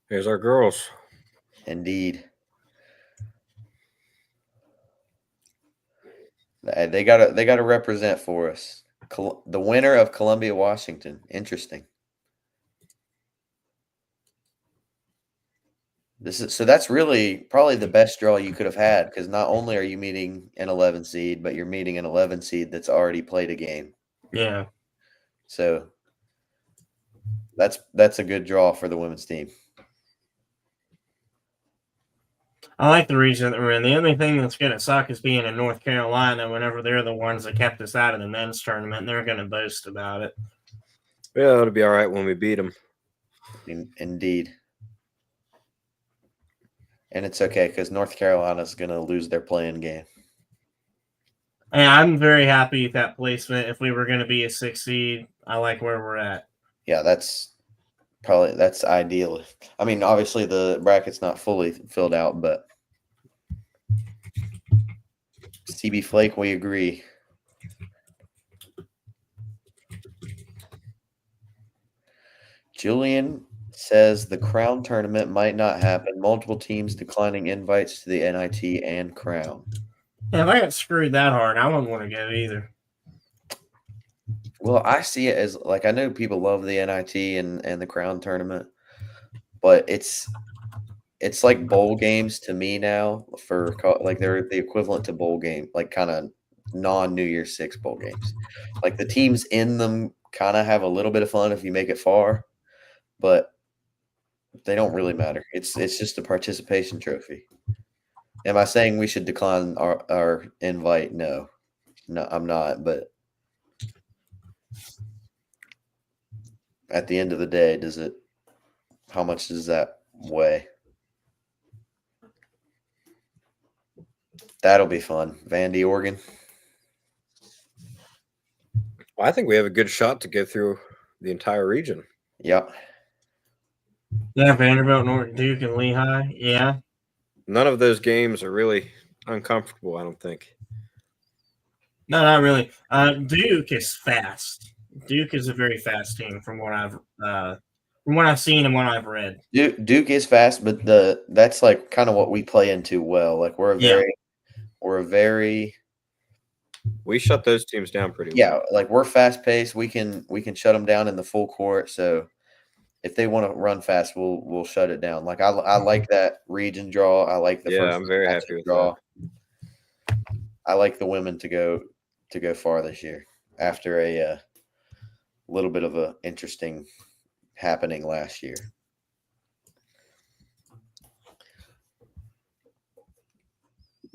Here's our girls. Indeed. They gotta represent for us. The winner of Columbia, Washington. Interesting. That's really probably the best draw you could have had, because not only are you meeting an 11 seed, but you're meeting an 11 seed that's already played a game. Yeah. So that's a good draw for the women's team. I like the region that we're in. The only thing that's going to suck is being in North Carolina whenever they're the ones that kept us out of the men's tournament. They're going to boast about it. Yeah, it'll be all right when we beat them. Indeed. And it's okay, because North Carolina's going to lose their playing game. And I'm very happy with that placement. If we were going to be a 6 seed, I like where we're at. Yeah, that's ideal. I mean, obviously the bracket's not fully filled out, but CB Flake, we agree. Julian says the Crown tournament might not happen. Multiple teams declining invites to the NIT and Crown. Yeah, if I got screwed that hard, I wouldn't want to go either. Well, I see it as like, I know people love the NIT and the Crown tournament, but it's like bowl games to me now. For like, they're the equivalent to bowl game, like kind of non-New Year's Six bowl games. Like the teams in them kind of have a little bit of fun if you make it far, but they don't really matter. It's just a participation trophy. Am I saying we should decline our invite? No, I'm not. But at the end of the day, how much does that weigh? That'll be fun. Vandy, Oregon. Well, I think we have a good shot to get through the entire region. Yep. Yeah, Vanderbilt, North Duke, and Lehigh. Yeah. None of those games are really uncomfortable, I don't think. No, not really. Duke is fast. Duke is a very fast team from what I've seen and what I've read. Duke is fast, but that's like kind of what we play into well. Like We shut those teams down pretty well. Yeah, like we're fast paced. We can shut them down in the full court. So if they want to run fast, we'll shut it down. Like I like that region draw. I like the first. I'm very happy with draw. That. I like the women to go far this year after a little bit of a interesting happening last year.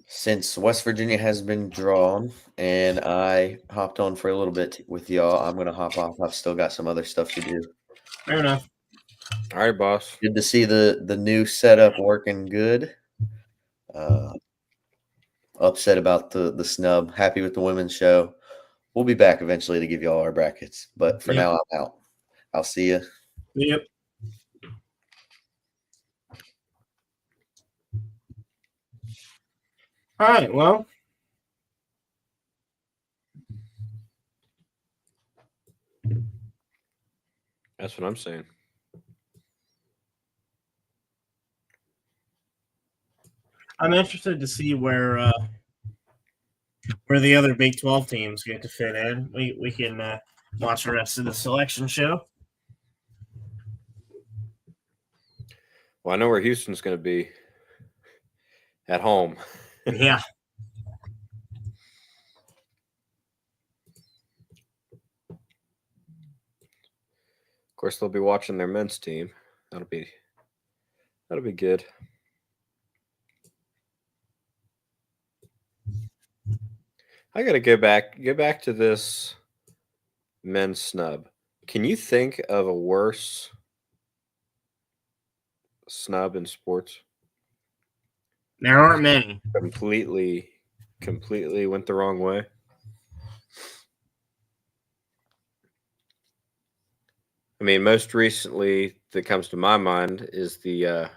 Since West Virginia has been drawn and I hopped on for a little bit with y'all, I'm going to hop off. I've still got some other stuff to do. Fair enough. All right, boss. Good to see the new setup working good. Upset about the snub. Happy with the women's show. We'll be back eventually to give you all our brackets. But for now, I'm out. I'll see you. Yep. All right, well. That's what I'm saying. I'm interested to see where the other Big 12 teams get to fit in. We can watch the rest of the selection show. Well, I know where Houston's going to be at home. Yeah. course, they'll be watching their men's team. That'll be good. I gotta go back to this men's snub. Can you think of a worse snub in sports? There aren't many. Completely went the wrong way. I mean, most recently that comes to my mind is the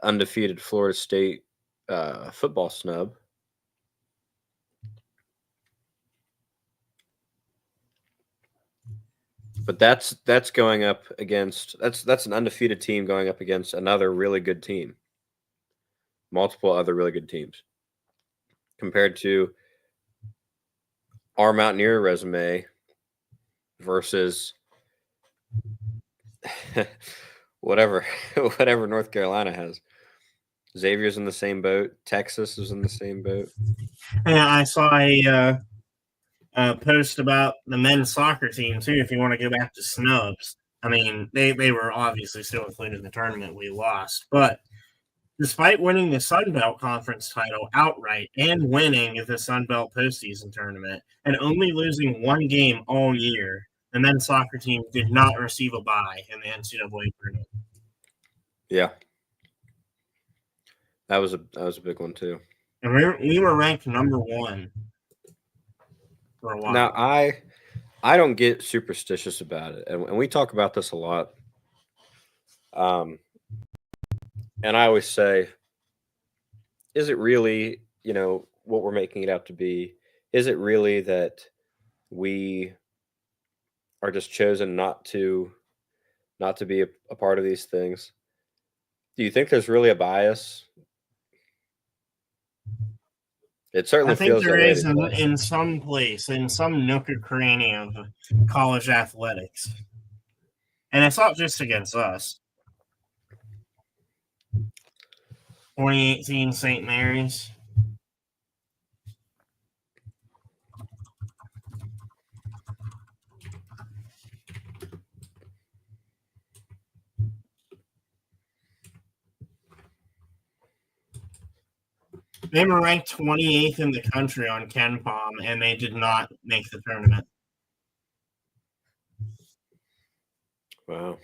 undefeated Florida State football snub. But that's going up against that's an undefeated team going up against another really good team. Multiple other really good teams. Compared to our Mountaineer resume versus whatever North Carolina has. Xavier's in the same boat. Texas is in the same boat. Yeah, I saw a post about the men's soccer team too. If you want to go back to snubs, I mean, they were obviously still included in the tournament. We lost, but despite winning the Sun Belt Conference title outright and winning the Sun Belt postseason tournament and only losing one game all year, the men's soccer team did not receive a bye in the NCAA tournament. Yeah, that was a big one too. And we were ranked number 1 for a while. Now I don't get superstitious about it, and we talk about this a lot. And I always say, is it really, what we're making it out to be? Is it really that we are just chosen not to be a part of these things? Do you think there's really a bias? It certainly I think feels there that way is to us. in some place, in some nook or cranny of college athletics. And it's not just against us. 2018 St. Mary's. They were ranked 28th in the country on KenPom, and they did not make the tournament. Wow.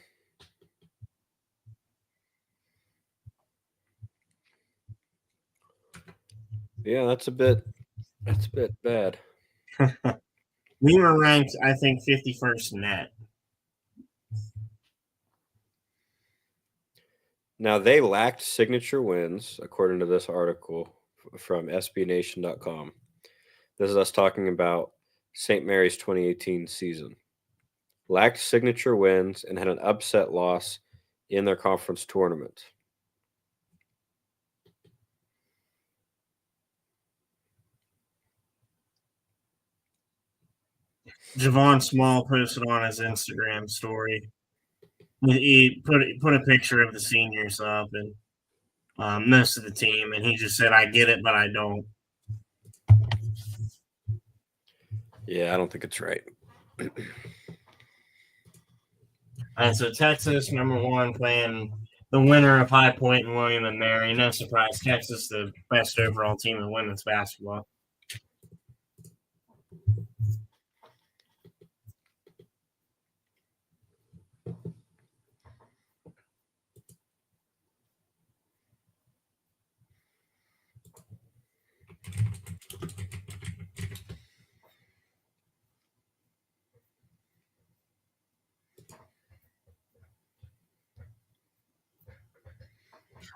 Yeah, that's a bit bad. We were ranked, I think, 51st net. Now, they lacked signature wins, according to this article from SBNation.com. This is us talking about St. Mary's 2018 season. Lacked signature wins and had an upset loss in their conference tournament. Javon Small posted on his Instagram story. He put a picture of the seniors up and most of the team, and he just said, "I get it, but I don't." Yeah, I don't think it's right. And so Texas, number 1, playing the winner of High Point and William and Mary. No surprise, Texas, the best overall team in women's basketball.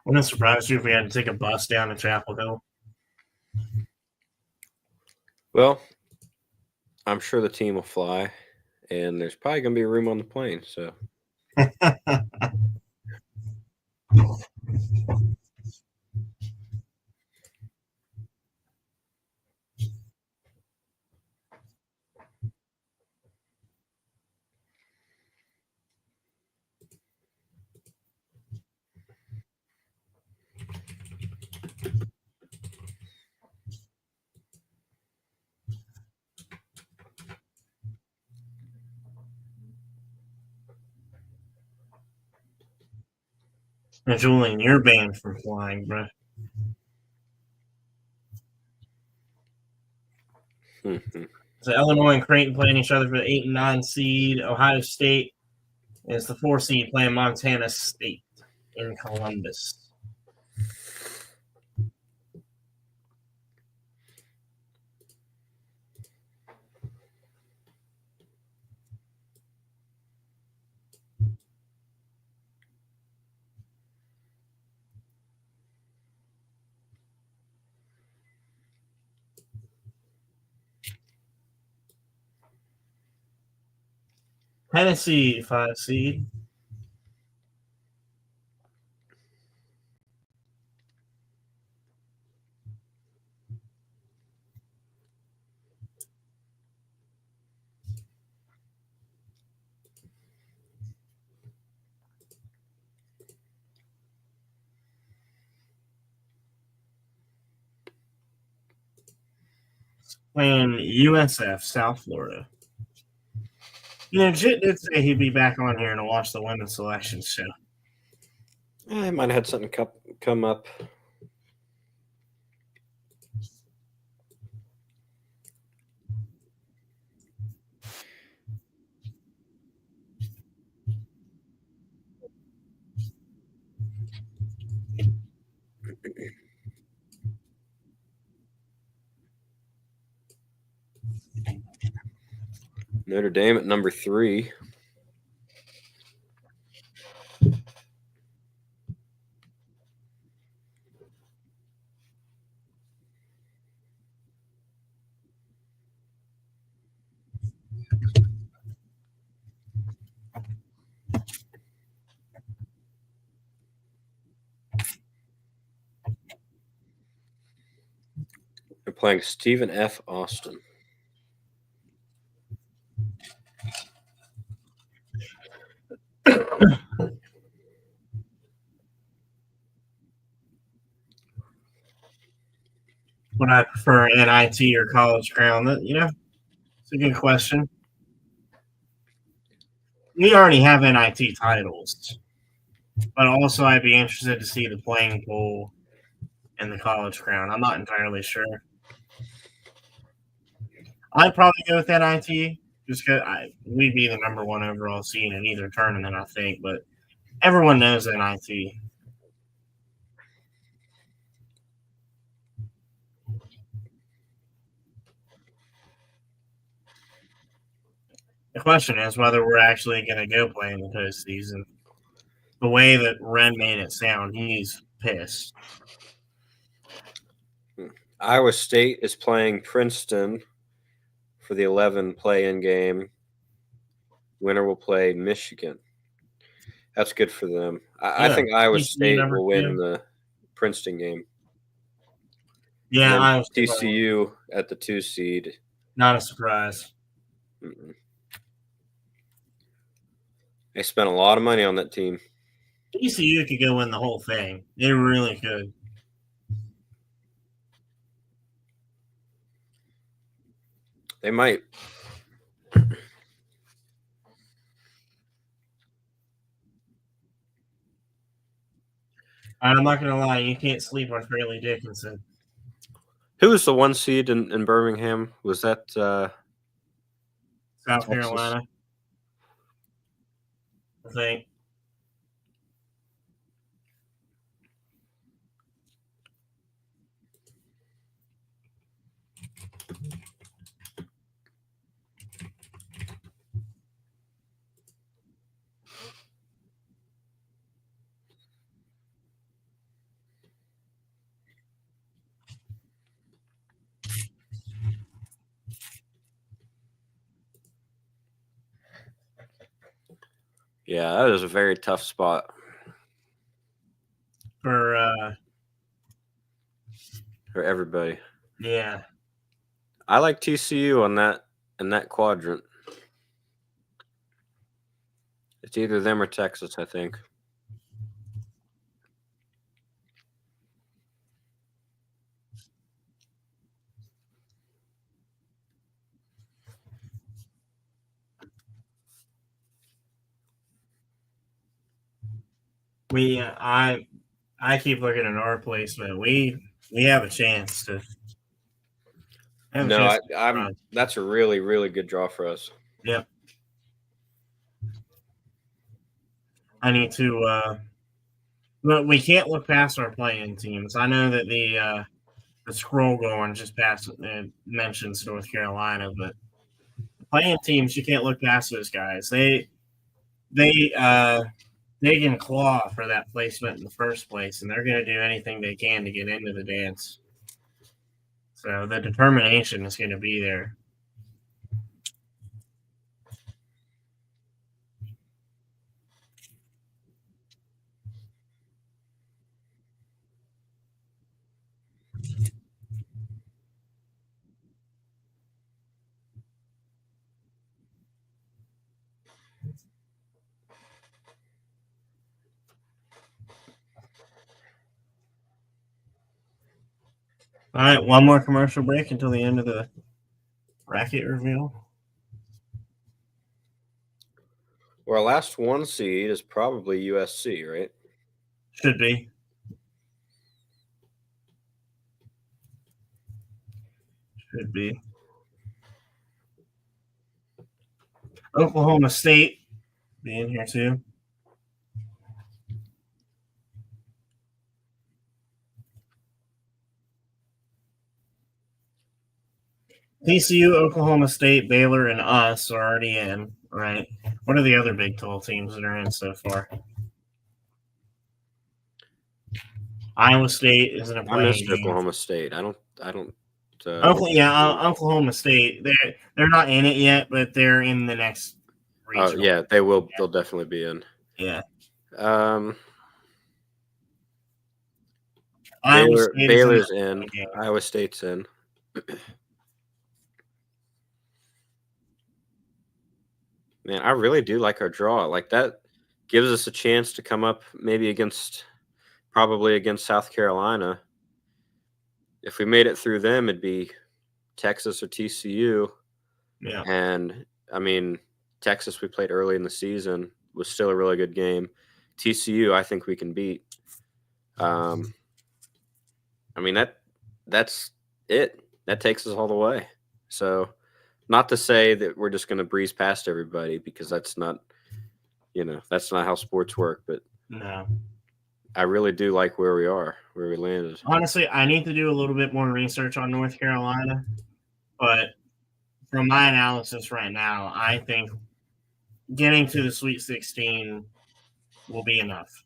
Wouldn't surprise you if we had to take a bus down to Chapel Hill. Well, I'm sure the team will fly, and there's probably going to be room on the plane. So, Now, Julian, you're banned from flying, bro. So Illinois and Creighton playing each other for the 8 and 9 seed. Ohio State is the 4 seed playing Montana State in Columbus. Tennessee, 5 seed. Playing USF, South Florida. You know, Jit did say he'd be back on here to watch the women's selection show. I might have had something come up. Notre Dame at number 3. They're playing Stephen F. Austin. Would I prefer NIT or College Crown? You know, it's a good question. We already have NIT titles, but also I'd be interested to see the playing pool and the College Crown. I'm not entirely sure. I'd probably go with NIT just because we'd be the number 1 overall seed in either tournament, I think. But everyone knows NIT. The question is whether we're actually going to go play in the postseason. The way that Ren made it sound, he's pissed. Iowa State is playing Princeton for the 11 play-in game. Winner will play Michigan. That's good for them. I think Iowa State will win the Princeton game. Yeah, Iowa State. TCU at the 2 seed. Not a surprise. Mm-mm. They spent a lot of money on that team. TCU could go win the whole thing. They really could. They might. I'm not going to lie. You can't sleep on Fairleigh Dickinson. Who was the 1 seed in Birmingham? Was that South Carolina? I think. Yeah, that was a very tough spot For everybody. Yeah. I like TCU on that in that quadrant. It's either them or Texas, I think. I keep looking at our placement. We have a chance to. No, I'm. That's a really, really good draw for us. Yep. I need to. But we can't look past our playing teams. I know that the scroll going just past mentions North Carolina, but playing teams you can't look past those guys. They dig and claw for that placement in the first place, and they're going to do anything they can to get into the dance. So the determination is going to be there. All right, one more commercial break until the end of the bracket reveal. Well, our last 1 seed is probably USC, right? Should be. Should be. Oklahoma State be in here too. TCU, Oklahoma State, Baylor, and us are already in, right? What are the other Big 12 teams that are in so far? Iowa State isn't a I playing missed game. Oklahoma State. I don't. Oklahoma State. They're not in it yet, but they're in the next regional. Oh yeah, they will. They'll definitely be in. Yeah. Baylor's in. Iowa State's in. Man, I really do like our draw. Like that gives us a chance to come up maybe probably against South Carolina. If we made it through them, it'd be Texas or TCU. Yeah. And I mean, Texas we played early in the season was still a really good game. TCU, I think we can beat. I mean that's it. That takes us all the way. So, not to say that we're just going to breeze past everybody because that's not how sports work. But no, I really do like where we landed. Honestly, I need to do a little bit more research on North Carolina, but from my analysis right now, I think getting to the Sweet 16 will be enough.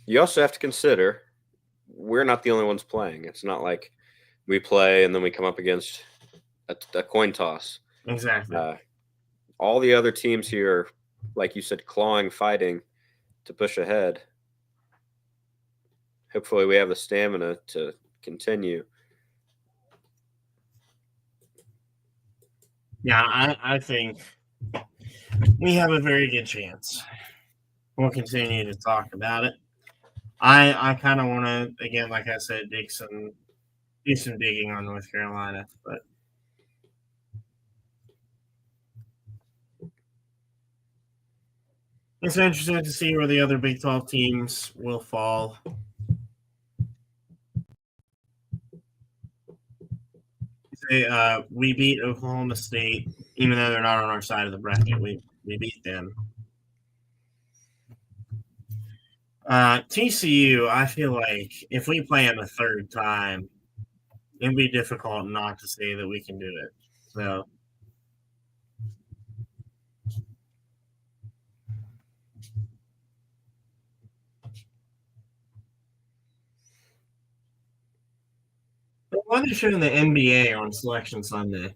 You also have to consider we're not the only ones playing. It's not like we play and then we come up against a coin toss. Exactly. All the other teams here, like you said, clawing, fighting to push ahead. Hopefully we have the stamina to continue. Yeah, I think we have a very good chance. We'll continue to talk about it. I kind of want to, again, like I said, do some digging on North Carolina, but it's interesting to see where the other Big 12 teams will fall. We beat Oklahoma State, even though they're not on our side of the bracket. We beat them. TCU, I feel like if we play them a third time, it'd be difficult not to say that we can do it. So, why are they showing the NBA on Selection Sunday?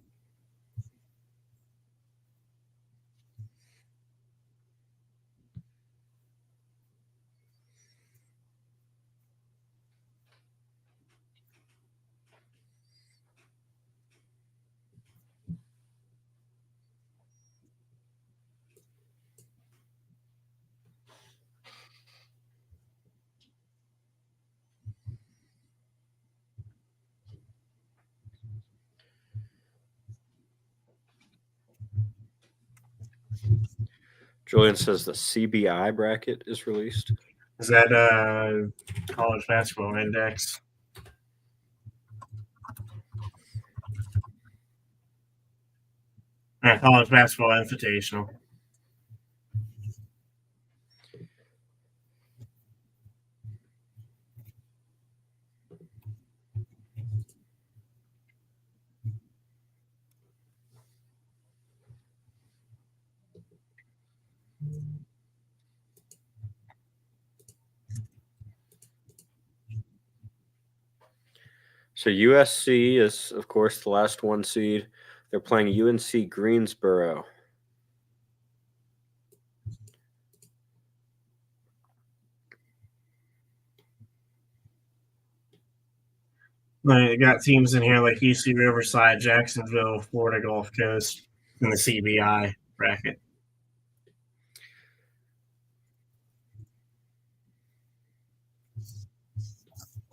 Julian says the CBI bracket is released. Is that college basketball index? College basketball invitational. So USC is, of course, the last one seed. They're playing UNC Greensboro. Like, got teams in here like UC Riverside, Jacksonville, Florida Gulf Coast, in the CBI bracket.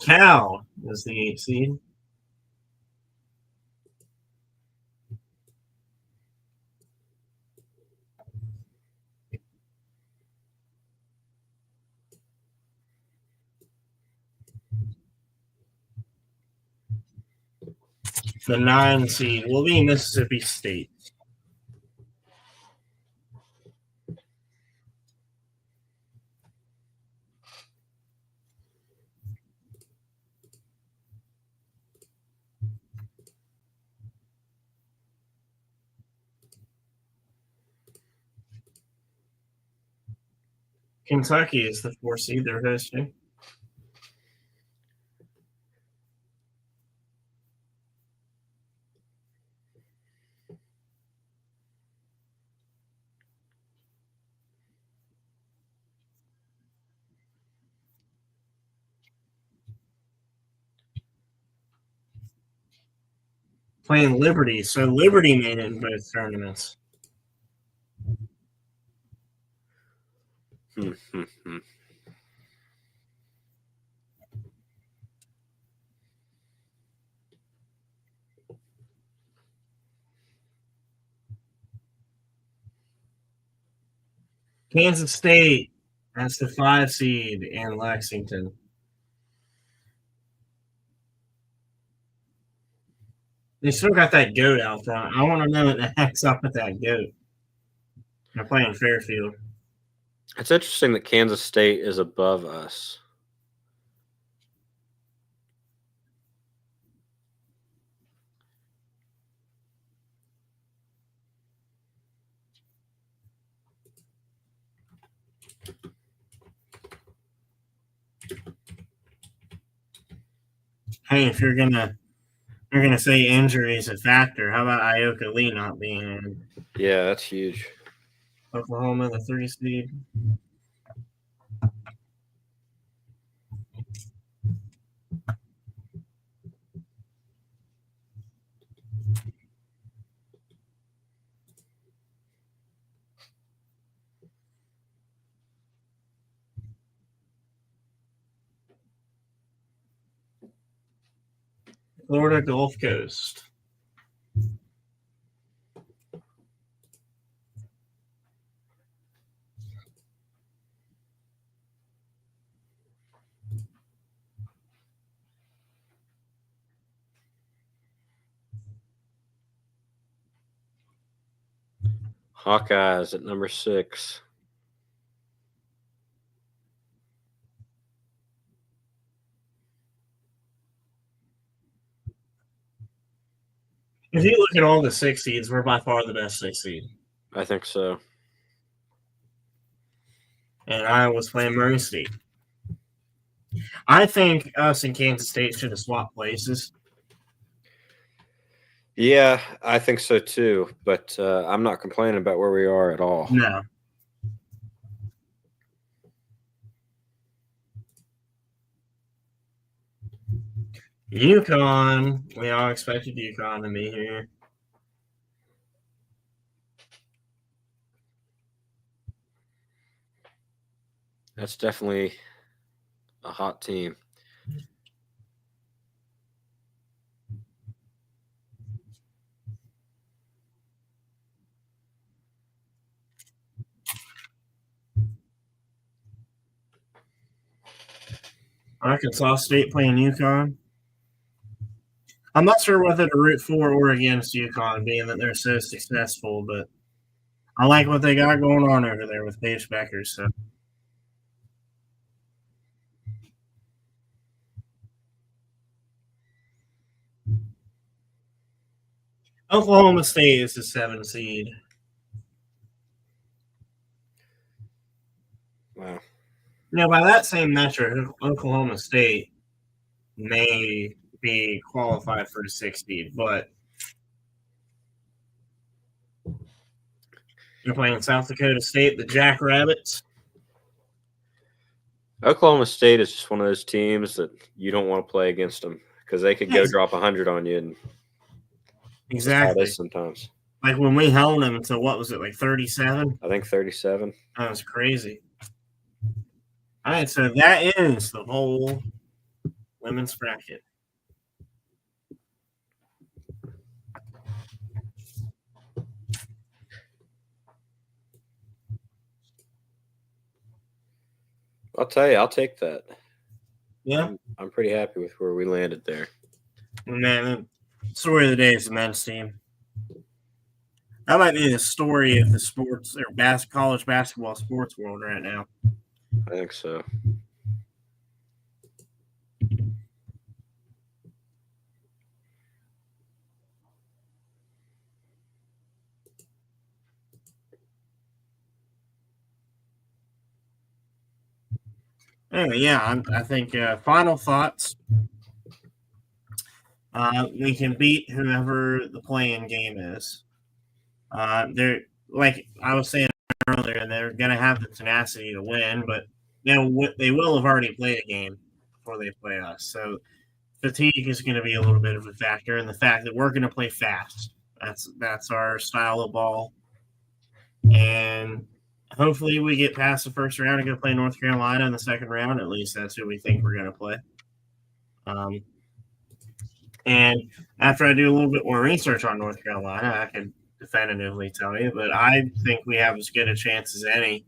Cal is the 8th seed. The 9 seed will be Mississippi State. Kentucky is the 4th seed they're hosting. Playing Liberty, so Liberty made it in both tournaments. Kansas State, that's the 5 seed in Lexington. They still got that goat out front. I want to know what the heck's up with that goat. They're playing Fairfield. It's interesting that Kansas State is above us. Hey, if you're gonna say injury is a factor, how about Ioka Lee not being in? Yeah, that's huge. Oklahoma, the 3 seed. Florida Gulf Coast. Hawkeyes at number 6. If you look at all the 6 seeds, we're by far the best 6 seed. I think so. And Iowa's playing Murray State. I think us and Kansas State should have swapped places. Yeah, I think so too. But I'm not complaining about where we are at all. No. UConn. We all expected UConn to be here. That's definitely a hot team. Arkansas State playing UConn. I'm not sure whether to root for or against UConn, being that they're so successful, but I like what they got going on over there with Paige Becker. So, Oklahoma State is the 7 seed. Wow. By that same metric, Oklahoma State may be qualified for the 6 seed, but you're playing South Dakota State, the Jackrabbits. Oklahoma State is just one of those teams that you don't want to play against them because they could go drop 100 on you. And exactly. Sometimes. Like when we held them to, what was it, like 37? I think 37. That was crazy. All right, so that is the whole women's bracket. I'll tell you, I'll take that. Yeah. I'm pretty happy with where we landed there. Man, the story of the day is the men's team. That might be the story of the sports or college basketball sports world right now. I think so. Anyway, yeah, I think final thoughts. We can beat whoever the playing game is. They're like I was saying earlier, they're going to have the tenacity to win, but they will have already played a game before they play us. So fatigue is going to be a little bit of a factor, and the fact that we're going to play fast. That's our style of ball, and hopefully we get past the first round and go play North Carolina in the second round. At least that's who we think we're going to play. And after I do a little bit more research on North Carolina, I can definitively tell you, but I think we have as good a chance as any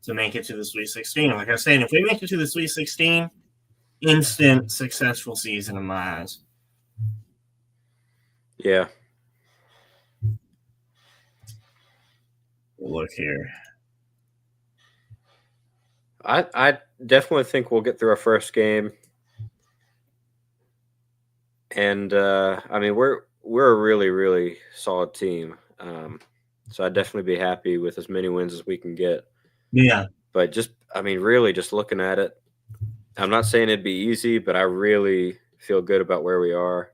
to make it to the Sweet 16. Like I was saying, if we make it to the Sweet 16, instant successful season in my eyes. Yeah. We'll look here. I definitely think we'll get through our first game. And I mean we're a really, really solid team. So I'd definitely be happy with as many wins as we can get. Yeah. But really just looking at it, I'm not saying it'd be easy, but I really feel good about where we are.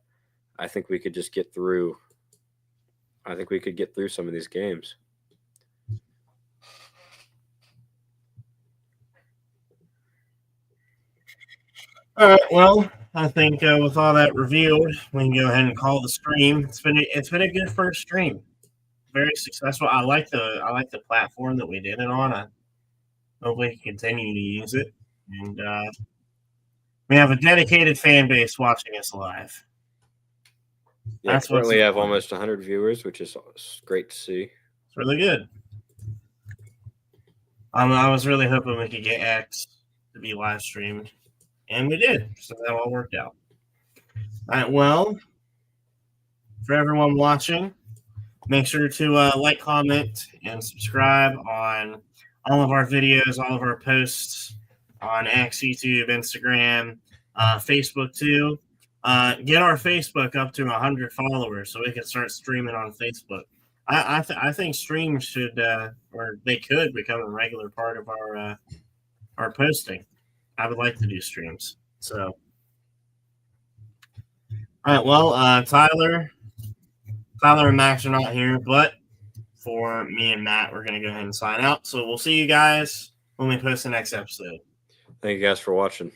I think we could just get through. I think we could get through some of these games. All right. Well, I think with all that revealed, we can go ahead and call the stream. It's been a good first stream. Very successful. I like the platform that we did it on. I hope we can continue to use it. And we have a dedicated fan base watching us live. Yeah, That's we currently have almost 100 viewers, which is great to see. It's really good. I was really hoping we could get X to be live streamed, and we did. So that all worked out. All right. Well, for everyone watching, make sure to like, comment, and subscribe on all of our videos, all of our posts on X, YouTube, Instagram, Facebook too. Get our Facebook up to 100 followers so we can start streaming on Facebook. I think streams should or they could become a regular part of our posting. I would like to do streams. So, all right. Well, Tyler and Max are not here, but for me and Matt, we're going to go ahead and sign out. So we'll see you guys when we post the next episode. Thank you guys for watching.